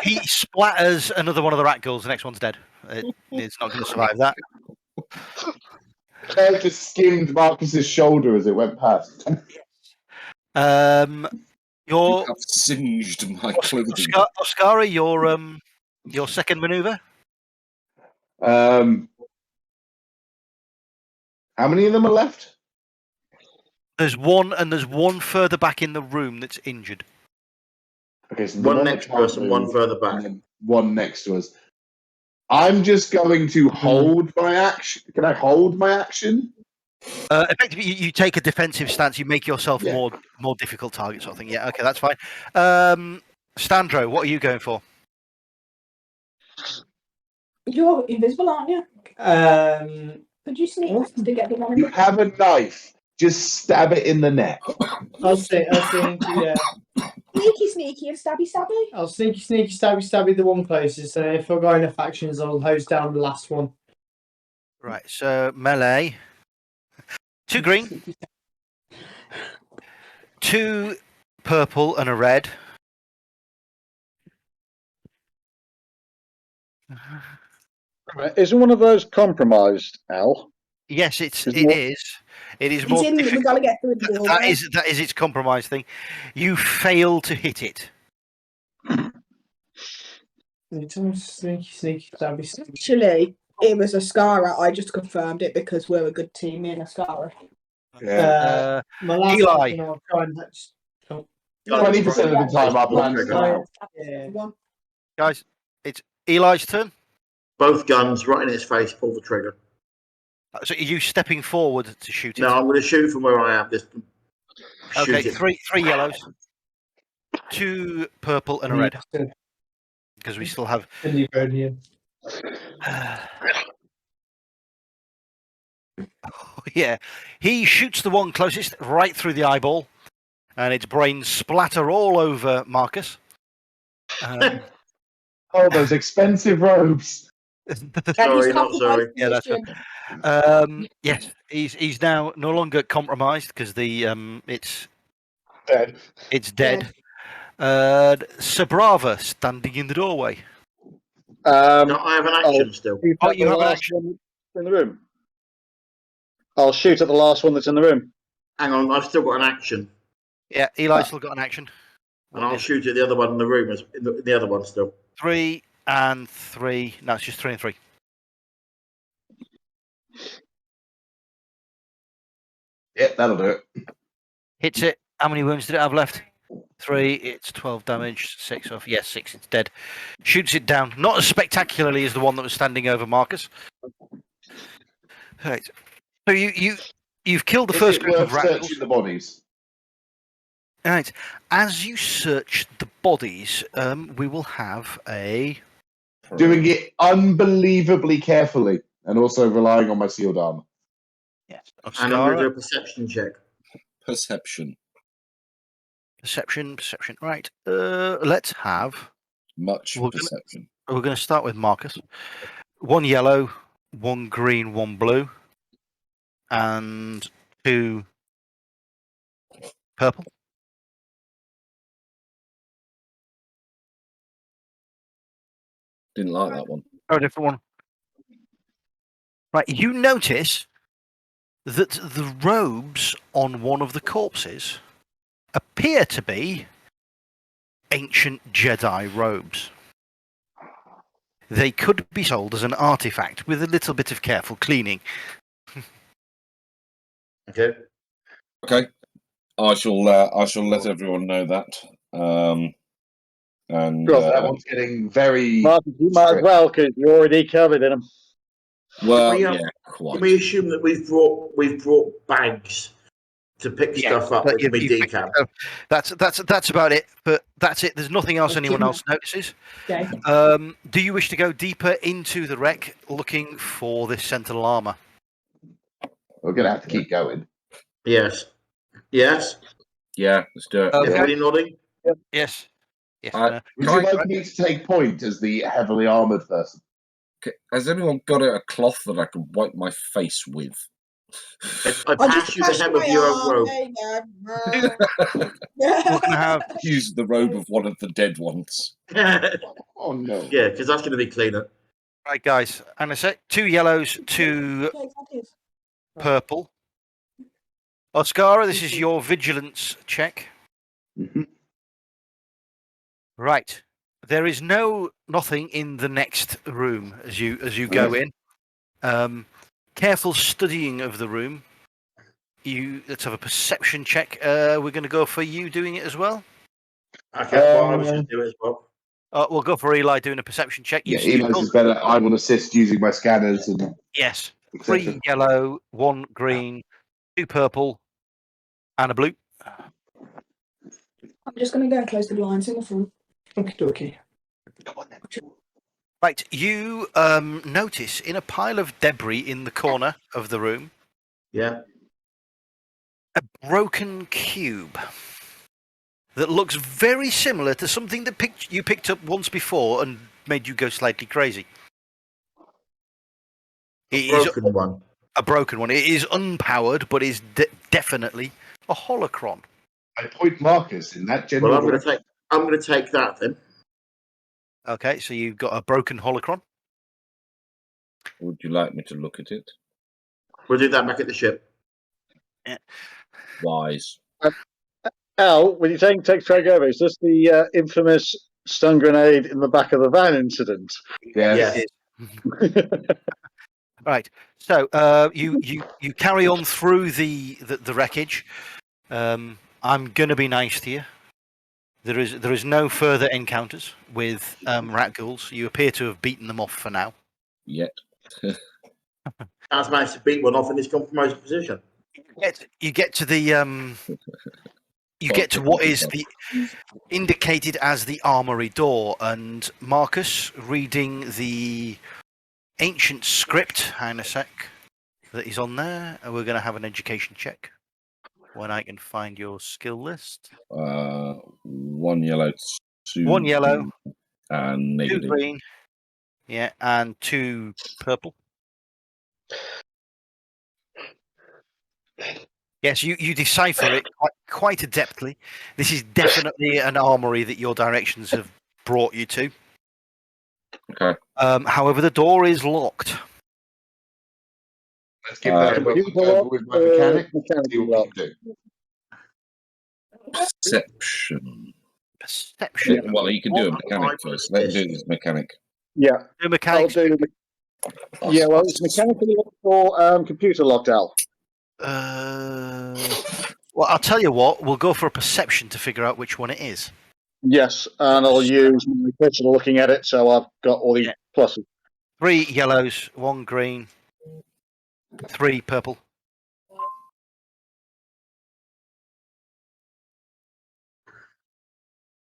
Speaker 1: He splatters another one of the rat girls. The next one's dead. It's not going to survive that.
Speaker 2: I just skimmed Marcus's shoulder as it went past.
Speaker 1: Your
Speaker 6: I've singed my clothing.
Speaker 1: Oscara, your second maneuver.
Speaker 2: How many of them are left?
Speaker 1: There's one, and there's one further back in the room that's injured.
Speaker 2: Okay, so the
Speaker 5: one
Speaker 2: that
Speaker 5: next
Speaker 2: can't
Speaker 5: person, one
Speaker 2: move,
Speaker 5: further
Speaker 2: and
Speaker 5: back.
Speaker 2: then one next to us. I'm just going to hold my action. Can I hold my action?
Speaker 1: Effectively, you take a defensive stance. You make yourself
Speaker 2: Yeah.
Speaker 1: more difficult target, sort of thing. Yeah, okay, that's fine. Standro, what are you going for?
Speaker 3: You're invisible, aren't you? Could you sneak to get the one?
Speaker 2: You have a knife. just stab it in the neck.
Speaker 7: I'll think, yeah.
Speaker 3: Sneaky, and stabby.
Speaker 7: I'll sneaky, stabby the one closest. And if I've got enough actions, I'll hose down the last one.
Speaker 1: Right, so melee. 2 green, 2 purple, and a red.
Speaker 4: Isn't one of those compromised, Al?
Speaker 1: Yes, it
Speaker 4: Isn't
Speaker 1: is. It is more
Speaker 3: We've
Speaker 1: difficult.
Speaker 3: got to get through the wall.
Speaker 1: That is its compromise thing. You fail to hit it.
Speaker 7: Sneaky, stabby.
Speaker 3: Actually, it was Ascara. I just confirmed it because we're a good team, me and Ascara.
Speaker 7: My last
Speaker 1: Eli.
Speaker 7: action, I'll try and just.
Speaker 2: 20% of the time, our plans come out.
Speaker 7: Yeah.
Speaker 1: Guys, it's Eli's turn.
Speaker 5: Both guns right in its face. Pull the trigger.
Speaker 1: So are you stepping forward to shoot it?
Speaker 5: No, I'm going to shoot from where I am. Just
Speaker 1: Okay,
Speaker 5: shoot it.
Speaker 1: three yellows, 2 purple, and a red. Because we still have. Yeah, he shoots the one closest right through the eyeball, and its brains splatter all over Marcus.
Speaker 2: Oh, those expensive robes.
Speaker 5: Sorry, not sorry.
Speaker 1: Yeah, that's it. Yes, he's now no longer compromised because the it's dead. Sabrava standing in the doorway.
Speaker 5: No, I have an action still.
Speaker 1: Oh, you have an action
Speaker 4: in the room. I'll shoot at the last one that's in the room.
Speaker 5: Hang on, I've still got an action.
Speaker 1: Yeah, Eli's still got an action.
Speaker 5: And I'll shoot at the other one in the room, in the other one still.
Speaker 1: 3 and 3. No, it's just 3 and 3.
Speaker 2: Yep, that'll do it.
Speaker 1: Hits it. How many wounds did it have left? 3. It's 12 damage. 6 off. Yes, 6. It's dead. Shoots it down. Not as spectacularly as the one that was standing over Marcus. Right. So you've killed the
Speaker 2: Is
Speaker 1: first
Speaker 2: it
Speaker 1: group of
Speaker 2: worth
Speaker 1: radicals.
Speaker 2: searching the bodies?
Speaker 1: Right. As you search the bodies, we will have a.
Speaker 2: Doing it unbelievably carefully and also relying on my sealed armor.
Speaker 1: Yes.
Speaker 5: And I'm going to do a perception check.
Speaker 6: Perception.
Speaker 1: Perception. Right. Let's have.
Speaker 6: Much
Speaker 1: We're
Speaker 6: perception.
Speaker 1: We're going to start with Marcus. 1 yellow, 1 green, 1 blue, and 2 purple.
Speaker 6: Didn't like that one.
Speaker 1: Oh, a different one. Right, you notice that the robes on one of the corpses appear to be ancient Jedi robes. They could be sold as an artifact with a little bit of careful cleaning.
Speaker 5: Okay.
Speaker 6: Okay. I shall let everyone know that. And
Speaker 2: that one's getting very.
Speaker 4: Martin, you might as well because you're already covered in them.
Speaker 6: well,
Speaker 5: Can
Speaker 6: yeah, quite.
Speaker 5: Can we assume that we've brought bags to pick stuff up that can be decap?
Speaker 1: That's about it. But that's it. There's nothing else anyone else notices.
Speaker 3: Okay.
Speaker 1: Do you wish to go deeper into the wreck, looking for this sentinel armor?
Speaker 2: We're going to have to keep going.
Speaker 5: Yes. Yes.
Speaker 6: Yeah, let's do it.
Speaker 5: Everybody nodding?
Speaker 1: Yes. Yes.
Speaker 2: Would you like me to take point as the heavily armored person?
Speaker 6: Okay. Has anyone got a cloth that I can wipe my face with?
Speaker 5: I pass you the hem of your own robe.
Speaker 1: We're going to have.
Speaker 6: Use the robe of one of the dead ones.
Speaker 2: Oh no!
Speaker 5: Yeah, because that's going to be cleaner.
Speaker 1: Right, guys. And I said 2 yellows, 2 purple. Oscara, this is your vigilance check.
Speaker 2: Mm-hmm.
Speaker 1: Right. There is nothing in the next room as you go in. Careful studying of the room. Let's have a perception check. We're going to go for you doing it as well.
Speaker 5: Okay, well, I was going to do it as well.
Speaker 1: We'll go for Eli doing a perception check.
Speaker 2: Yeah, Eli's is better. I will assist using my scanners and.
Speaker 1: Yes.
Speaker 2: etc.
Speaker 1: 3 yellow, 1 green, 2 purple, and a blue.
Speaker 3: I'm just going to go and close the blinds in the front.
Speaker 7: Okie dokie.
Speaker 1: Right, you notice in a pile of debris in the corner of the room,
Speaker 5: Yeah.
Speaker 1: a broken cube that looks very similar to something that you picked up once before and made you go slightly crazy. It is
Speaker 5: Broken one.
Speaker 1: a broken one. It is unpowered, but is definitely a holocron.
Speaker 2: I point Marcus in that general
Speaker 5: Well, I'm
Speaker 2: direction.
Speaker 5: going to take that then.
Speaker 1: Okay, so you've got a broken holocron.
Speaker 6: Would you like me to look at it?
Speaker 5: We'll do that back at the ship.
Speaker 6: Wise.
Speaker 4: Al, when you take straight over, is this the infamous stun grenade in the back of the van incident?
Speaker 2: Yes.
Speaker 1: Right. So you carry on through the wreckage. I'm going to be nice to you. There is no further encounters with rat ghouls. You appear to have beaten them off for now.
Speaker 6: Yet.
Speaker 5: Has managed to beat one off in his compromised position.
Speaker 1: You get to the you get to what is the indicated as the armory door, and Marcus reading the ancient script. Hang on a sec. That is on there, and we're going to have an education check when I can find your skill list.
Speaker 6: 1 yellow, 2
Speaker 1: 1 yellow,
Speaker 6: and
Speaker 1: 2
Speaker 6: negative.
Speaker 1: green, yeah, and 2 purple. Yes, you decipher it quite adeptly. This is definitely an armory that your directions have brought you to.
Speaker 6: Okay.
Speaker 1: However, the door is locked.
Speaker 2: Let's give that with my mechanic. See what we can do.
Speaker 6: Perception.
Speaker 1: Perception.
Speaker 6: Yeah, well, you can do a mechanic first. Let's do this mechanic.
Speaker 4: Yeah.
Speaker 1: Do mechanics.
Speaker 4: Yeah, well, it's mechanically locked or computer locked, Al.
Speaker 1: Well, I'll tell you what. We'll go for a perception to figure out which one it is.
Speaker 4: Yes, and I'll use my personal looking at it, so I've got all the pluses.
Speaker 1: 3 yellows, 1 green, 3 purple.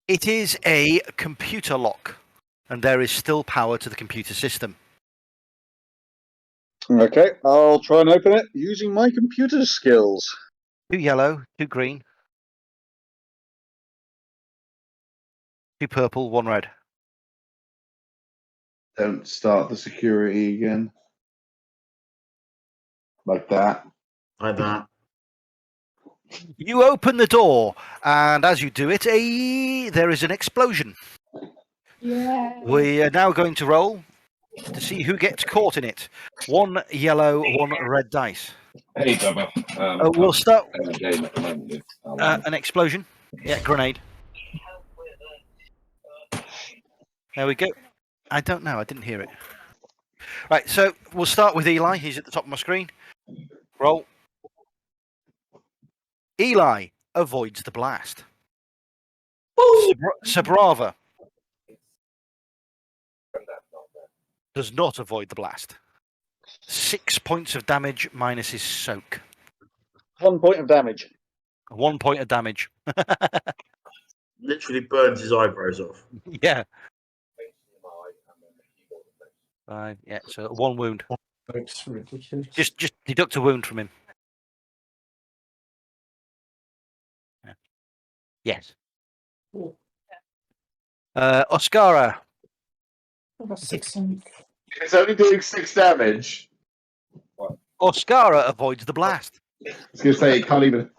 Speaker 1: It is a computer lock, and there is still power to the computer system.
Speaker 4: Okay, I'll try and open it using my computer skills.
Speaker 1: 2 yellow, 2 green, 2 purple, 1 red.
Speaker 2: Don't start the security again. Like that.
Speaker 5: Like that.
Speaker 1: You open the door, and as you do it, there is an explosion.
Speaker 3: Yeah.
Speaker 1: We are now going to roll to see who gets caught in it. 1 yellow, 1 red dice.
Speaker 6: Hey, Bubba.
Speaker 1: We'll start
Speaker 6: I'm game at the moment with
Speaker 1: an explosion. Yeah, grenade. There we go. I don't know. I didn't hear it. Right, so we'll start with Eli. He's at the top of my screen. Roll. Eli avoids the blast. Sabrava does not avoid the blast. 6 points of damage minus his soak.
Speaker 4: 1 point of damage.
Speaker 1: 1 point of damage.
Speaker 5: Literally burns his eyebrows off.
Speaker 1: Yeah. 5, yeah, so 1 wound.
Speaker 7: It's ridiculous.
Speaker 1: Just deduct a wound from him. Yeah. Yes. Oscara.
Speaker 2: It's only doing 6 damage.
Speaker 1: Oscara avoids the blast.
Speaker 2: I was going to say, it can't even.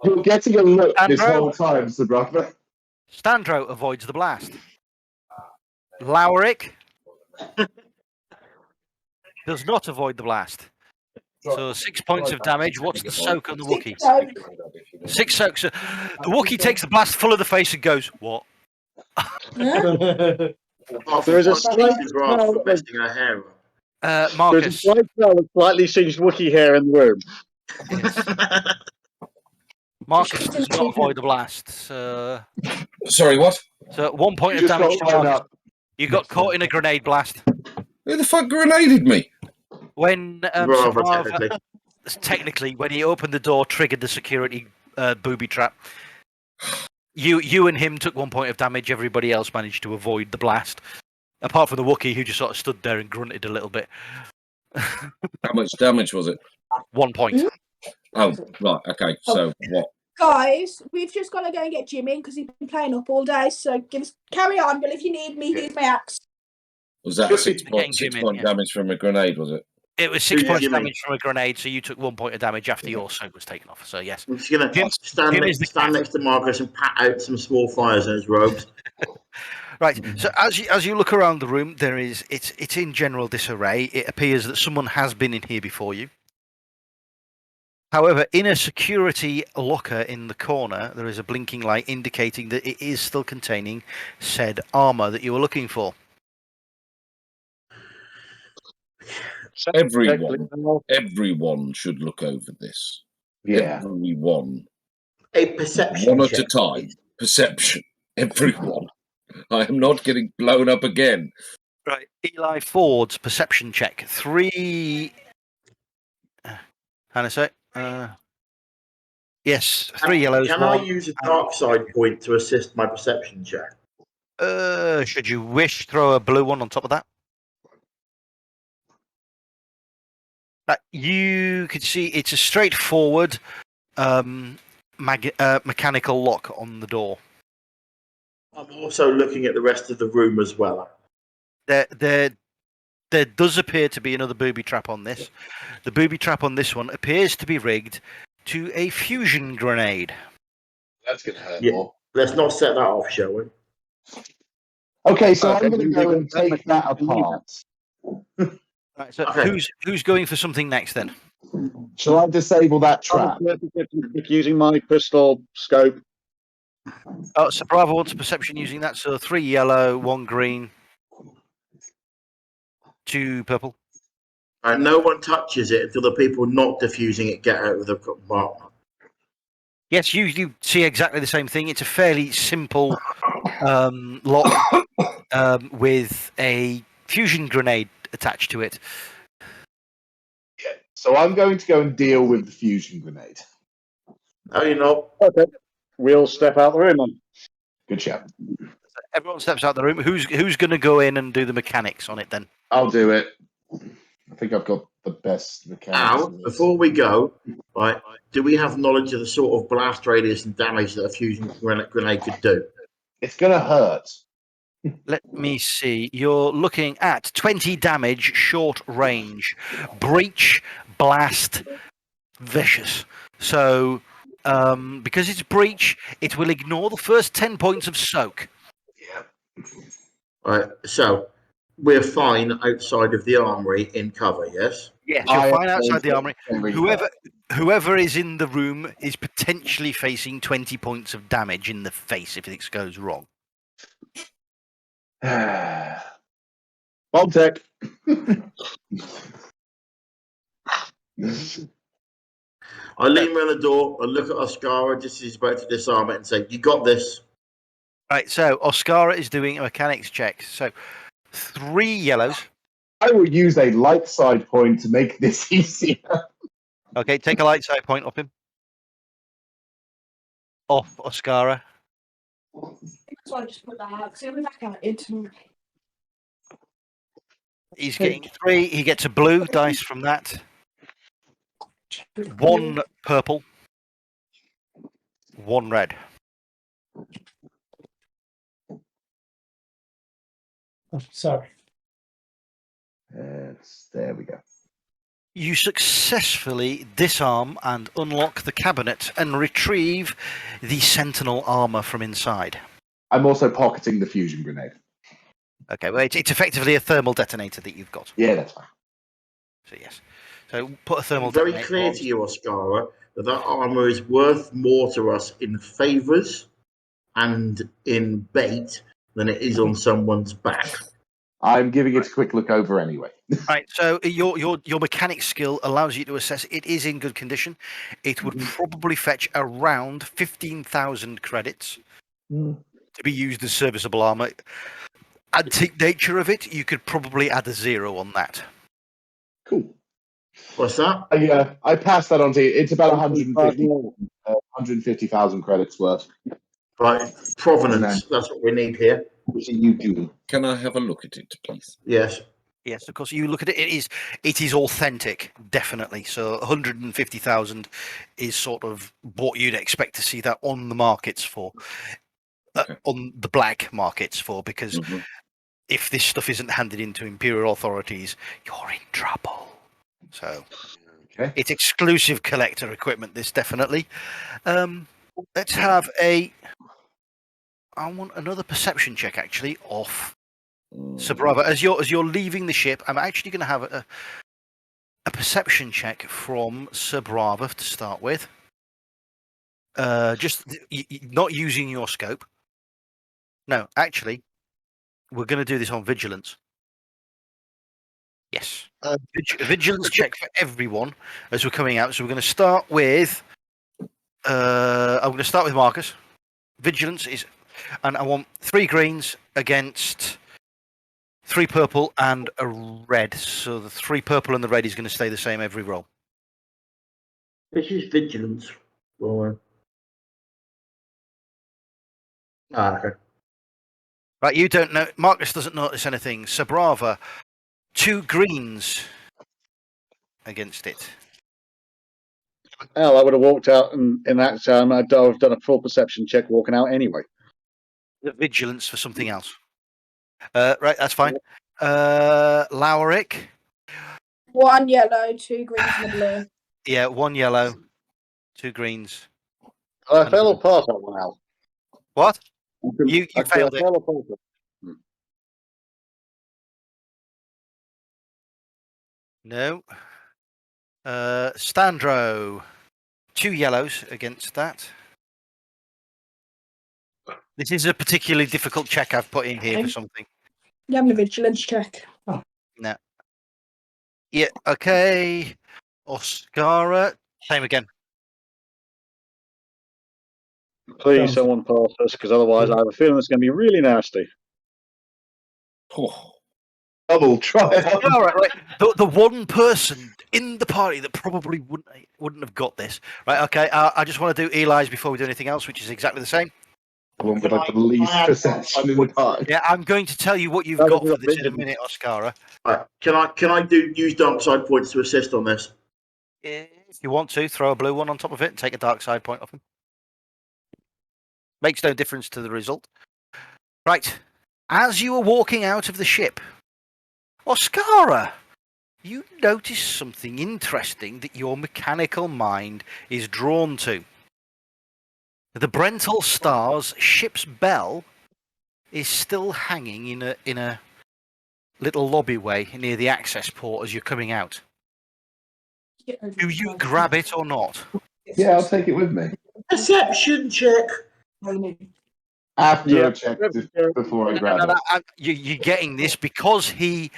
Speaker 2: You're getting a look this
Speaker 1: Andrew?
Speaker 2: whole time, Sabrava.
Speaker 1: Standro avoids the blast. Lowrick does not avoid the blast. So 6 points of damage. What's the soak on the Wookiee? 6 soaks. The Wookiee takes the blast full of the face and goes, "What?"
Speaker 4: There is a slight smell of-
Speaker 5: messing her hair up.
Speaker 4: There's a
Speaker 1: Marcus.
Speaker 4: slight smell of slightly singed Wookiee hair in the room.
Speaker 1: Marcus does not avoid the blast. So
Speaker 6: Sorry, what?
Speaker 1: 1 point
Speaker 2: You
Speaker 1: of
Speaker 2: just
Speaker 1: damage
Speaker 2: got
Speaker 1: to
Speaker 2: line
Speaker 1: Marcus.
Speaker 2: up.
Speaker 1: You got caught in a grenade blast.
Speaker 6: Who the fuck grenaded me?
Speaker 1: When
Speaker 5: Bravo,
Speaker 1: Sabrava, technically, when he opened the door, triggered the security booby trap. You and him took 1 point of damage. Everybody else managed to avoid the blast, apart from the Wookiee, who just sort of stood there and grunted a little bit.
Speaker 6: How much damage was it?
Speaker 1: 1 point.
Speaker 6: Oh, right. Okay. So what?
Speaker 3: Guys, we've just got to go and get Jim in because he's been playing up all day. So carry on. But if you need me, here's my axe.
Speaker 6: Was that a
Speaker 5: Should be
Speaker 6: 6 point,
Speaker 1: getting Jim
Speaker 6: 6
Speaker 1: in,
Speaker 6: point
Speaker 1: yeah.
Speaker 6: damage from a grenade? Was it?
Speaker 1: It was 6
Speaker 5: Yeah,
Speaker 1: points
Speaker 5: you mean-
Speaker 1: damage from a grenade, so you took 1 point of damage after your soak was taken off. So yes,
Speaker 5: I'm just gonna
Speaker 1: Jim-
Speaker 5: stand,
Speaker 1: Jim is the
Speaker 5: stand
Speaker 1: cat.
Speaker 5: next to Marcus and pat out some small fires in his robes.
Speaker 1: Right. So as you look around the room, it's in general disarray. It appears that someone has been in here before you. However, in a security locker in the corner, there is a blinking light indicating that it is still containing said armor that you were looking for.
Speaker 6: Everyone should look over this.
Speaker 2: Yeah.
Speaker 6: Everyone.
Speaker 5: A perception
Speaker 6: One at a
Speaker 5: check.
Speaker 6: time. Perception. Everyone. I am not getting blown up again.
Speaker 1: Right. Eli Ford's perception check. 3. Hang on a sec. Yes, 3 yellows.
Speaker 5: Can I use a dark side point to assist my perception check?
Speaker 1: Should you wish, throw a blue one on top of that. You could see it's a straightforward mechanical lock on the door.
Speaker 5: I'm also looking at the rest of the room as well.
Speaker 1: There does appear to be another booby trap on this. The booby trap on this one appears to be rigged to a fusion grenade.
Speaker 2: That's going to hurt
Speaker 5: Yeah.
Speaker 2: more.
Speaker 5: Let's not set that off, shall we?
Speaker 2: Okay, so
Speaker 4: Okay,
Speaker 2: I'm going to go and
Speaker 4: that
Speaker 2: take that
Speaker 4: mechanical
Speaker 2: apart.
Speaker 1: Right, so
Speaker 5: Okay.
Speaker 1: who's going for something next then?
Speaker 2: Shall I disable that trap?
Speaker 4: Using my crystal scope.
Speaker 1: Oh, so Bravo wants a perception using that. So 3 yellow, 1 green, 2 purple.
Speaker 5: No one touches it until the people not diffusing it get out of the compartment.
Speaker 1: Yes, you see exactly the same thing. It's a fairly simple lock with a fusion grenade attached to it.
Speaker 2: Yeah. So I'm going to go and deal with the fusion grenade.
Speaker 5: No, you're not.
Speaker 4: Okay. We'll step out the room then.
Speaker 2: Good shout.
Speaker 1: Everyone steps out the room. Who's going to go in and do the mechanics on it then?
Speaker 2: I'll do it. I think I've got the best mechanics.
Speaker 5: Now,
Speaker 2: in this.
Speaker 5: before we go, right, do we have knowledge of the sort of blast radius and damage that a fusion grenade could do?
Speaker 2: It's going to hurt.
Speaker 1: Let me see. You're looking at 20 damage, short range, breach, blast, vicious. So, because it's breach, it will ignore the first 10 points of soak.
Speaker 5: Right, so we're fine outside of the armory in cover, yes?
Speaker 1: Yes, you're
Speaker 2: I
Speaker 1: fine
Speaker 2: am
Speaker 1: outside the
Speaker 2: going
Speaker 1: armory.
Speaker 2: to very
Speaker 1: Whoever is in the room is potentially facing 20 points of damage in the face if this goes wrong.
Speaker 2: hurt. Bomb tech.
Speaker 5: I lean around the door, I look at Oscara just as he's about to disarm it and say, "You got this."
Speaker 1: Right, so Oscara is doing a mechanics check. So 3 yellows.
Speaker 2: I will use a light side point to make this easier.
Speaker 1: Okay, take a light side point off him. Off Oscara.
Speaker 3: So I just put that out. So back out into.
Speaker 1: He's getting 3. He gets a blue dice from that. 1 purple. 1 red.
Speaker 7: Oh, sorry.
Speaker 2: There we go.
Speaker 1: You successfully disarm and unlock the cabinet and retrieve the sentinel armor from inside.
Speaker 2: I'm also pocketing the fusion grenade.
Speaker 1: Okay, well, it's effectively a thermal detonator that you've got.
Speaker 2: Yeah, that's fine.
Speaker 1: So, yes. So, put a thermal
Speaker 5: Very
Speaker 1: detonator
Speaker 5: clear
Speaker 1: on.
Speaker 5: to you, Oscara, that armor is worth more to us in favors and in bait than it is on someone's back.
Speaker 2: I'm giving it a quick look over anyway.
Speaker 1: Right, so your mechanic skill allows you to assess it is in good condition. It would probably fetch around 15,000 credits to be used as serviceable armor. Antique nature of it, you could probably add a 0 on that.
Speaker 2: Cool.
Speaker 5: What's that?
Speaker 2: I passed that on to you. It's about 150,000 credits worth.
Speaker 5: Right, provenance. That's what we need here.
Speaker 2: What are you doing?
Speaker 6: Can I have a look at it, please?
Speaker 5: Yes.
Speaker 1: Yes, of course. You look at it; it is authentic, definitely. So 150,000 is sort of what you'd expect to see that on the markets for,
Speaker 6: Okay.
Speaker 1: on the black markets for, because
Speaker 6: Mhm.
Speaker 1: if this stuff isn't handed into imperial authorities, you're in trouble. So
Speaker 2: Okay.
Speaker 1: it's exclusive collector equipment. This definitely. Let's have a. I want another perception check actually off Sir Bravo. As you're leaving the ship, I'm actually going to have a perception check from Sir Bravo to start with. Just not using your scope. No, actually, we're going to do this on vigilance. Yes, vigilance check for everyone as we're coming out. So we're going to start with. I'm going to start with Marcus. Vigilance is, and I want 3 greens against 3 purple and a red. So the 3 purple and the red is going to stay the same every roll.
Speaker 5: This is vigilance. Or... okay.
Speaker 1: Right, you don't know. Marcus doesn't notice anything. Sir Brava, 2 greens against it.
Speaker 4: Hell, I would have walked out in that time. I'd have done a full perception check walking out anyway.
Speaker 1: The vigilance for something else. Right, that's fine. Lowrick.
Speaker 3: 1 yellow, 2 greens and a blue.
Speaker 1: Yeah, 1 yellow, 2 greens.
Speaker 4: I fail or pass that one out.
Speaker 1: What? You failed it.
Speaker 4: Fail or pass it?
Speaker 1: No. Standro. 2 yellows against that. This is a particularly difficult check I've put in here for something.
Speaker 3: You having a vigilance check?
Speaker 1: No. Yeah, okay. Oscara. Same again.
Speaker 4: Please, someone pass us, because otherwise I have a feeling it's going to be really nasty.
Speaker 6: Oh,
Speaker 2: Double try.
Speaker 1: All right. The one person in the party that probably wouldn't have got this. Right, okay. I just want to do Eli's before we do anything else, which is exactly the same.
Speaker 2: One with like the least perception in the party.
Speaker 1: Yeah, I'm going to tell you what you've
Speaker 4: That
Speaker 1: got
Speaker 4: was
Speaker 1: for this in a
Speaker 4: vigilance.
Speaker 1: minute, Oscara.
Speaker 5: Right. Can I use dark side points to assist on this?
Speaker 1: If you want to, throw a blue one on top of it and take a dark side point off him. Makes no difference to the result. Right. As you are walking out of the ship, Oscara, you notice something interesting that your mechanical mind is drawn to. The Brental Star's ship's bell is still hanging in a little lobbyway near the access port as you're coming out. Do you grab it or not?
Speaker 2: Yeah, I'll take it with me.
Speaker 5: Perception check.
Speaker 2: After I checked it before I grab it.
Speaker 1: You're getting this because he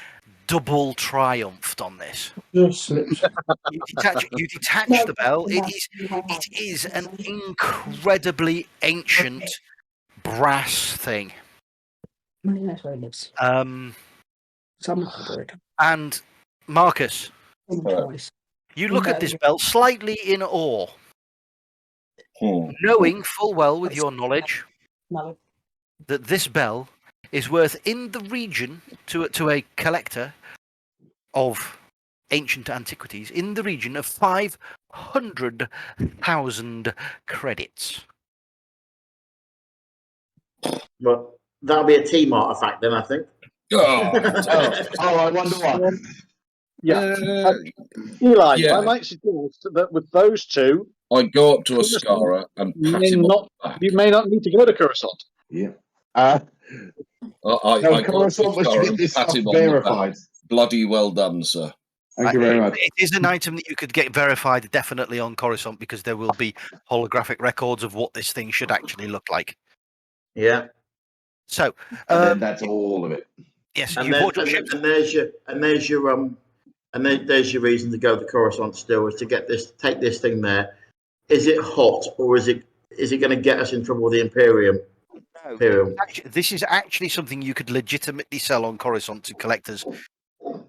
Speaker 1: double triumphed on this.
Speaker 3: Yes.
Speaker 1: You detach the bell. It is an incredibly ancient brass thing.
Speaker 3: That's where it lives. Some 100.
Speaker 1: And Marcus,
Speaker 3: Twice.
Speaker 1: you look at this bell slightly in awe,
Speaker 6: hmm.
Speaker 1: knowing full well with your knowledge
Speaker 3: No.
Speaker 1: that this bell is worth in the region to a collector of ancient antiquities in the region of 500,000 credits.
Speaker 5: Well, that'll be a team artifact then, I think.
Speaker 6: Oh,
Speaker 2: I wonder why.
Speaker 4: Yeah.
Speaker 6: uh,
Speaker 4: Eli,
Speaker 6: Yeah.
Speaker 4: I might suggest that with those two,
Speaker 6: I go up to Oscara and
Speaker 4: you
Speaker 6: pat
Speaker 4: may
Speaker 6: him on
Speaker 4: not,
Speaker 6: the back.
Speaker 4: you may not need to go to Coruscant.
Speaker 2: Yeah.
Speaker 6: I
Speaker 2: No,
Speaker 6: go up to
Speaker 2: Coruscant was to
Speaker 6: Oscara
Speaker 2: get
Speaker 6: and
Speaker 2: this
Speaker 6: pat
Speaker 2: stuff
Speaker 6: him on the back.
Speaker 2: verified.
Speaker 6: Bloody well done, sir.
Speaker 2: Thank you very much.
Speaker 1: It is an item that you could get verified definitely on Coruscant because there will be holographic records of what this thing should actually look like.
Speaker 5: Yeah.
Speaker 1: So,
Speaker 2: And then that's all of it.
Speaker 1: yes,
Speaker 5: And
Speaker 1: you
Speaker 5: then,
Speaker 1: bought your
Speaker 5: and,
Speaker 1: ship.
Speaker 5: and there's your reason to go to Coruscant still, is to get this, take this thing there. Is it hot, or is it going to get us in trouble with the Imperium?
Speaker 1: No, this is actually something you could legitimately sell on Coruscant to collectors,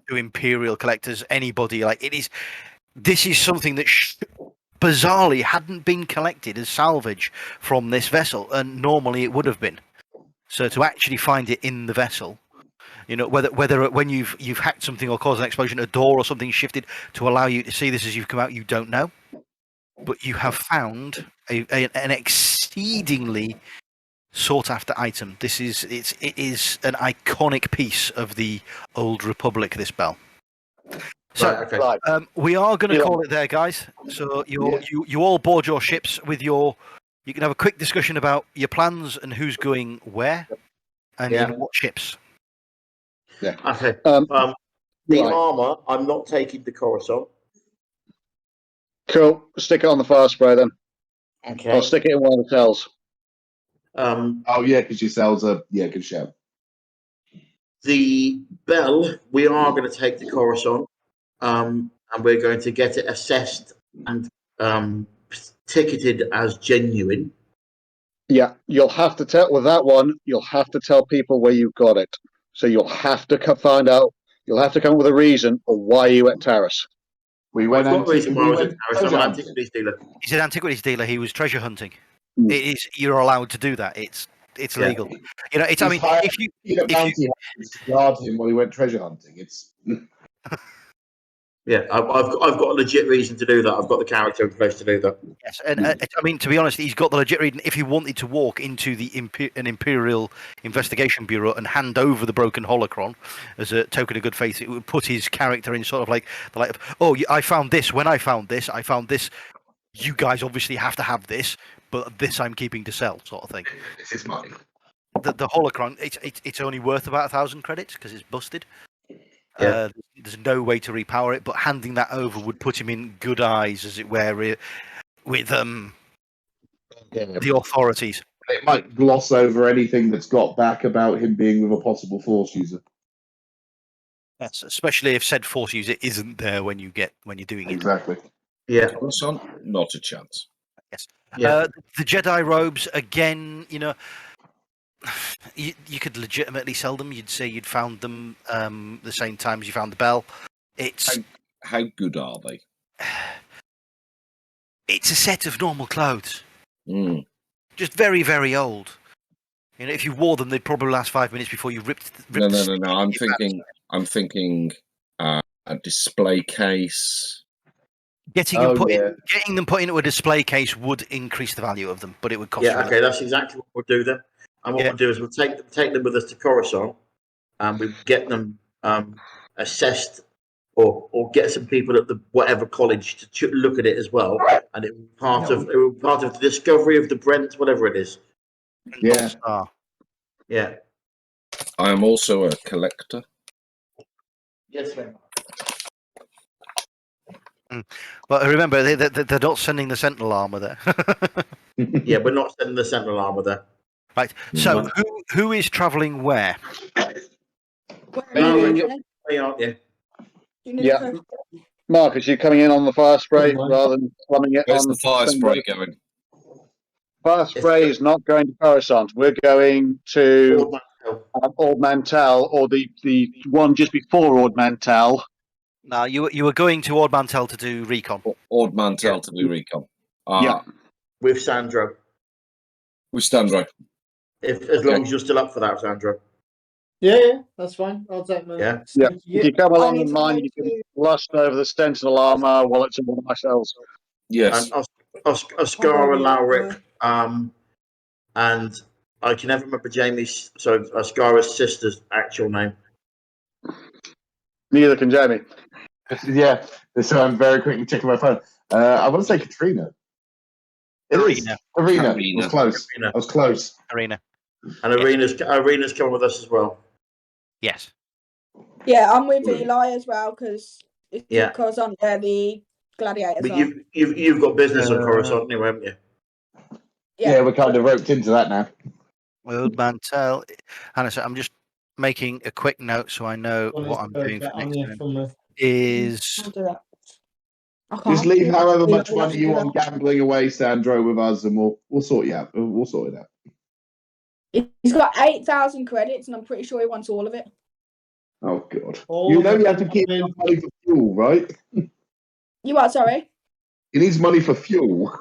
Speaker 1: to Imperial collectors, anybody. Like it is. This is something that bizarrely hadn't been collected as salvage from this vessel, and normally it would have been. So to actually find it in the vessel You know, whether when you've hacked something or caused an explosion, a door or something shifted to allow you to see this as you've come out, you don't know. But you have found an exceedingly sought after item. It is an iconic piece of the old Republic, this bell. So
Speaker 5: Right, okay.
Speaker 4: Right.
Speaker 1: we are going to
Speaker 4: Yeah.
Speaker 1: call it there, guys. So you all board your ships with you can have a quick discussion about your plans and who's going where and
Speaker 5: Yeah.
Speaker 1: in what ships.
Speaker 5: Okay.
Speaker 4: Um,
Speaker 5: The
Speaker 4: right.
Speaker 5: armor, I'm not taking the Coruscant.
Speaker 4: Cool. Stick it on the fire spray then.
Speaker 5: Okay.
Speaker 4: I'll stick it in one of the cells.
Speaker 2: Oh yeah, because your cells are good shout.
Speaker 5: The bell, we are going to take the Coruscant, and we're going to get it assessed and ticketed as genuine.
Speaker 4: Yeah, you'll have to tell with that one. You'll have to tell people where you got it. So you'll have to find out. You'll have to come up with a reason for why you went Taris.
Speaker 2: We
Speaker 5: I've
Speaker 2: went
Speaker 5: got a reason why I was at Paris. I'm
Speaker 2: treasure
Speaker 5: an
Speaker 2: hunting.
Speaker 5: antiquities dealer.
Speaker 1: He's an antiquities dealer. He was treasure hunting.
Speaker 4: Mm.
Speaker 1: It is. You're allowed to do that. It's
Speaker 5: Yeah.
Speaker 1: legal. You know. It's. I mean, if you
Speaker 2: bounty hunters to guard him while he went treasure hunting. It's
Speaker 5: Yeah, I've got a legit reason to do that. I've got the character in place to do that.
Speaker 1: yes, and I mean, to be honest, he's got the legit reason. If he wanted to walk into the an Imperial Investigation Bureau and hand over the broken holocron as a token of good faith, it would put his character in sort of like the light of, oh, I found this. When I found this, You guys obviously have to have this, but this I'm keeping to sell, sort of thing.
Speaker 2: this is mine.
Speaker 1: The holocron, it's only worth about 1,000 credits because it's busted.
Speaker 5: Yeah.
Speaker 1: There's no way to repower it, but handing that over would put him in good eyes, as it were, with the authorities.
Speaker 2: It might gloss over anything that's got back about him being with a possible Force user.
Speaker 1: Yes, especially if said Force user isn't there when you're doing it.
Speaker 2: Exactly.
Speaker 5: Yeah.
Speaker 6: Coruscant, not a chance.
Speaker 1: Yes.
Speaker 5: Yeah.
Speaker 1: The Jedi robes again. You know, you could legitimately sell them. You'd say you'd found them the same time as you found the bell. It's
Speaker 6: How good are they?
Speaker 1: it's a set of normal clothes,
Speaker 6: Mm.
Speaker 1: just very, very old. You know, if you wore them, they'd probably last 5 minutes before you ripped.
Speaker 6: No.
Speaker 1: the
Speaker 6: I'm thinking a display case.
Speaker 1: Getting them put into a display case would increase the value of them, but it would cost.
Speaker 5: Yeah.
Speaker 1: you
Speaker 5: Okay, that's exactly what we'll do then. And what
Speaker 1: Yeah.
Speaker 5: we'll do is we'll take them with us to Coruscant, and we get them assessed, or get some people at the whatever college to look at it as well, and it will be part of the discovery of the Brent, whatever it is.
Speaker 2: Yeah.
Speaker 5: Yeah.
Speaker 6: I am also a collector.
Speaker 5: Yes, ma'am.
Speaker 1: But remember, they're not sending the Sentinel armor there.
Speaker 5: Yeah, we're not sending the Sentinel armor there.
Speaker 1: Right. So who is travelling where?
Speaker 5: Aren't you?
Speaker 4: Yeah. Marcus, you coming in on the fire spray rather than plumbing it
Speaker 6: Where's
Speaker 4: on
Speaker 6: the fire spray going?
Speaker 4: Fire spray is not going to Coruscant. We're going to Ord Mantell, or the one just before Ord Mantell.
Speaker 1: No, you were going to Ord Mantell to do recon.
Speaker 6: Ord Mantell to do recon.
Speaker 4: Yeah.
Speaker 5: With Sandro.
Speaker 6: With Sandro.
Speaker 5: As long as you're still up for that, Sandro.
Speaker 7: Yeah, that's fine. I'll take my.
Speaker 5: Yeah.
Speaker 4: Yeah. If you come along
Speaker 3: need
Speaker 4: in
Speaker 3: to
Speaker 4: mine,
Speaker 3: make
Speaker 4: you can lust over the Sentinel armor while it's in one of my cells.
Speaker 6: Yes.
Speaker 5: And Oscara Lauric, and I can never remember Oscara's sister's actual name.
Speaker 4: Neither can Jamie.
Speaker 2: Yeah. So I'm very quickly checking my phone. I want to say Katrina. Arena.
Speaker 6: Karina.
Speaker 2: I was close.
Speaker 5: Arena.
Speaker 2: I was close.
Speaker 1: Arena.
Speaker 5: And Arena's coming with us as well.
Speaker 1: Yes.
Speaker 3: Yeah, I'm with Eli as well because
Speaker 5: Yeah.
Speaker 3: because on the gladiators.
Speaker 5: But you've got business on Coruscant anyway, haven't you?
Speaker 2: Yeah, we're kind of roped into that now.
Speaker 1: Ord Mantell. Hannah, so I'm just making a quick note so I know what I'm doing for next time. Is
Speaker 3: I'll do that. I can't.
Speaker 2: Just leave however
Speaker 3: Yeah,
Speaker 2: much money you want gambling away, Sandro, with us, and we'll sort you out. We'll sort it out.
Speaker 3: He's got 8,000 credits, and I'm pretty sure he wants all of it.
Speaker 2: Oh God!
Speaker 7: All
Speaker 2: You know
Speaker 7: the
Speaker 2: you have to keep
Speaker 7: fucking-
Speaker 2: money for fuel, right?
Speaker 3: You are sorry.
Speaker 2: He needs money for fuel.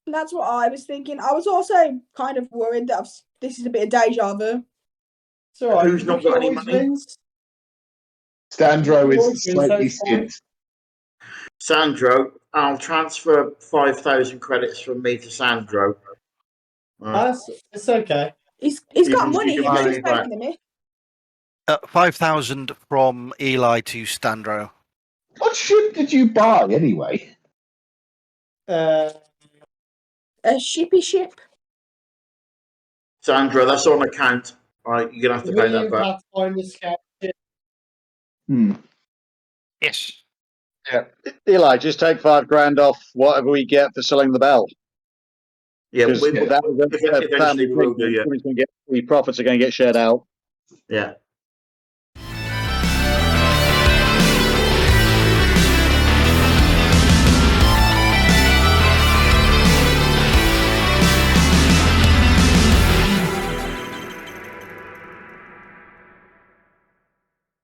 Speaker 3: That's what I was thinking. I was also kind of worried that this is a bit of deja vu.
Speaker 7: It's all right.
Speaker 5: Who's not got any
Speaker 7: Always
Speaker 5: money?
Speaker 7: wins.
Speaker 2: Standro
Speaker 7: Always
Speaker 2: is
Speaker 7: wins,
Speaker 2: slightly
Speaker 7: so fine.
Speaker 2: skint.
Speaker 5: Sandro, I'll transfer 5,000 credits from me to Sandro.
Speaker 7: It's okay.
Speaker 3: He's
Speaker 5: You
Speaker 3: got
Speaker 5: can-
Speaker 3: money.
Speaker 5: you
Speaker 3: You
Speaker 5: can
Speaker 3: can
Speaker 5: pay
Speaker 3: just
Speaker 5: back.
Speaker 3: take the mick.
Speaker 1: 5,000 from Eli to Standro.
Speaker 2: What ship did you buy anyway?
Speaker 3: A shippy ship.
Speaker 5: Sandro, that's on account. All right, you're gonna have to pay that
Speaker 7: William
Speaker 5: back.
Speaker 7: Pathfinder the scout ship.
Speaker 1: Yes.
Speaker 4: Yeah. Eli, just take $5,000 off whatever we get for selling the bell.
Speaker 5: Yeah,
Speaker 4: Because
Speaker 5: we,
Speaker 4: that was a
Speaker 5: eventually we will do. Yeah,
Speaker 4: the profits are going to get shared out.
Speaker 5: yeah.